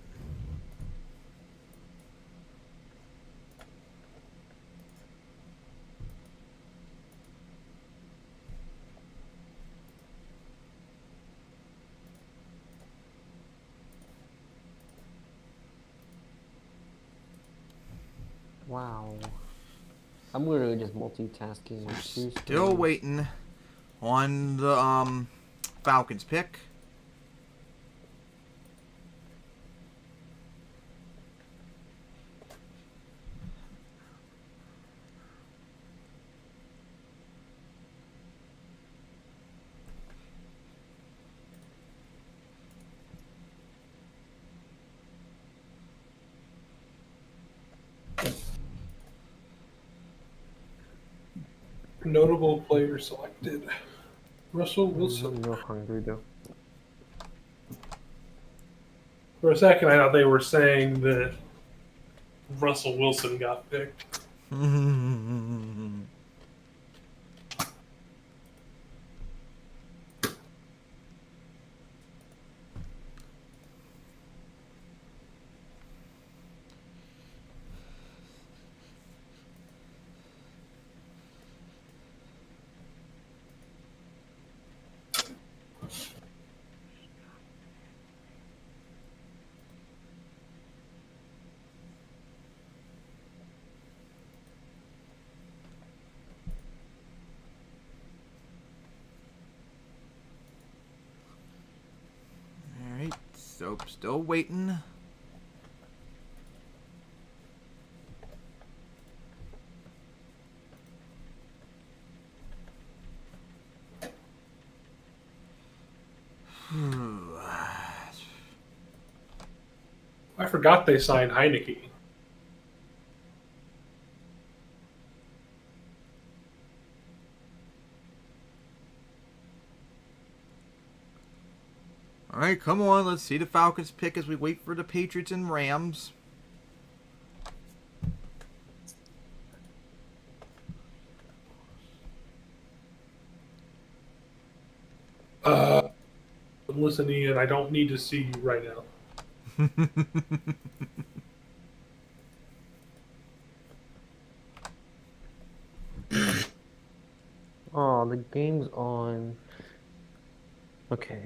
Wow. I'm literally just multitasking with two Still screens. waiting on the Falcons pick. Notable player selected. Russell Wilson. I'm real hungry though. For a second, I thought they were saying that Russell Wilson got picked. Alright, so still waiting. I forgot they signed Heineke. Alright, come on, let's see the Falcons pick as we wait for the Patriots and Rams. Listen, Ian, I don't need to see you right now. The game's on. Okay.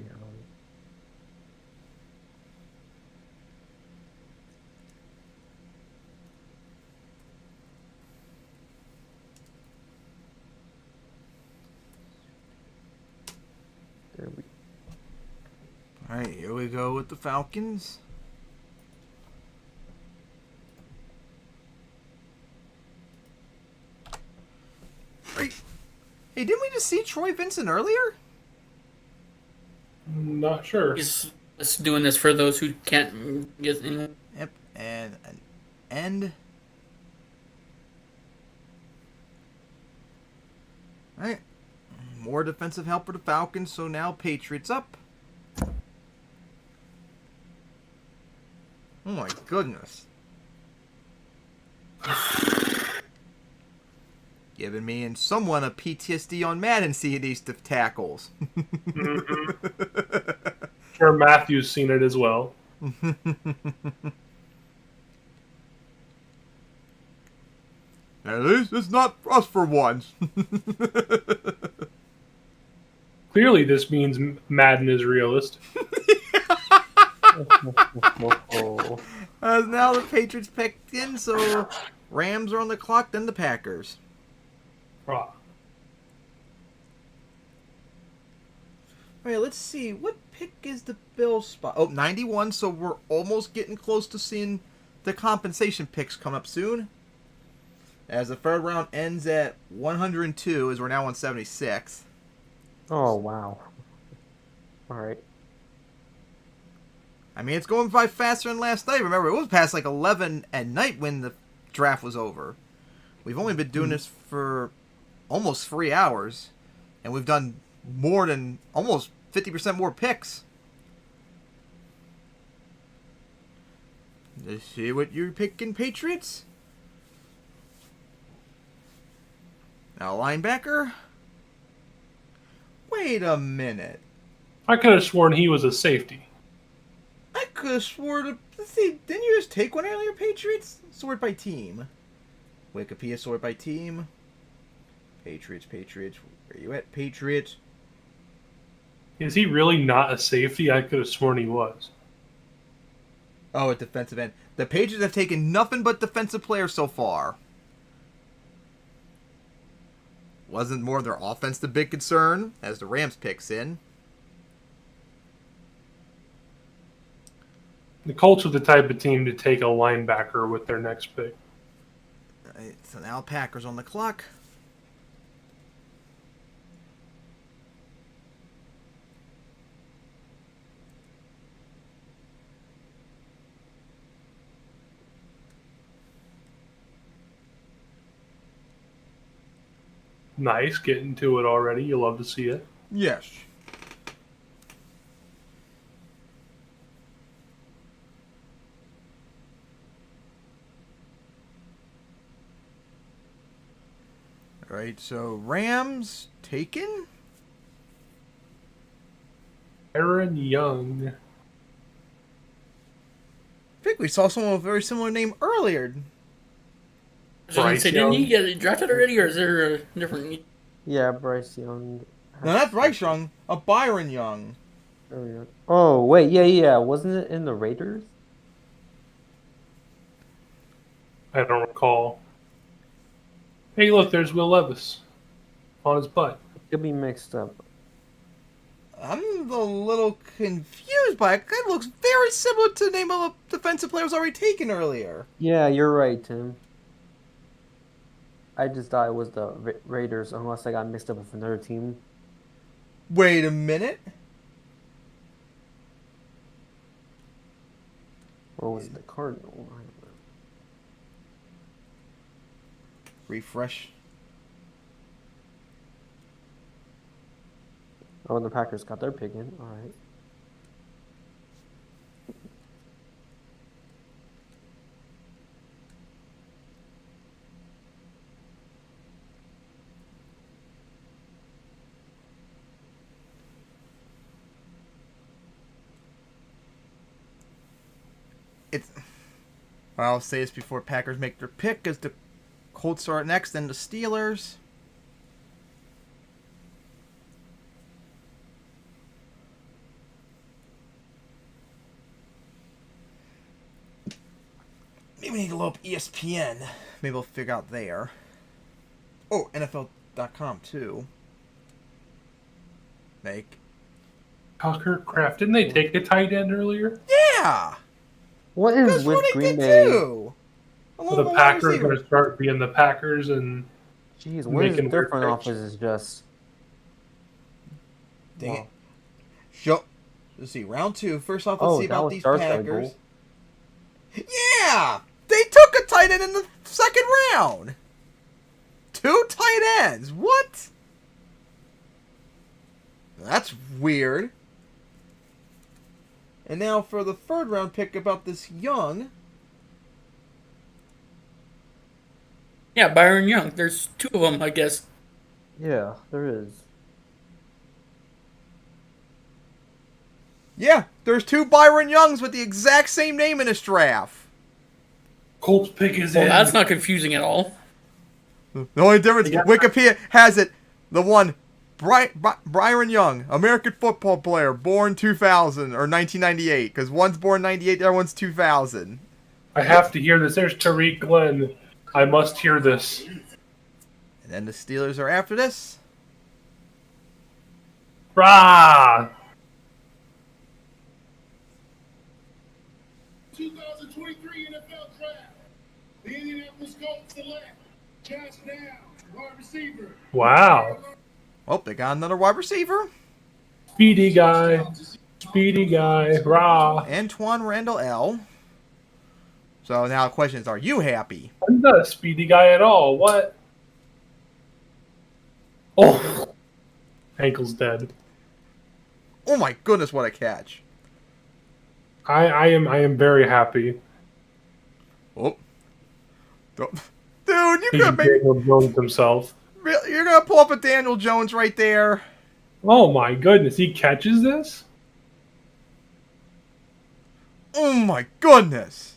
There we. All right, here we go with the Falcons. Hey, didn't we just see Troy Vincent earlier? Not sure. He's just doing this for those who can't get in. Yep, and an end. All right, more defensive help for the Falcons, so now Patriots up. Oh my goodness. Giving me and someone a PTSD on Madden seeing these tackles. Sure, Matthew's seen it as well. At least it's not us for once. Clearly, this means Madden is realist. As now the Patriots picked in, so Rams are on the clock, then the Packers. Ah. Alright, let's see. What pick is the Bills spot? Oh, 91, so we're almost getting close to seeing the compensation picks come up soon. As the third round ends at 102, as we're now on 76. Oh, wow. Alright. I mean, it's going by faster than last night. Remember, it was past like 11 at night when the draft was over. We've only been doing this for almost 3 hours, and we've done more than almost 50% more picks. Let's see what you're picking, Patriots. Now, linebacker. Wait a minute. I could have sworn he was a safety. I could have sworn. Let's see, didn't you just take one earlier, Patriots? Sort by team. Wikipedia sort by team. Patriots. Where are you at, Patriots? Is he really not a safety? I could have sworn he was. Oh, at defensive end. The Patriots have taken nothing but defensive players so far. Wasn't more of their offense the big concern, as the Rams picks in. The Colts are the type of team to take a linebacker with their next pick. Right, so now Packers on the clock. Nice, getting to it already. You love to see it. Yes. All right, so Rams taken? Aaron Young. I think we saw someone with a very similar name earlier. I was gonna Bryce say, didn't he Young. get drafted already, or is there a different? Yeah, Bryce Young. No, not Bryce Young, a Byron Young. Oh, wait, yeah. Wasn't it in the Raiders? I don't recall. Hey, look, there's Will Levis on his butt. Could be mixed up. I'm a little confused by it. It looks very similar to the name of a defensive player was already taken earlier. Yeah, you're right, Tim. I just thought it was the Raiders, unless I got mixed up with another team. Wait a minute. Or was it the Cardinal? I don't know. Refresh. Oh, and the Packers got their pick in. All right. I'll say this before Packers make their pick, as the Colts are next, then the Steelers. we need to load up ESPN. Maybe we'll figure out there. Oh, NFL.com too. Make. Tucker Craft. Didn't they take a tight end earlier? Yeah! What is That's with what they Green did Bay? too! So the Packers are going to start being the Packers and Jeez, what is making their weird front picks. office is just. Dang Wow. it. Show. Let's see, round 2. First off, let's Oh, see that about was these Dark's got a Packers. goal. Yeah! They took a tight end in the second round! 2 tight ends! What? That's weird. And now for the third round pick about this Young. Yeah, Byron Young. There's 2 of them, I guess. Yeah, there is. Yeah, there's 2 Byron Youngs with the exact same name in this draft. Colts pick is Well, in. that's not confusing at all. The only difference, Yeah. Wikipedia has it, the one, Byron Young, American football player, born 2000 or 1998, because one's born 98, the other one's 2000. I have to hear this. There's Tariq Glenn. I must hear this. And then the Steelers are after this. Rah! 2023 NFL Draft. The Indianapolis Colts select Josh Downs, wide receiver. Wow. Oh, they got another wide receiver. Speedy guy. Speedy guy. Rah. Antoine Randall L. So now the question is, are you happy? I'm not a speedy guy at all. What? Oh. Ankle's dead. Oh my goodness, what a catch. I am very happy. Oh. Dude, you He could maybe, Daniel Jones himself. you're going to pull up a Daniel Jones right there. Oh my goodness, he catches this? Oh my goodness.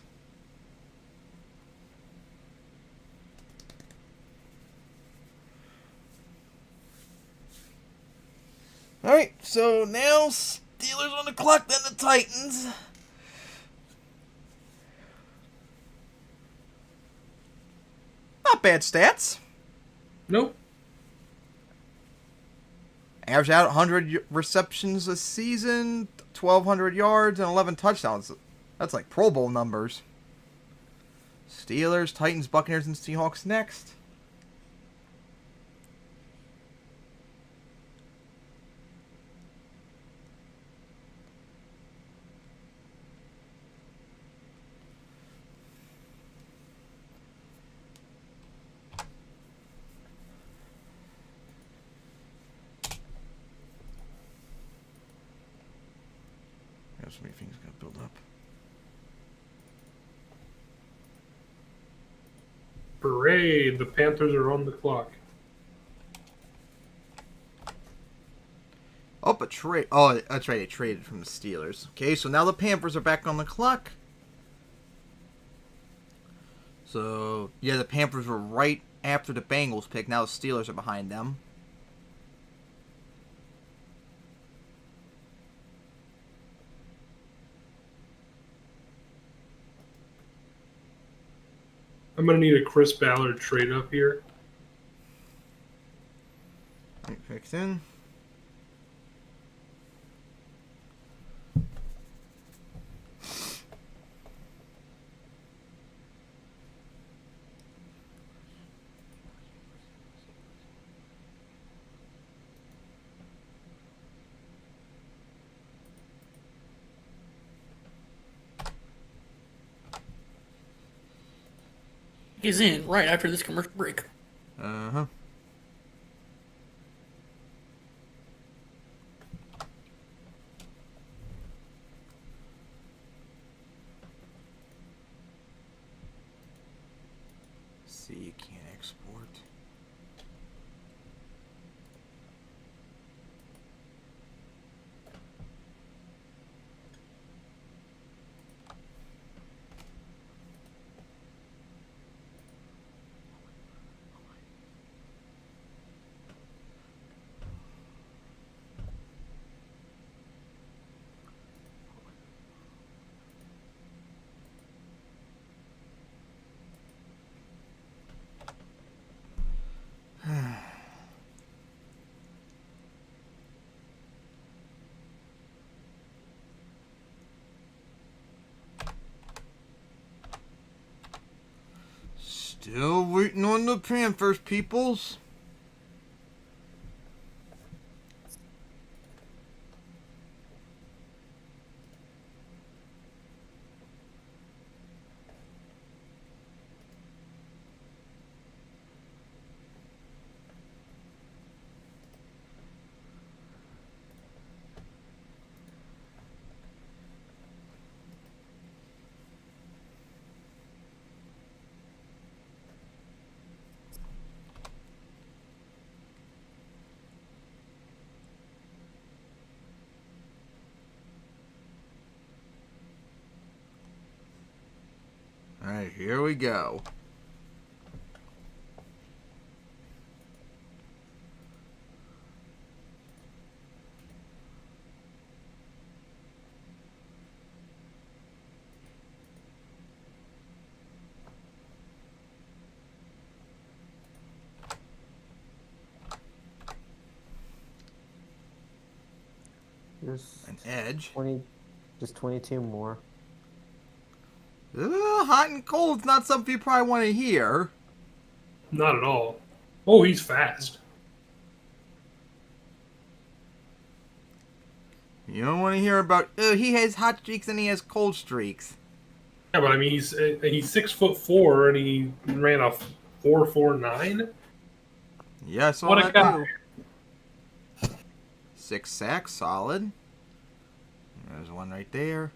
Alright, so now Steelers on the clock, then the Titans. Not bad stats. Nope. Average out 100 receptions this season, 1,200 yards, and 11 touchdowns. That's like Pro Bowl numbers. Steelers, Titans, Buccaneers, and Seahawks next. There's so many things going to build up. Parade. The Panthers are on the clock. Oh, a trade. Oh, that's right. They traded from the Steelers. Okay, so now the Panthers are back on the clock. So, yeah, the Panthers were right after the Bengals pick. Now the Steelers are behind them. I'm going to need a Chris Ballard trade up here. Picks in. Is in right after this commercial break. Uh-huh. See, you can't export. Still waiting on the Panthers, peoples. Alright, here we go. Just An edge. 20, just 22 more. Hot and cold's not something you probably want to hear. Not at all. Oh, he's fast. You don't want to hear about, he has hot streaks and he has cold streaks. Yeah, but I mean, he's 6'4" and he ran a 4.49. Yeah, I saw What a that guy. too. 6 sacks, solid. There's one right there.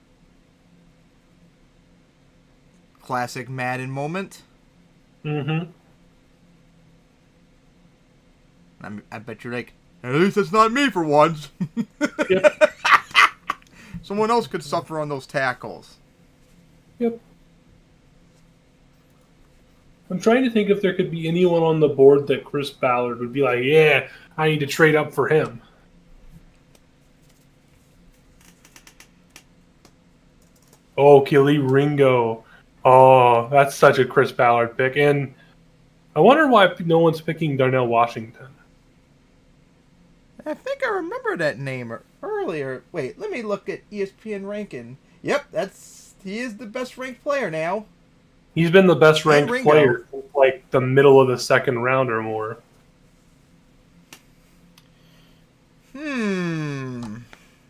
Classic Madden moment. Mm-hmm. I bet you're like, at least it's not me for once. Yep. Someone else could suffer on those tackles. Yep. I'm trying to think if there could be anyone on the board that Chris Ballard would be like, yeah, I need to trade up for him. Oh, Kili Ringo. Oh, that's such a Chris Ballard pick. And I wonder why no one's picking Darnell Washington. I think I remember that name earlier. Wait, let me look at ESPN ranking. Yep, he is the best ranked player now. He's been the best ranked Ringo. player since like the middle of the second round or more.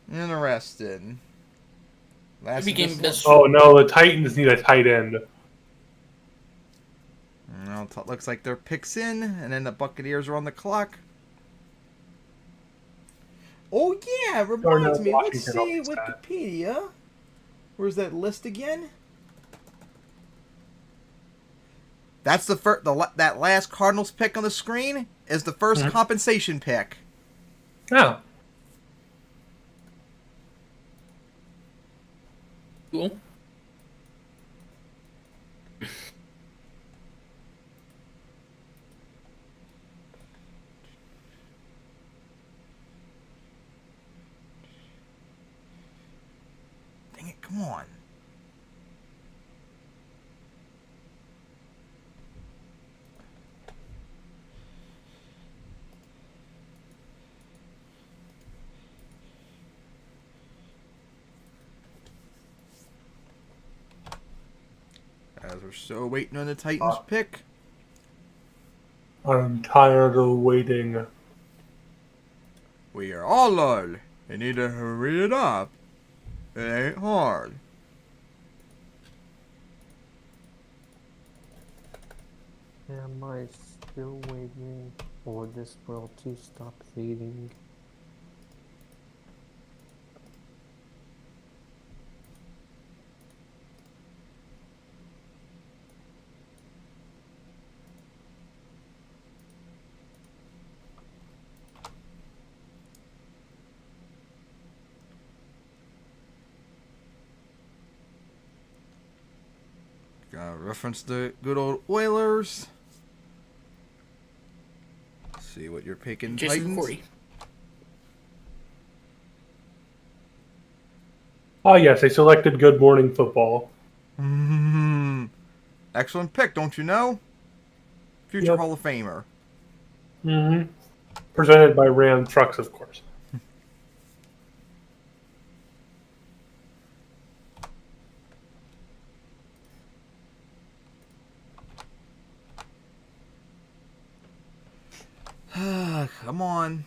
Interesting. He became best. Oh no, the Titans need a tight end. Well, it looks like their picks in, and then the Buccaneers are on the clock. Oh yeah, it reminds me. Let's see Wikipedia. Where's that list again? That's the first. That last Cardinals pick on the screen is the first compensation pick. Yeah. Cool. Dang it! Come on. As we're still waiting on the Titans pick. I'm tired of waiting. We are all lol. You need to hurry it up. It ain't hard. Am I still waiting for this world to stop fading? Gotta reference the good old Oilers. See what you're picking, Jason Titans. Corey. Oh yes, they selected Good Morning Football. Excellent pick, don't you know? Future Yep. Hall of Famer. Mm-hmm. Presented by Ram Trucks, of course. Come on.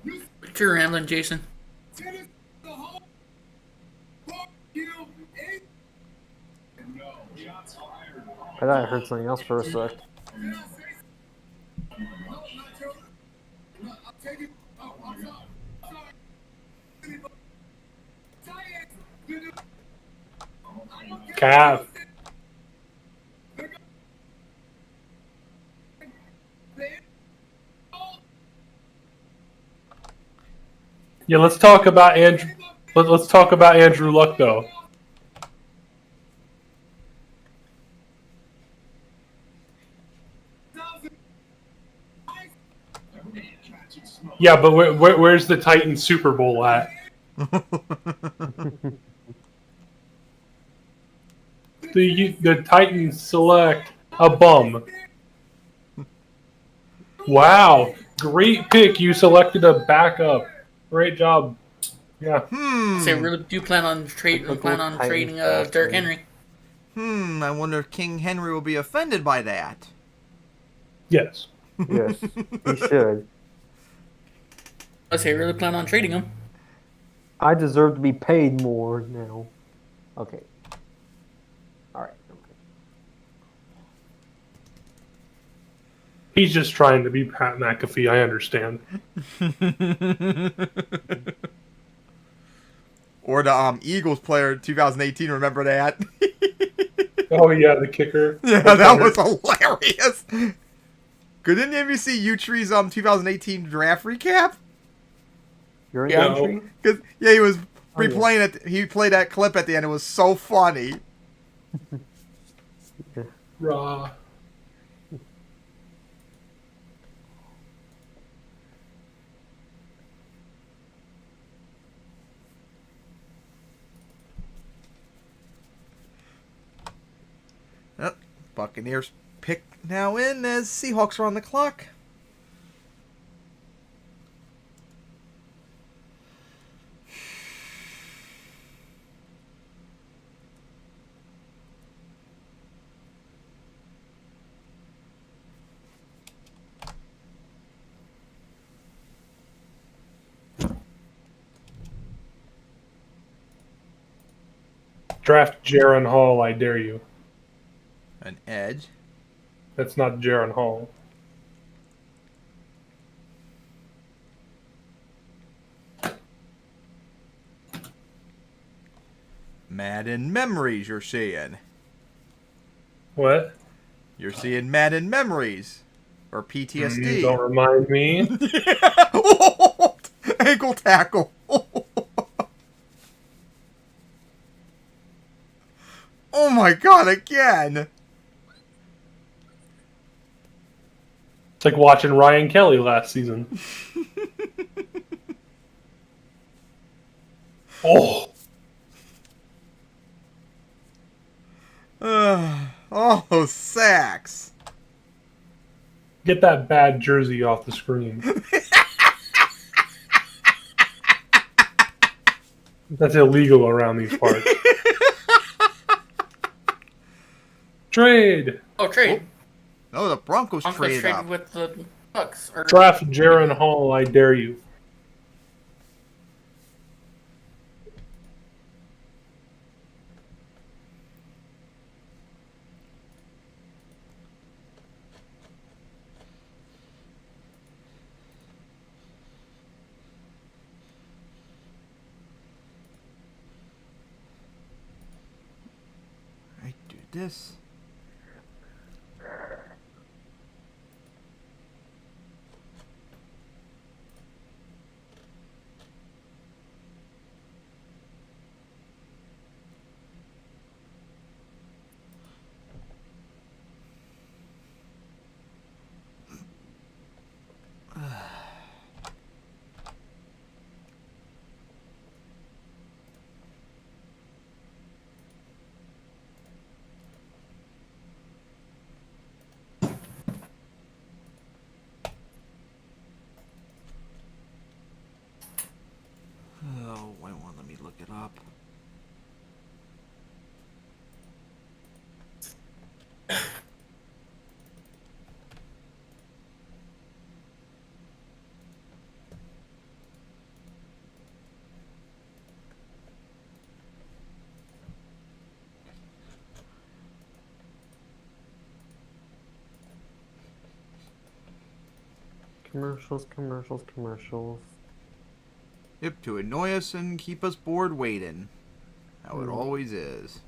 Quit your rambling, Jason. Tennis the whole fuck you in. No, shots fired. I thought I heard something else for a sec. Did I say something? No, not you. No, I'll take it. Oh, I'm sorry. I'm sorry. Science. Calf. Yeah, let's talk about Andrew. Let's talk about Andrew Luck though. Yeah, but where's the Titans Super Bowl at? The Titans select a bum. Wow, great pick. You selected a backup. Great job. Yeah. Say, really do plan on trading Titans Derrick Henry. I wonder if King Henry will be offended by that. Yes. Yes, he should. I say, really plan on trading him. I deserve to be paid more now. Okay. All right. He's just trying to be Pat McAfee. I understand. Or the Eagles player in 2018, remember that? Oh yeah, the kicker. Yeah, that was hilarious. Good, didn't you see U-Tree's 2018 draft recap? You're in Yeah. country? Cause yeah, he was Oh, yeah. replaying it. He played that clip at the end. It was so funny. Raw. Yep. Buccaneers pick now in as Seahawks are on the clock. Draft Jaron Hall, I dare you. An edge. That's not Jaron Hall. Madden memories, you're seeing. What? You're seeing Madden memories. Or PTSD. Don't remind me. Ankle tackle. Oh my god, again. It's like watching Ryan Kelly last season. Oh, Oh, those sacks. get that bad jersey off the screen. That's illegal around these parts. Trade. Oh, trade. Oh, the Broncos Broncos traded traded up. with the Bucks. Or Draft Jaron Hall, I dare you. I do this. Oh, wait one, let me look it up. Commercials, commercials, commercials. Yep, to annoy us and keep us bored waiting. How it Hmm. always is.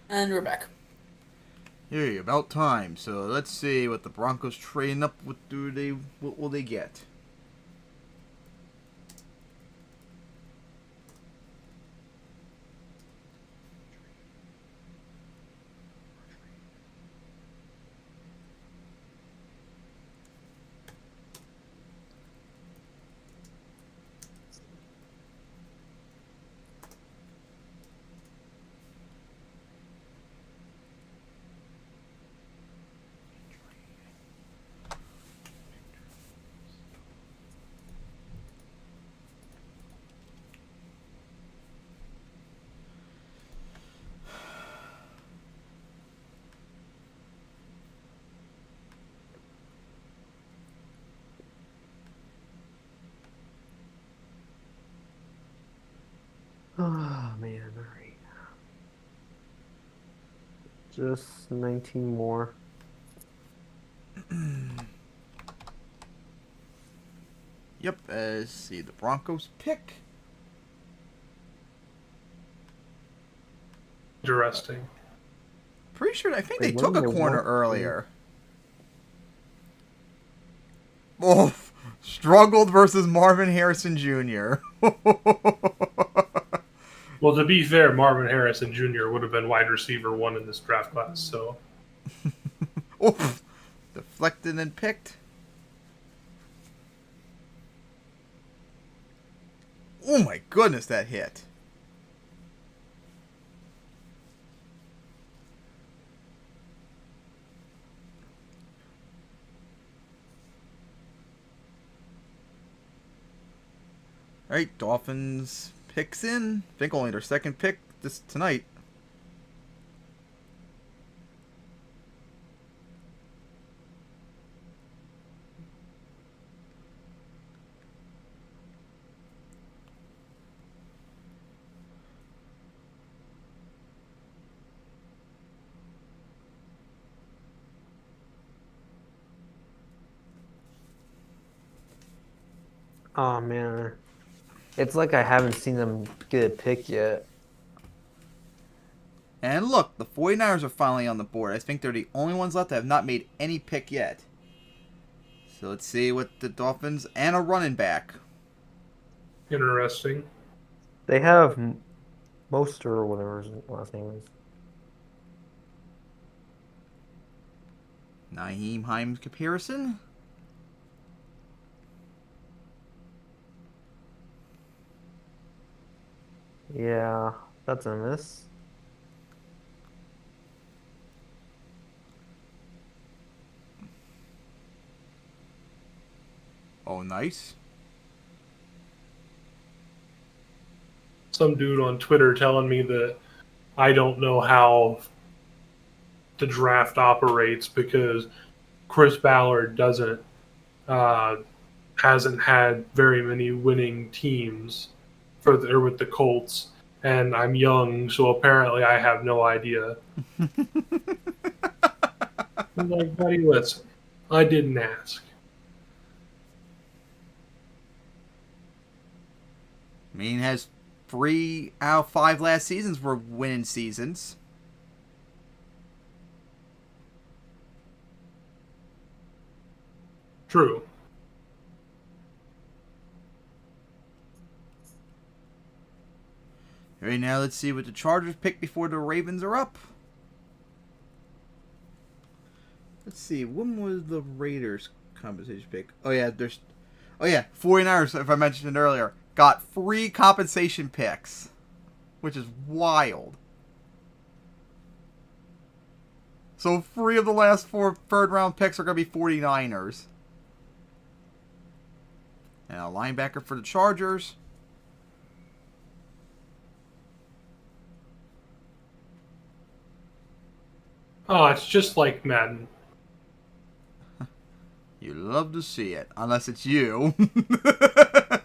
And we're back. Hey, about time. So let's see what the Broncos trading up. What will they get? Oh man, alright. Just 19 more. Yep, let's see. The Broncos pick. Interesting. Pretty sure, I think Wait, they took what a do they corner want? earlier. Oh, struggled versus Marvin Harrison Jr. Well, to be fair, Marvin Harrison Jr. would have been wide receiver 1 in this draft class, so Oof. Deflected and picked. Oh my goodness, that hit. Alright, Dolphins picks in. I think only their second pick this tonight. Oh man. It's like I haven't seen them get a pick yet. And look, the 49ers are finally on the board. I think they're the only ones left that have not made any pick yet. So let's see what the Dolphins and a running back. interesting. They have Moster or whatever his last name is. Naheem Hines comparison. Yeah, that's a miss. Oh, nice. Some dude on Twitter telling me that I don't know how the draft operates because Chris Ballard uh, hasn't had very many winning teams or with the Colts, and I'm young, so apparently I have no idea. I'm like, buddy, listen, I didn't ask. I mean, has 3 out of 5 last seasons were winning seasons. True. Alright, now let's see what the Chargers pick before the Ravens are up. let's see. When was the Raiders compensation pick? Oh yeah, 49ers, if I mentioned it earlier, got 3 compensation picks, which is wild. So 3 of the last 4 third-round picks are going to be 49ers. And a linebacker for the Chargers. Oh, it's just like Madden. You love to see it, unless it's you.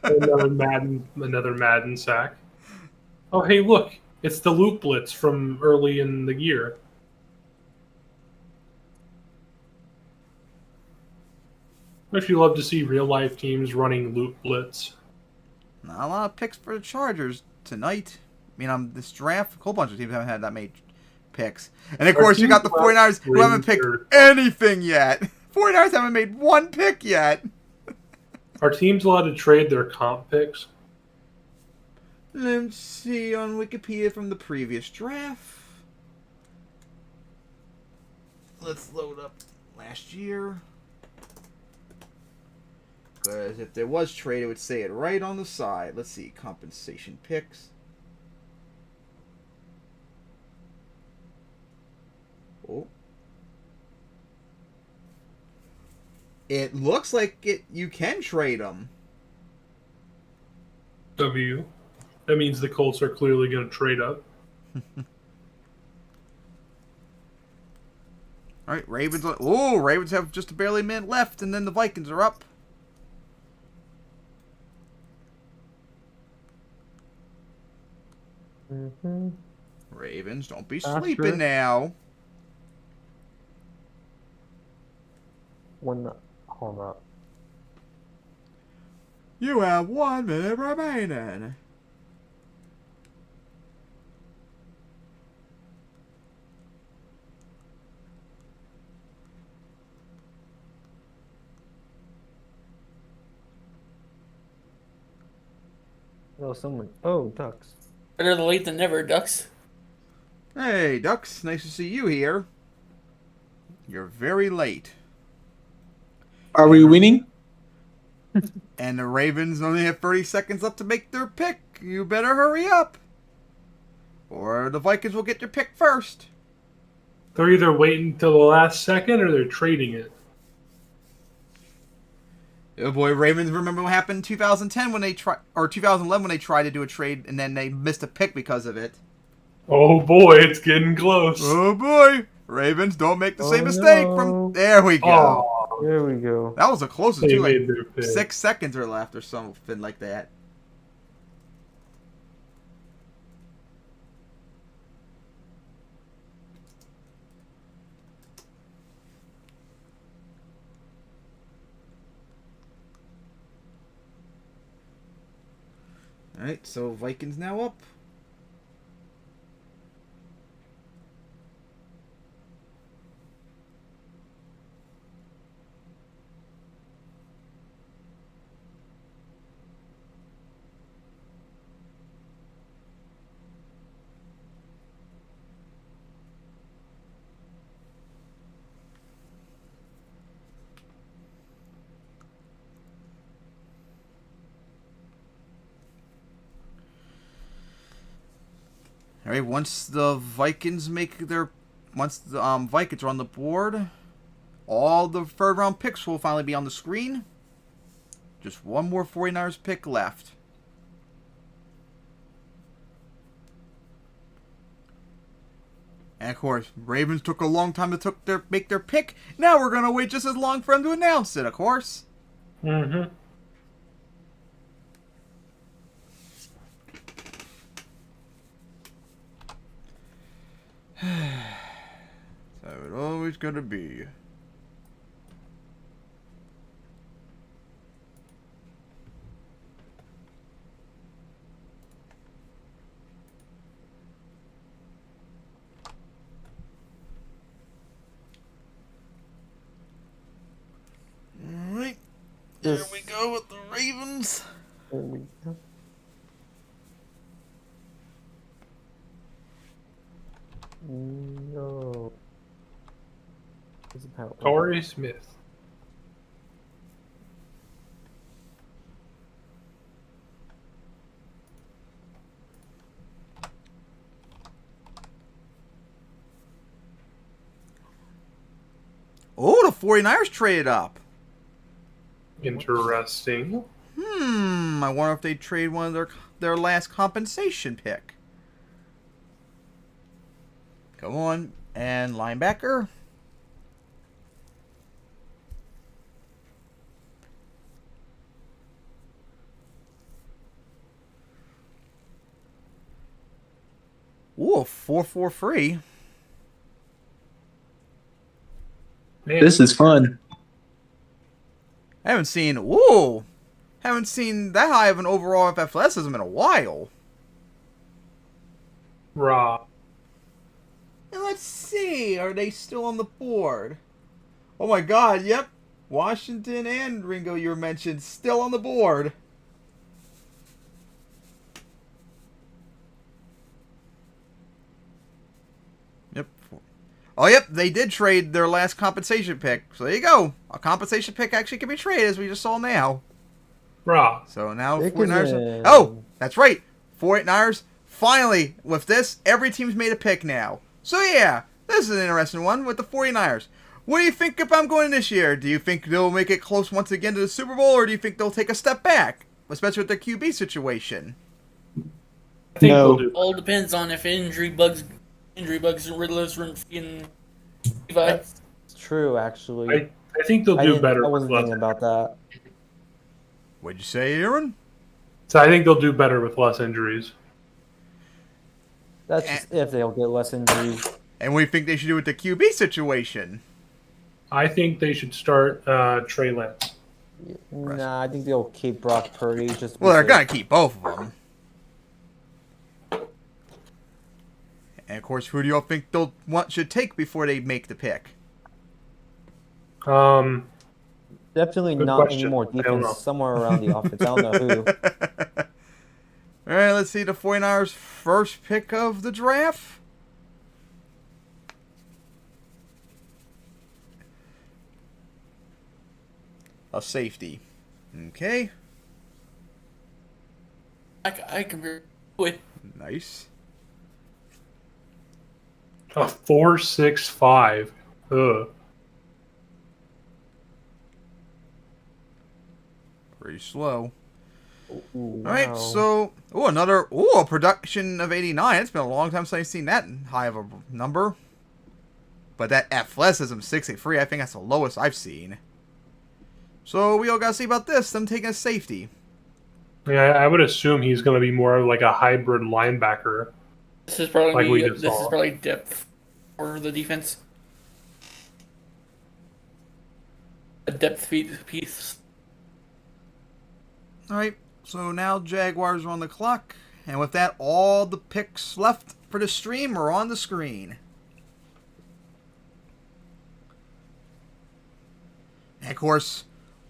Another Madden sack. Oh, hey, look, it's the loop blitz from early in the year. Don't you love to see real life teams running loop blitz? Not a lot of picks for the Chargers tonight. I mean, this draft, a whole bunch of teams haven't had that many picks. And of course, you got the 49ers who haven't picked anything yet. 49ers haven't made 1 pick yet. Are teams allowed to trade their comp picks? Let's see on Wikipedia from the previous draft. Let's load up last year. Because if there was trade, it would say it right on the side. Let's see, compensation picks. Oh. It looks like you can trade them. W. That means the Colts are clearly going to trade up. All right, Ravens. Oh, Ravens have just a barely minute left, and then the Vikings are up. Mm-hmm. Ravens, don't be After. sleeping now. Hold up. You have 1 minute remaining. Oh, someone. Oh, ducks. Better late than never, Ducks. Hey, Ducks, nice to see you here. You're very late. Are we winning? And the Ravens only have 30 seconds left to make their pick. You better hurry up. Or the Vikings will get your pick first. They're either waiting till the last second or they're trading it. Oh boy, Ravens, remember what happened in 2010 when they or 2011 when they tried to do a trade and then they missed a pick because of it. Oh boy, it's getting close. Oh boy, Ravens, don't make the same Oh, mistake. no. There we go. Oh, There we go. That was the closest they too. made Like their pick. 6 seconds are left or something like that. Alright, so Vikings now up. Alright, once the Vikings once the Vikings are on the board, all the third round picks will finally be on the screen. Just one more 49ers pick left. And of course, Ravens took a long time to make their pick. Now we're going to wait just as long for them to announce it, of course. Mm-hmm. So it's always going to be. Alright. There we go with the Ravens. There we go. No. It's apparently. Torrey Smith. Oh, the 49ers traded up. Interesting. I wonder if they trade one of their last compensation pick. Come on. And linebacker. Ooh, 4-4-3. Man, This is fun. Haven't seen that high of an overall athleticism in a while. raw. And let's see, are they still on the board? Oh my god, yep. Washington and Ringo, you were mentioned, still on the board. Yep. Oh, yep, they did trade their last compensation pick. So there you go. A compensation pick actually can be traded, as we just saw now. Raw. So now Dickinson. 49ers. Oh, that's right. 49ers. Finally, with this, every team's made a pick now. So yeah, this is an interesting one with the 49ers. What do you think about going this year? Do you think they'll make it close once again to the Super Bowl, or do you think they'll take a step back, especially with their QB situation? I think No. they'll do. All depends on if injury bugs Riddler's in Levi. That's true, actually. I think they'll do better I with wasn't less. thinking about that. What'd you say, Aaron? So I think they'll do better with less injuries. That's just if they'll get less injuries. And what do you think they should do with the QB situation? I think they should start Trey Lance. Nah, I think they'll keep Brock Purdy. Just Well, they're because- gonna keep both of them. And of course, who do y'all think should take before they make the pick? Definitely Good not question. any more I don't know. defense. Somewhere around the offense. I don't know who. All right, let's see the 49ers' first pick of the draft. A safety. Okay, I can with nice. A 4.65. Ugh. Pretty slow. Ooh, All right, wow. so a production of 89. It's been a long time since I've seen that high of a number. But that athleticism 63, I think that's the lowest I've seen. So we all gotta see about this. Them taking a safety. Yeah, I would assume he's going to be more like a hybrid linebacker. this is probably Like we just this is saw. probably depth for the defense. A depth piece. All right, so now Jaguars are on the clock, and with that, all the picks left for the stream are on the screen. And of course,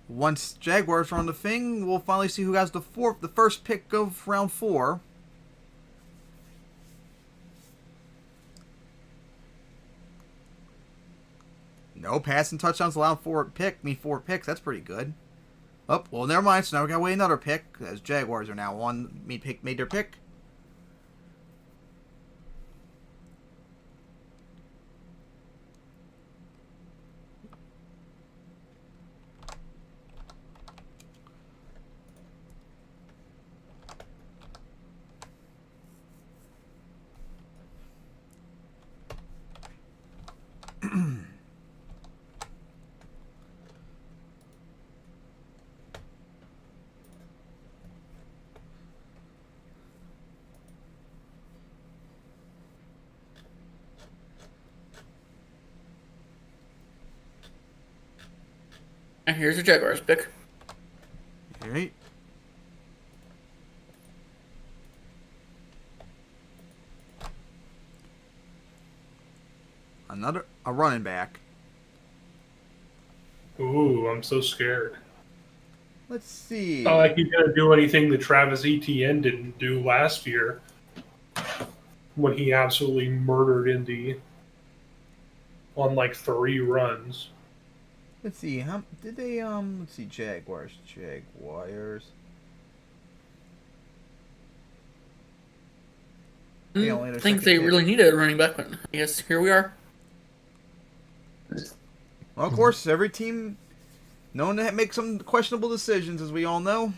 once Jaguars are on the thing, we'll finally see who has the first pick of round 4. No passing touchdowns allowed. 4 picks. That's pretty good. Oh, well, never mind. So now we gotta wait another pick, as Jaguars are now made their pick. And here's a Jaguars pick. All right. A running back. Ooh, I'm so scared. Let's see. Not like he's going to do anything that Travis Etienne didn't do last year when he absolutely murdered Indy. on like 3 runs. Let's see. How did they? Let's see. Jaguars. They only had I their think second they pick. really needed a running back, but I guess here we are. Well, of course, every team known to make some questionable decisions, as we all know.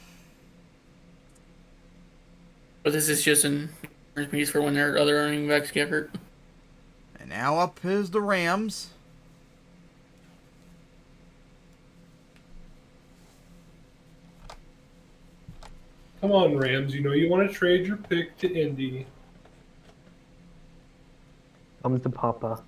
But this is just an piece for when their other running backs get hurt. And now up is the Rams. Come on, Rams. You know you want to trade your pick to Indy. Comes to Papa.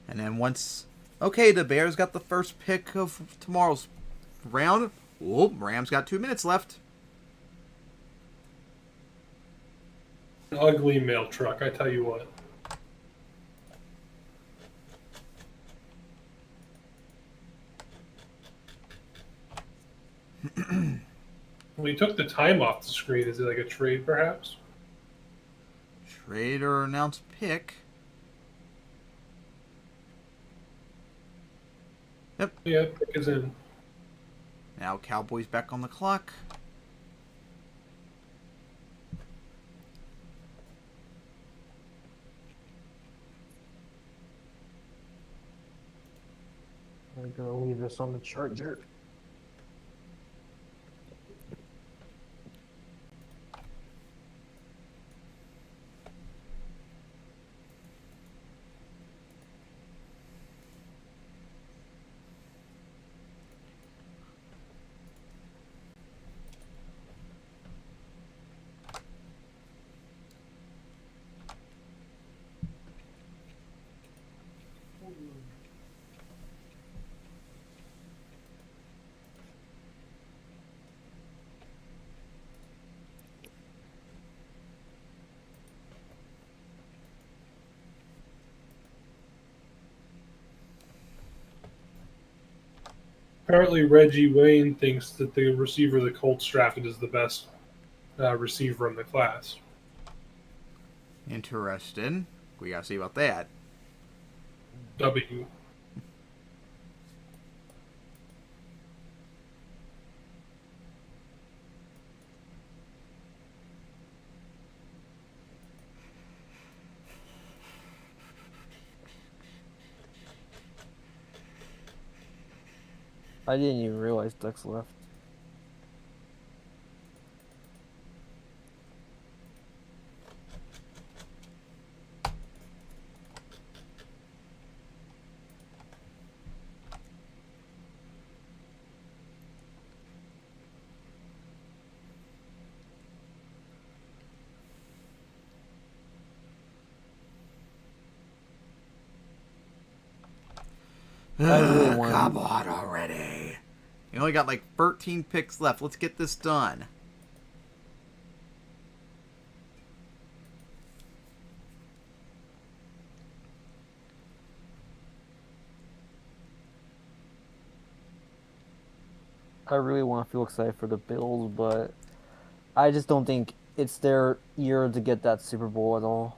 And then once... Okay, the Bears got the first pick of tomorrow's round. Oh, Rams got 2 minutes left. An ugly mail truck, I tell you what. Well, you took the time off the screen. Is it like a trade, perhaps? Trade or announced pick. Yep. Yeah, pick is in. Now Cowboys back on the clock. I'm gonna leave this on the charger. Apparently, Reggie Wayne thinks that the receiver the Colts drafted is the best receiver in the class. Interesting. We gotta see about that. W. I didn't even realize Ducks left. I really want Come on already. You only got like 13 picks left. Let's get this done. I really want to feel excited for the Bills, but I just don't think it's their year to get that Super Bowl at all.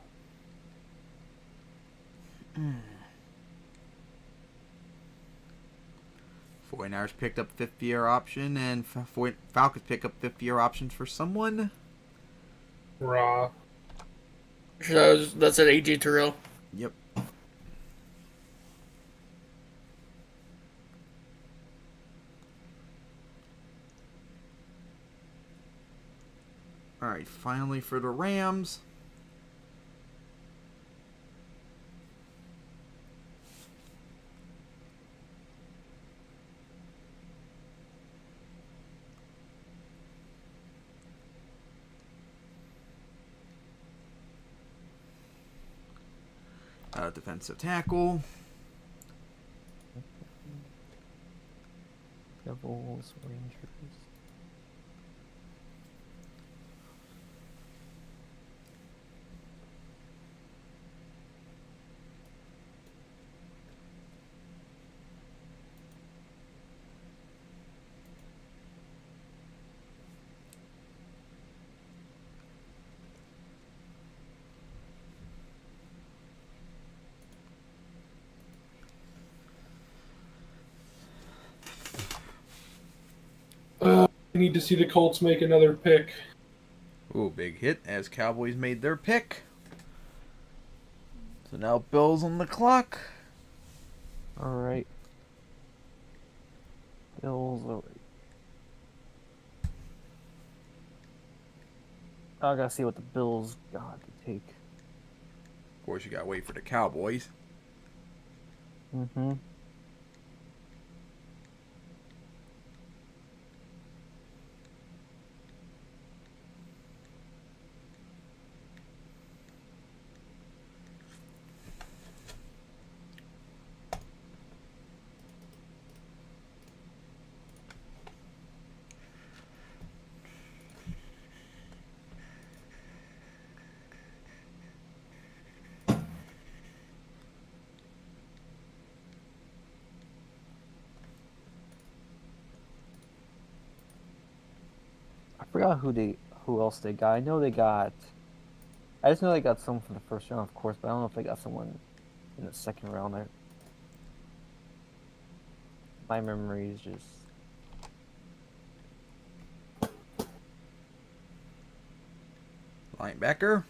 49ers picked up 5th-year option, and Falcons pick up 5th-year options for someone. Raw. That's at AJ Terrell. Yep. Alright, finally for the Rams. Defensive tackle. Devils, Rangers. need to see the Colts make another pick. Ooh, big hit as Cowboys made their pick. So now Bills on the clock. All right. Bills. All right. I gotta see what the Bills got to take. Of course, you gotta wait for the Cowboys. Mm-hmm. I forgot who else they got. I know they got. I just know they got someone from the first round, of course, but I don't know if they got someone in the second round. My memory is just. Linebacker.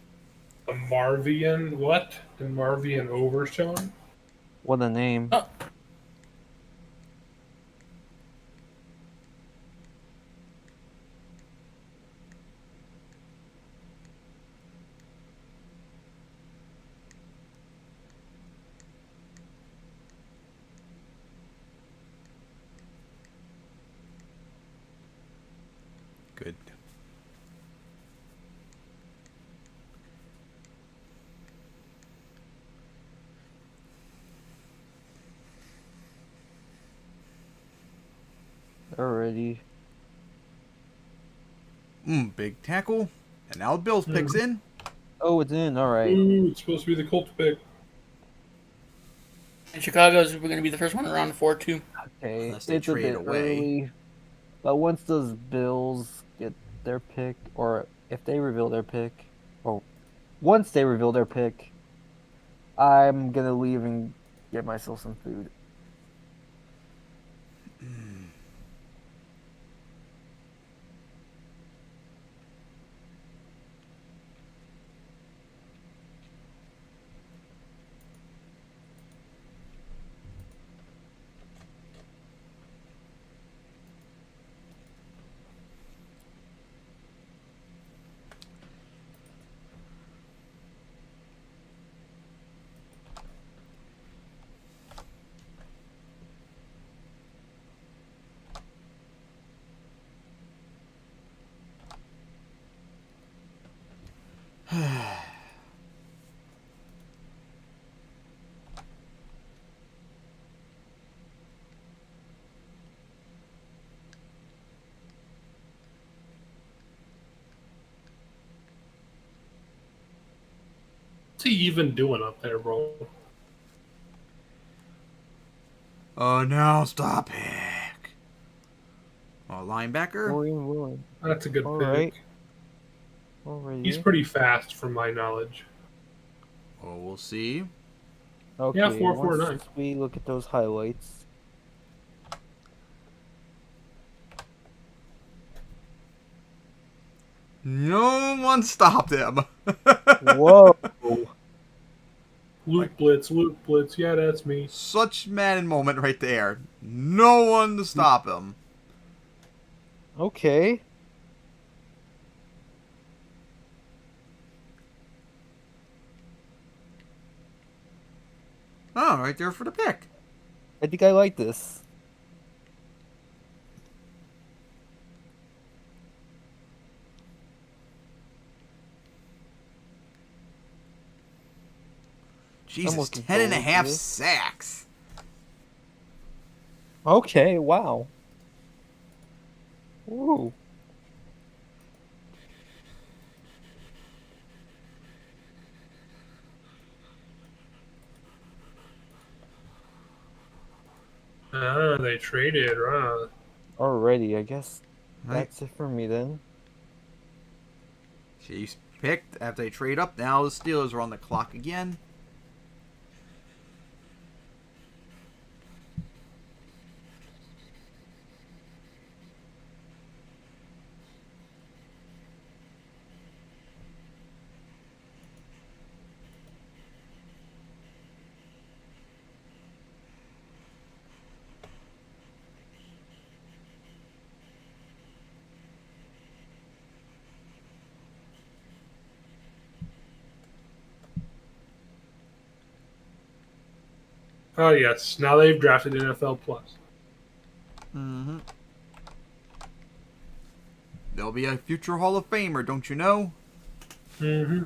The Marvian, what? The Marvian Overshown? What a name. Oh, Good. Already. Big tackle. And now Bills picks in. Oh, it's in. All right. Ooh, it's supposed to be the Colts pick. and Chicago's going to be the first one around 4-2. Okay, Unless they it's a trade bit away. early, but once those Bills get their pick, or if they reveal their pick, or once they reveal their pick, I'm gonna leave and get myself some food. What's he even doing up there, bro? Now stop pick. Linebacker. William William. That's a good All pick. right. Already. He's pretty fast from my knowledge. Oh, we'll see. Okay. Yeah, 449. Once we look at those highlights. No one stopped him. Whoa. Luke Blitz. Yeah, that's me. Such man moment right there. No one to stop him. Okay. Oh, right there for the pick. I think I like this. Jesus, looking 10 and a forward to half this. sacks. Okay. Wow. Ooh. Ah, they traded, right? Alrighty. I guess Right. that's it for me then. Chiefs picked after they trade up. Now the Steelers are on the clock again. Oh yes, now they've drafted NFL Plus. Mm-hmm. There'll be a future Hall of Famer, don't you know? Mm-hmm.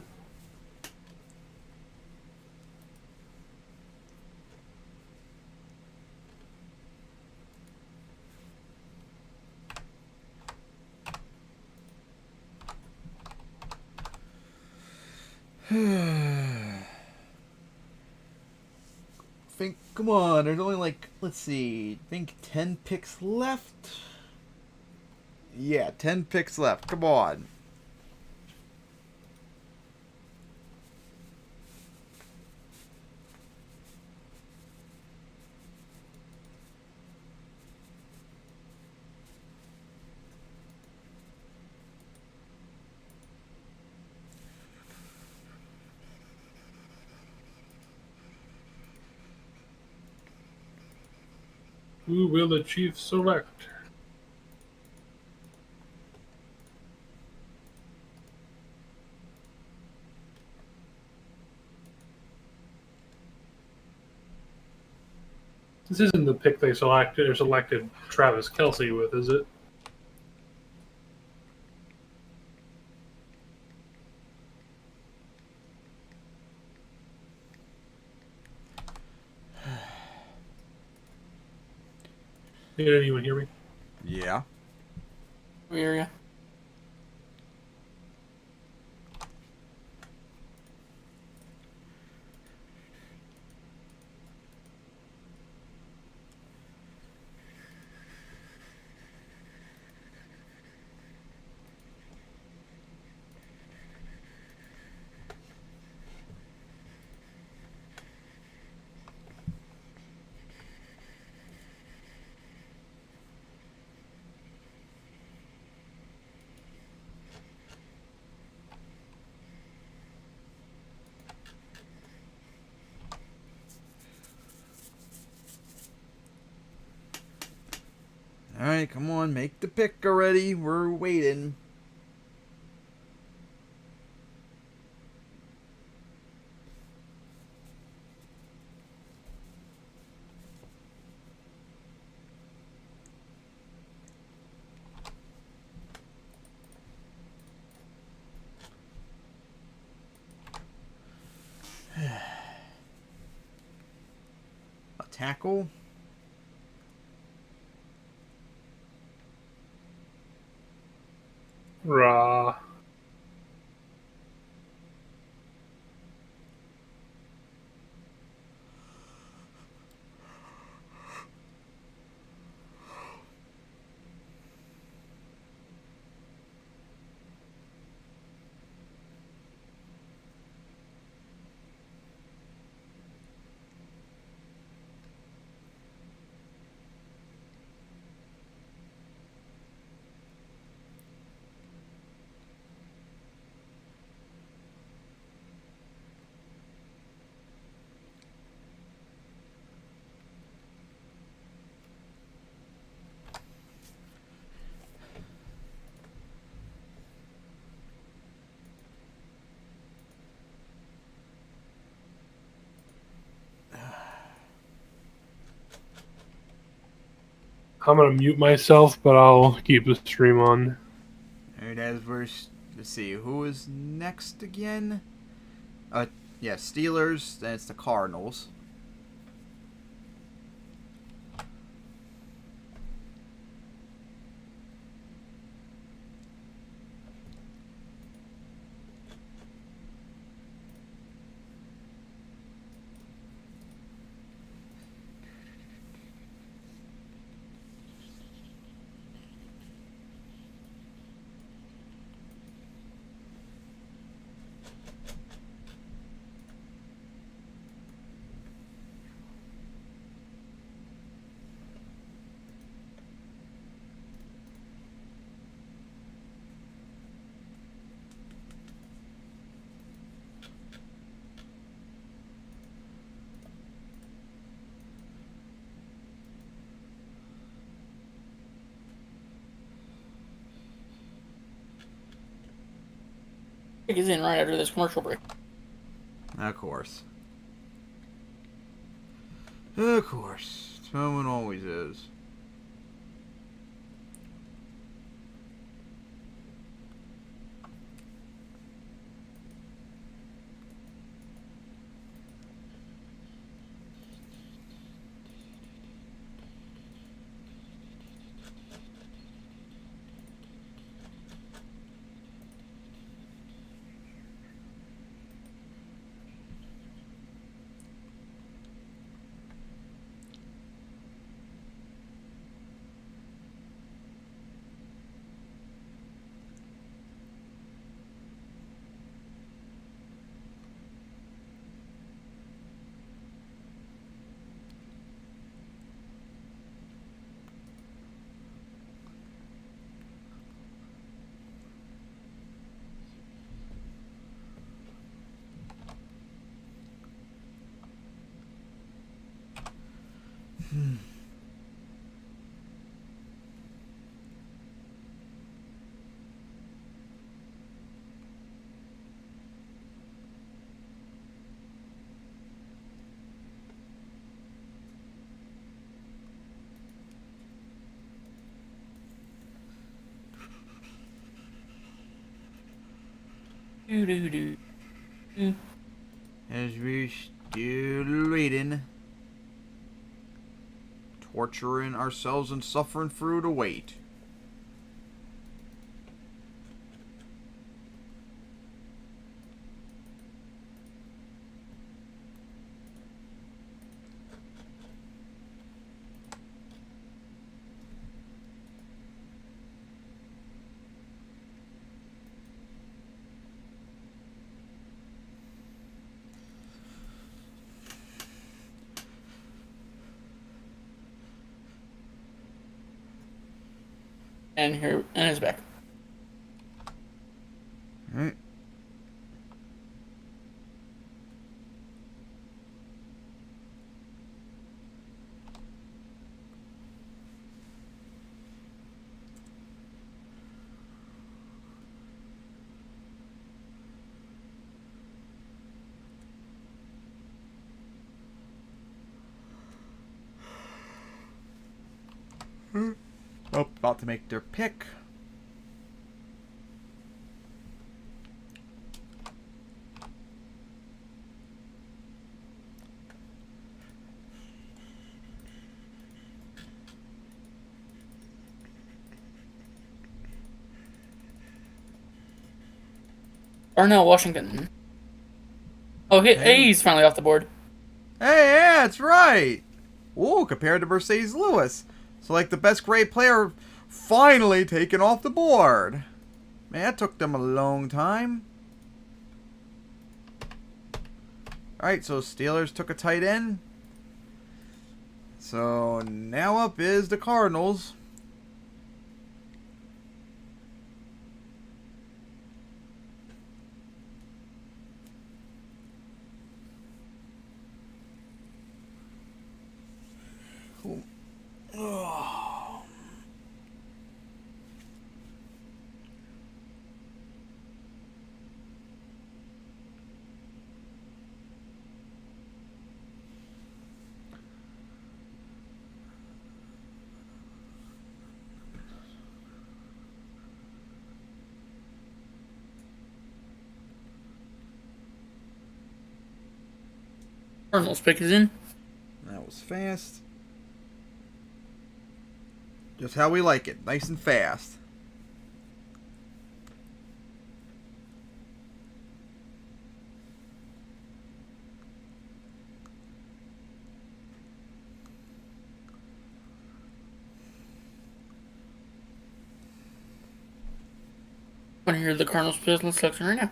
Come on, there's only like, let's see, I think 10 picks left? Yeah, 10 picks left. Come on. Who will the Chiefs select? This isn't the pick they selected Travis Kelsey with, is it? Did anyone hear me? Yeah. Area. Alright, come on, make the pick already. We're waiting. A tackle. Rah. I'm gonna mute myself, but I'll keep the stream on. Alright, let's see, who is next again? Yeah, Steelers, then it's the Cardinals. Pick is in right after this commercial break. Of course. Of course. Someone always is. Do do do. Do. As we still waiting. Torturing ourselves and suffering through the wait. And here, and it's back. Alright. Oh, about to make their pick. Darnell Washington. Oh, hey, he's finally off the board. Hey, yeah, that's right. Ooh, compared to Mercedes Lewis. So, like, the best grade player finally taken off the board. Man, that took them a long time. Alright, so Steelers took a tight end. So, now up is the Cardinals. Cool. Oh. Cardinals pick is in. That was fast. Just how we like it. Nice and fast. I want to hear the Cardinals physical selection right now.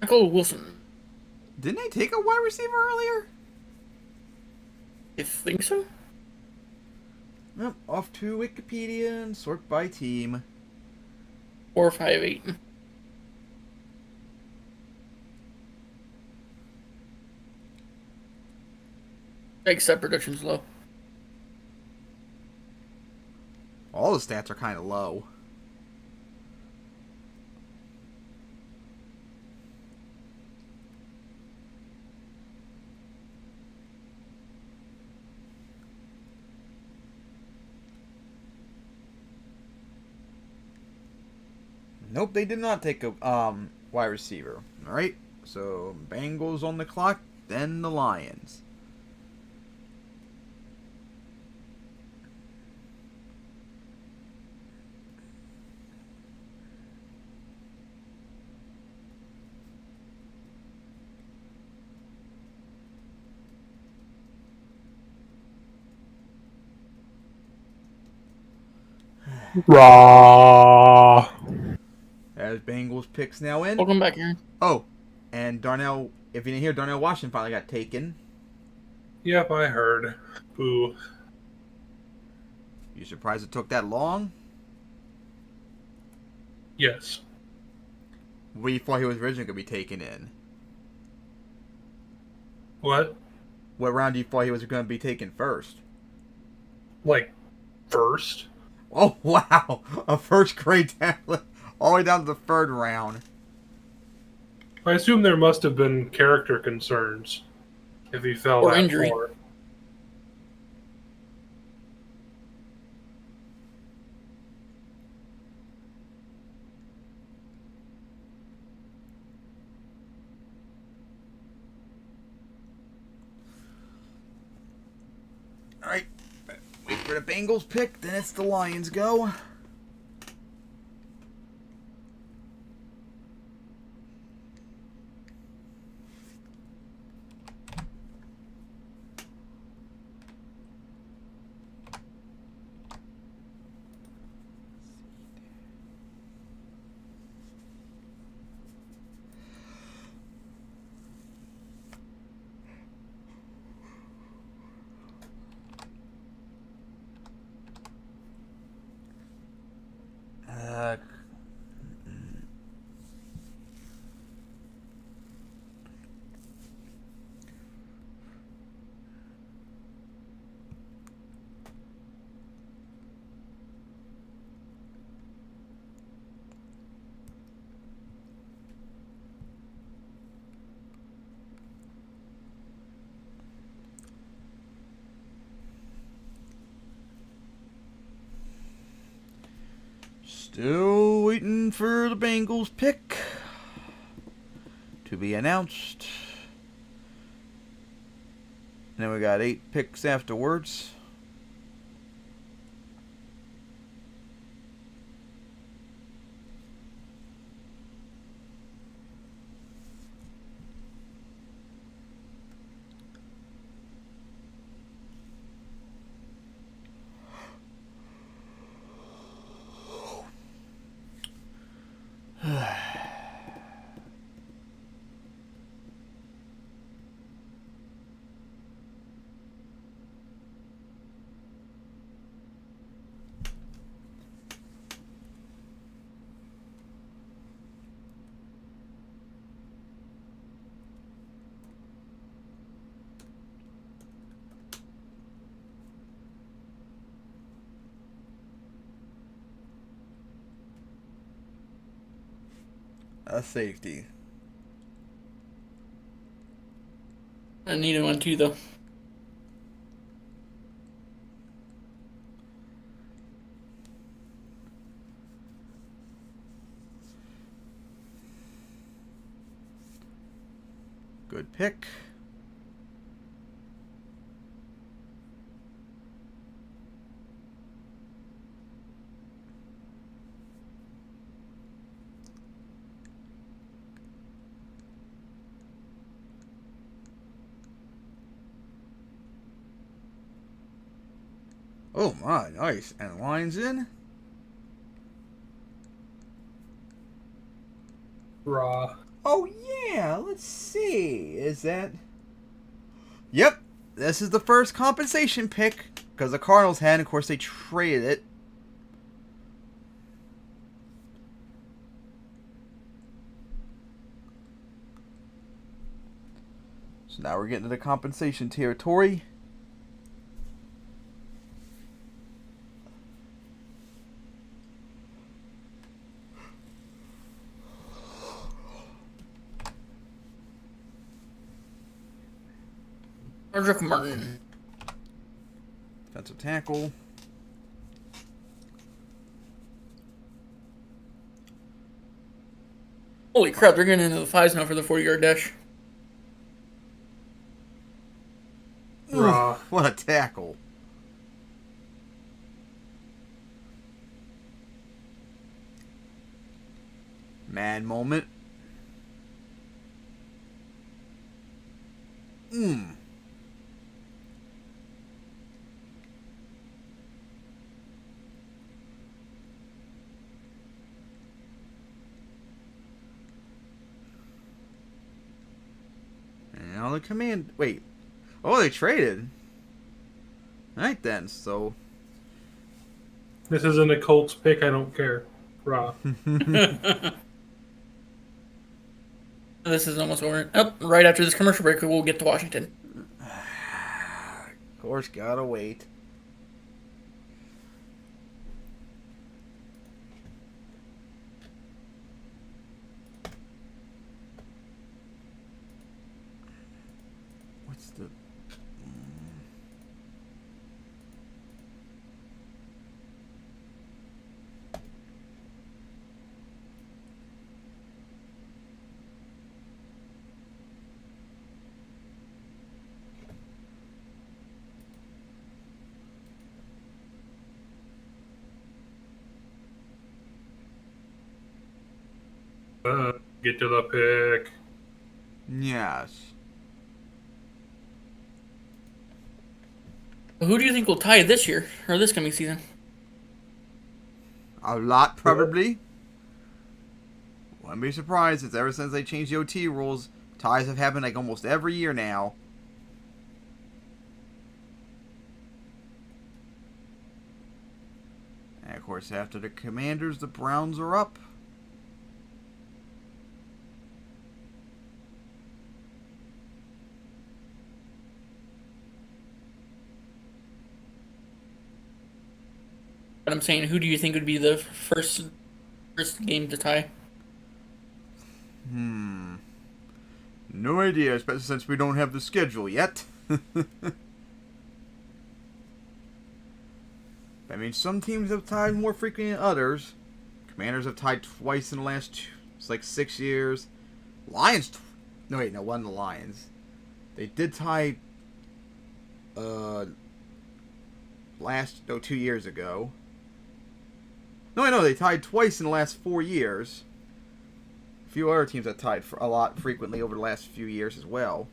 Michael Wilson. Didn't they take a wide receiver earlier? I think so. Yep, off to Wikipedia and sort by team. 458. Except production's low. All the stats are kind of low. Nope, they did not take a wide receiver. All right, so Bengals on the clock, then the Lions. Raw. As Bengals picks now in. Welcome back, Aaron. Oh, and Darnell, if you didn't hear, Darnell Washington finally got taken. Yep, I heard. Boo. You surprised it took that long? Yes. We thought he was originally going to be taken in. What? What round do you thought he was going to be taken first? Like, first? Oh, wow. A first grade talent. All the way down to the third round. I assume there must have been character concerns if he fell Or that injury. far. Alright. Wait for the Bengals pick, then it's the Lions go. Still waiting for the Bengals pick to be announced. And then we got 8 picks afterwards. A safety. I needed one too, though. Good pick. Oh my, nice. And lines in. Raw. Oh yeah, let's see. Is that... Yep, this is the first compensation pick. Because the Cardinals had, of course, they traded it. So now we're getting to the compensation territory. Roderick Martin. Defensive tackle. Holy crap, they're getting into the fives now for the 40-yard dash. Raw. Oof, what a tackle. Mad moment. And now the command. Wait. Oh, they traded. Alright then, so. This isn't a Colts pick. I don't care. Raw. This is almost over. Oh, right after this commercial break, we'll get to Washington. Of course, gotta wait. What's the... Get to the pick. Yes. Who do you think will tie this year, or this coming season? A lot, probably. Wouldn't be surprised if ever since they changed the OT rules, ties have happened like almost every year now. And of course, after the Commanders, the Browns are up. But I'm saying, who do you think would be the first game to tie? No idea, especially since we don't have the schedule yet. I mean, some teams have tied more frequently than others. Commanders have tied twice in the last, it's like 6 years. Lions, no wait, no, one of the Lions. They did tie, 2 years ago. No, I know, they tied twice in the last 4 years. A few other teams have tied for a lot frequently over the last few years as well.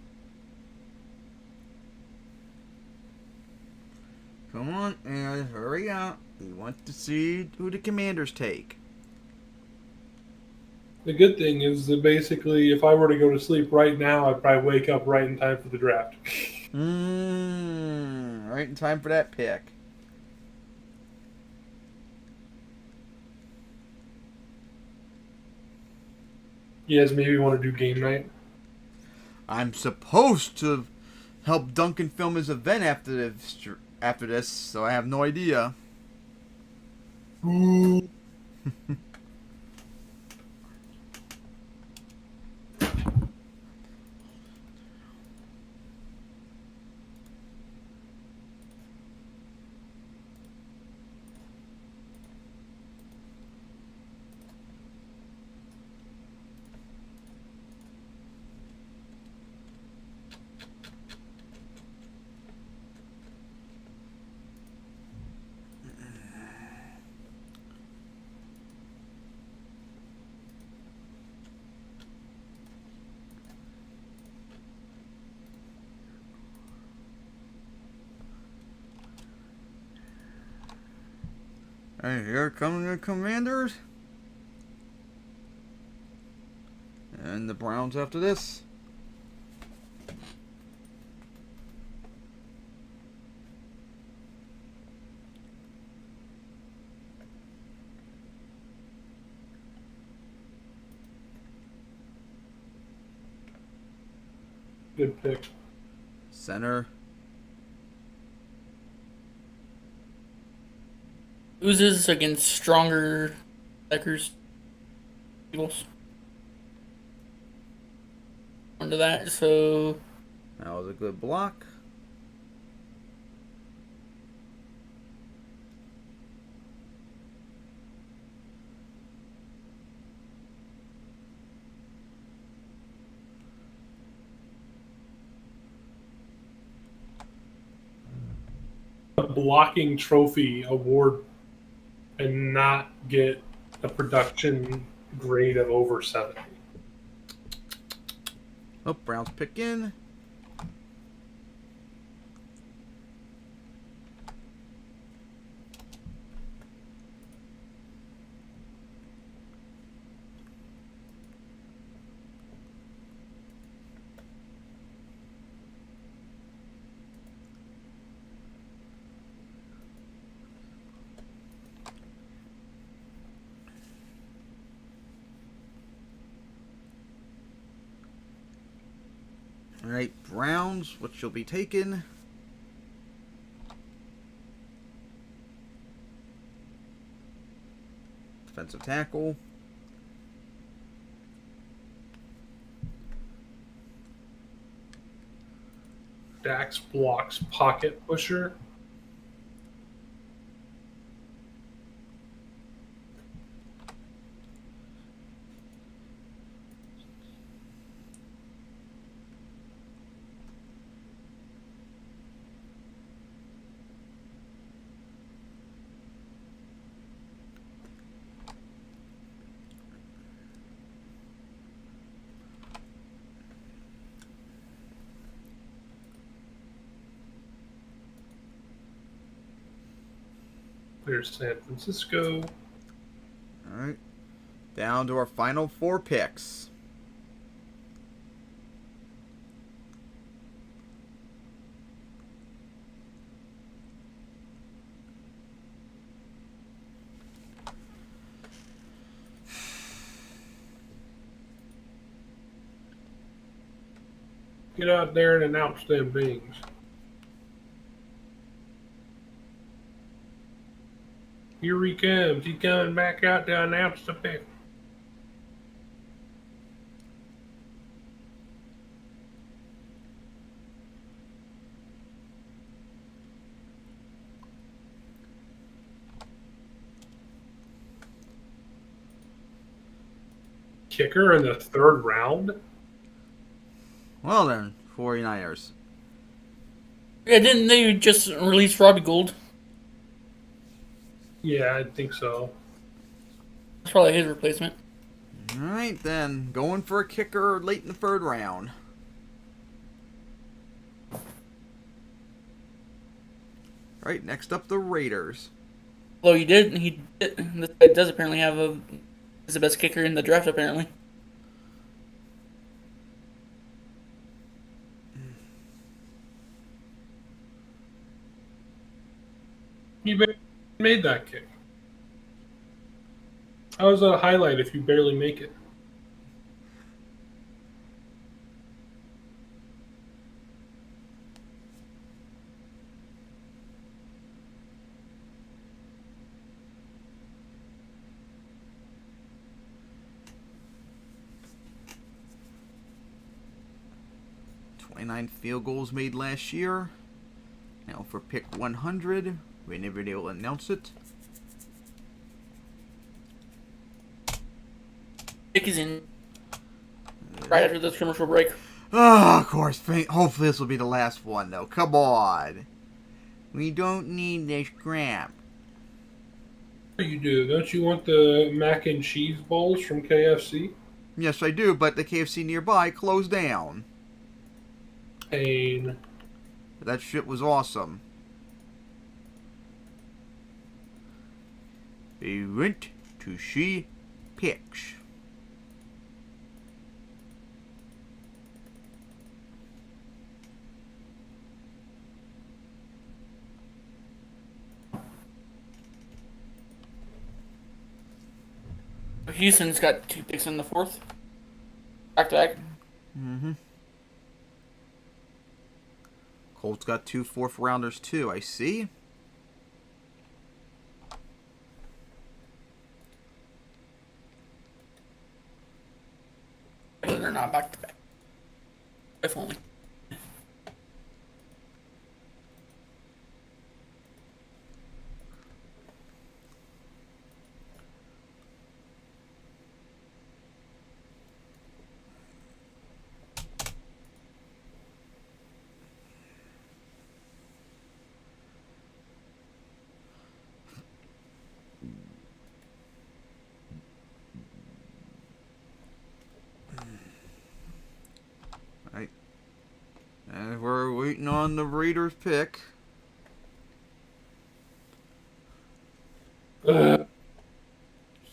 Come on, and hurry up. We want to see who the Commanders take. The good thing is that basically, if I were to go to sleep right now, I'd probably wake up right in time for the draft. Right in time for that pick. You guys maybe want to do game night? I'm supposed to help Duncan film his event after this, so I have no idea. And here come the Commanders. And the Browns after this. Good pick. Center. Oozes against stronger Packers. Eagles. Under that, so That was a good block. a blocking trophy award and not get a production grade of over 70? Oh, Browns pick in. All right, Browns, what you'll be taking? Defensive tackle. Dax blocks pocket pusher. There's San Francisco. All right. Down to our final 4 picks. Get out there and announce them things. Here he comes. He's coming back out to announce the pick. Kicker in the 3rd round? Well then, 49ers. Yeah, didn't they just release Robbie Gould? Yeah, I think so. That's probably his replacement. All right, then. Going for a kicker late in the 3rd round. All right, next up, the Raiders. Although he does apparently have is the best kicker in the draft apparently. You made that kick. How is that a highlight if you barely make it? Nine field goals made last year. Now for pick 100, whenever they will announce it. Pick is in right after this commercial break. Oh, of course. Hopefully this will be the last one, though. Come on. We don't need this crap. You do. Don't you want the mac and cheese bowls from KFC? Yes, I do, but the KFC nearby closed down. Pain. That shit was awesome. We went to see pics. Houston's got 2 picks in the 4th. Back to back. Mm-hmm. Colts got 2 4th-rounders, too, I see. But they're not back to back. If only. waiting on the Raiders pick. Ugh.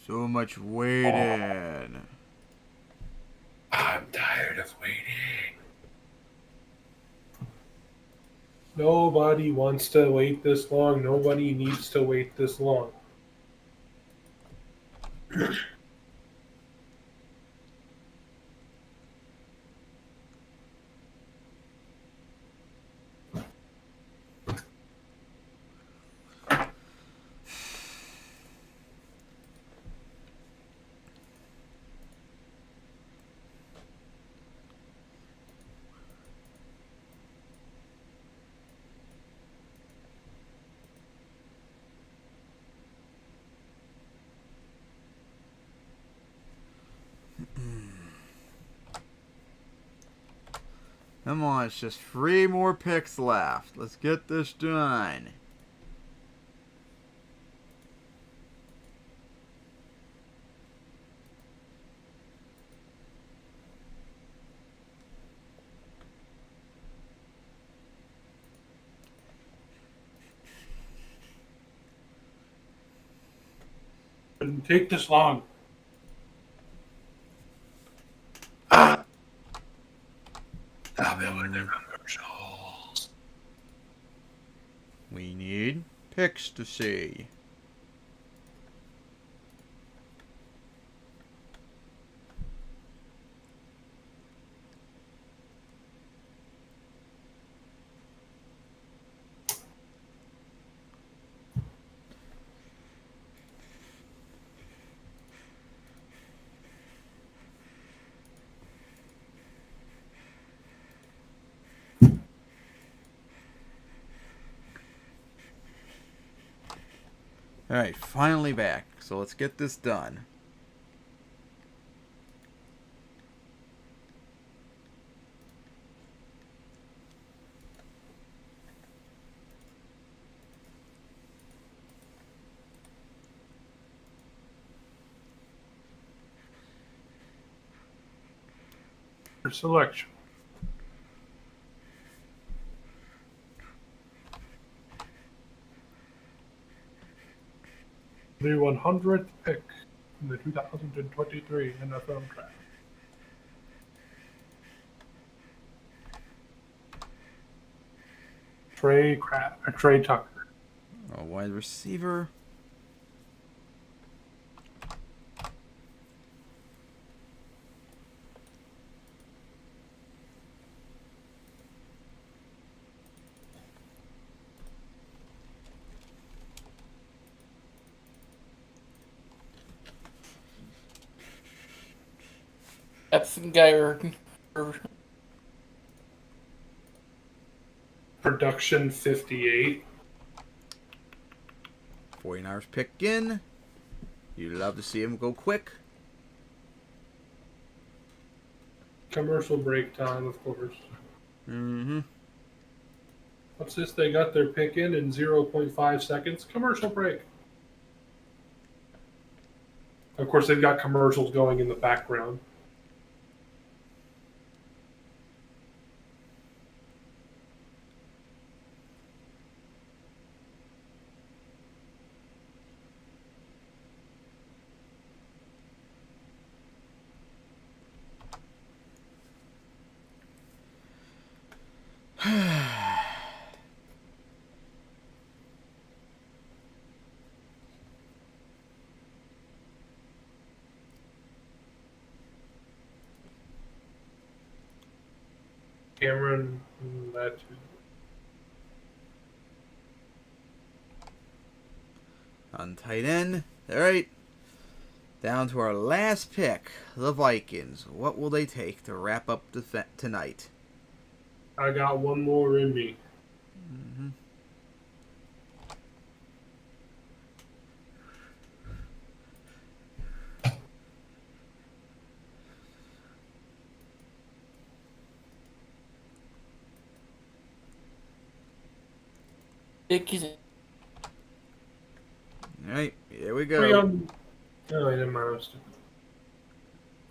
So much waiting. I'm tired of waiting. Nobody wants to wait this long. Nobody needs to wait this long. Come on, it's just 3 more picks left. Let's get this done. Didn't take this long. Ah! Stop it with the commercials. We need picks to see. Alright, finally back. So let's get this done. Your selection. The 100th pick in the 2023 NFL Draft. Trey Tucker. A wide receiver. That's the guy or Production 58. 49ers pick in. You love to see him go quick. Commercial break time, of course. Mm-hmm. What's this? They got their pick in 0.5 seconds. Commercial break. Of course, they've got commercials going in the background. Cameron, that On tight end. Alright. Down to our last pick. The Vikings. What will they take to wrap up tonight? I got one more in me. Mm-hmm. Dick is Alright, here we Three go. on. Oh, I didn't mind. I was stupid.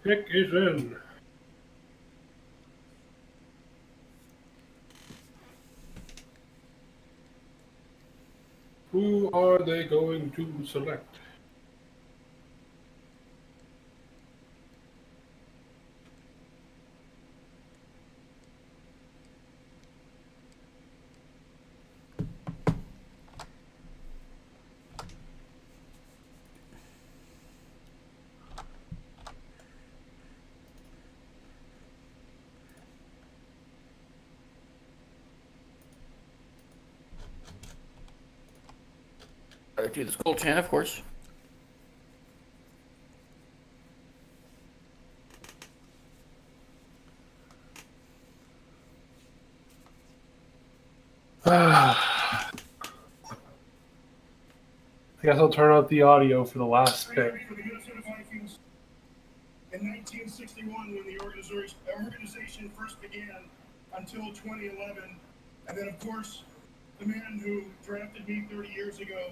Pick is in. Who are they going to select? Do the skull chant, of course. I guess I'll turn out the audio for the last pick. For the Minnesota Vikings in 1961, when the organization first began, until 2011, and then of course the man who drafted me 30 years ago.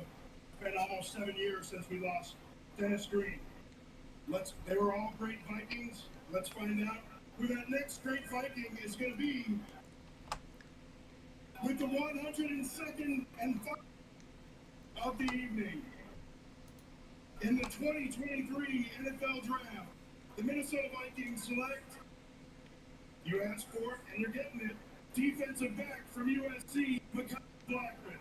It's been almost 7 years since we lost Dennis Green. They were all great Vikings. Let's find out who that next great Viking is going to be. With the 102nd and of the evening, in the 2023 NFL Draft, the Minnesota Vikings select, you asked for it and you're getting it, defensive back from USC, Mekhi Blackman.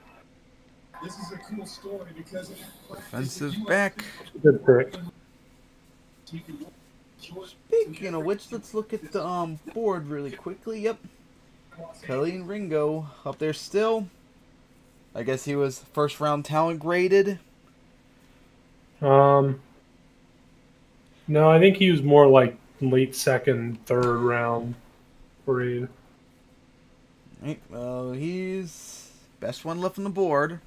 This is a cool story because Defensive back. Good pick. Speaking of which, let's look at the board really quickly. Yep. Kelly and Ringo up there still. I guess he was first round talent graded. No, I think he was more like late second, third round grade. Right, well, he's best one left on the board.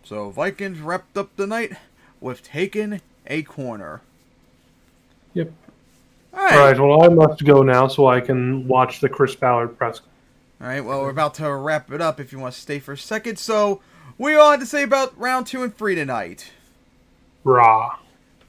So Vikings wrapped up the night with taking a corner. Yep. All right. All right. Well, I must go now so I can watch the Chris Ballard press. All right. Well, we're about to wrap it up. If you want to stay for a second, so we all had to say about round 2 and 3 tonight. Rah.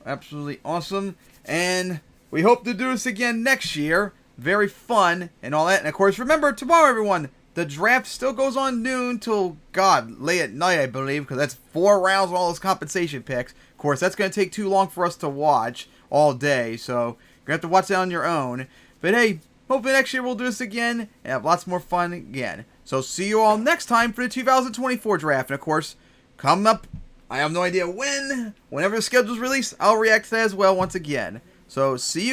Absolutely awesome, and we hope to do this again next year. Very fun and all that. And of course, remember tomorrow, everyone. The draft still goes on noon till, late at night, I believe, because that's 4 rounds of all those compensation picks. Of course, that's going to take too long for us to watch all day, so you're going to have to watch that on your own. But hey, hopefully next year we'll do this again and have lots more fun again. So see you all next time for the 2024 draft. And of course, coming up, I have no idea when. Whenever the schedule's released, I'll react to that as well once again. So see you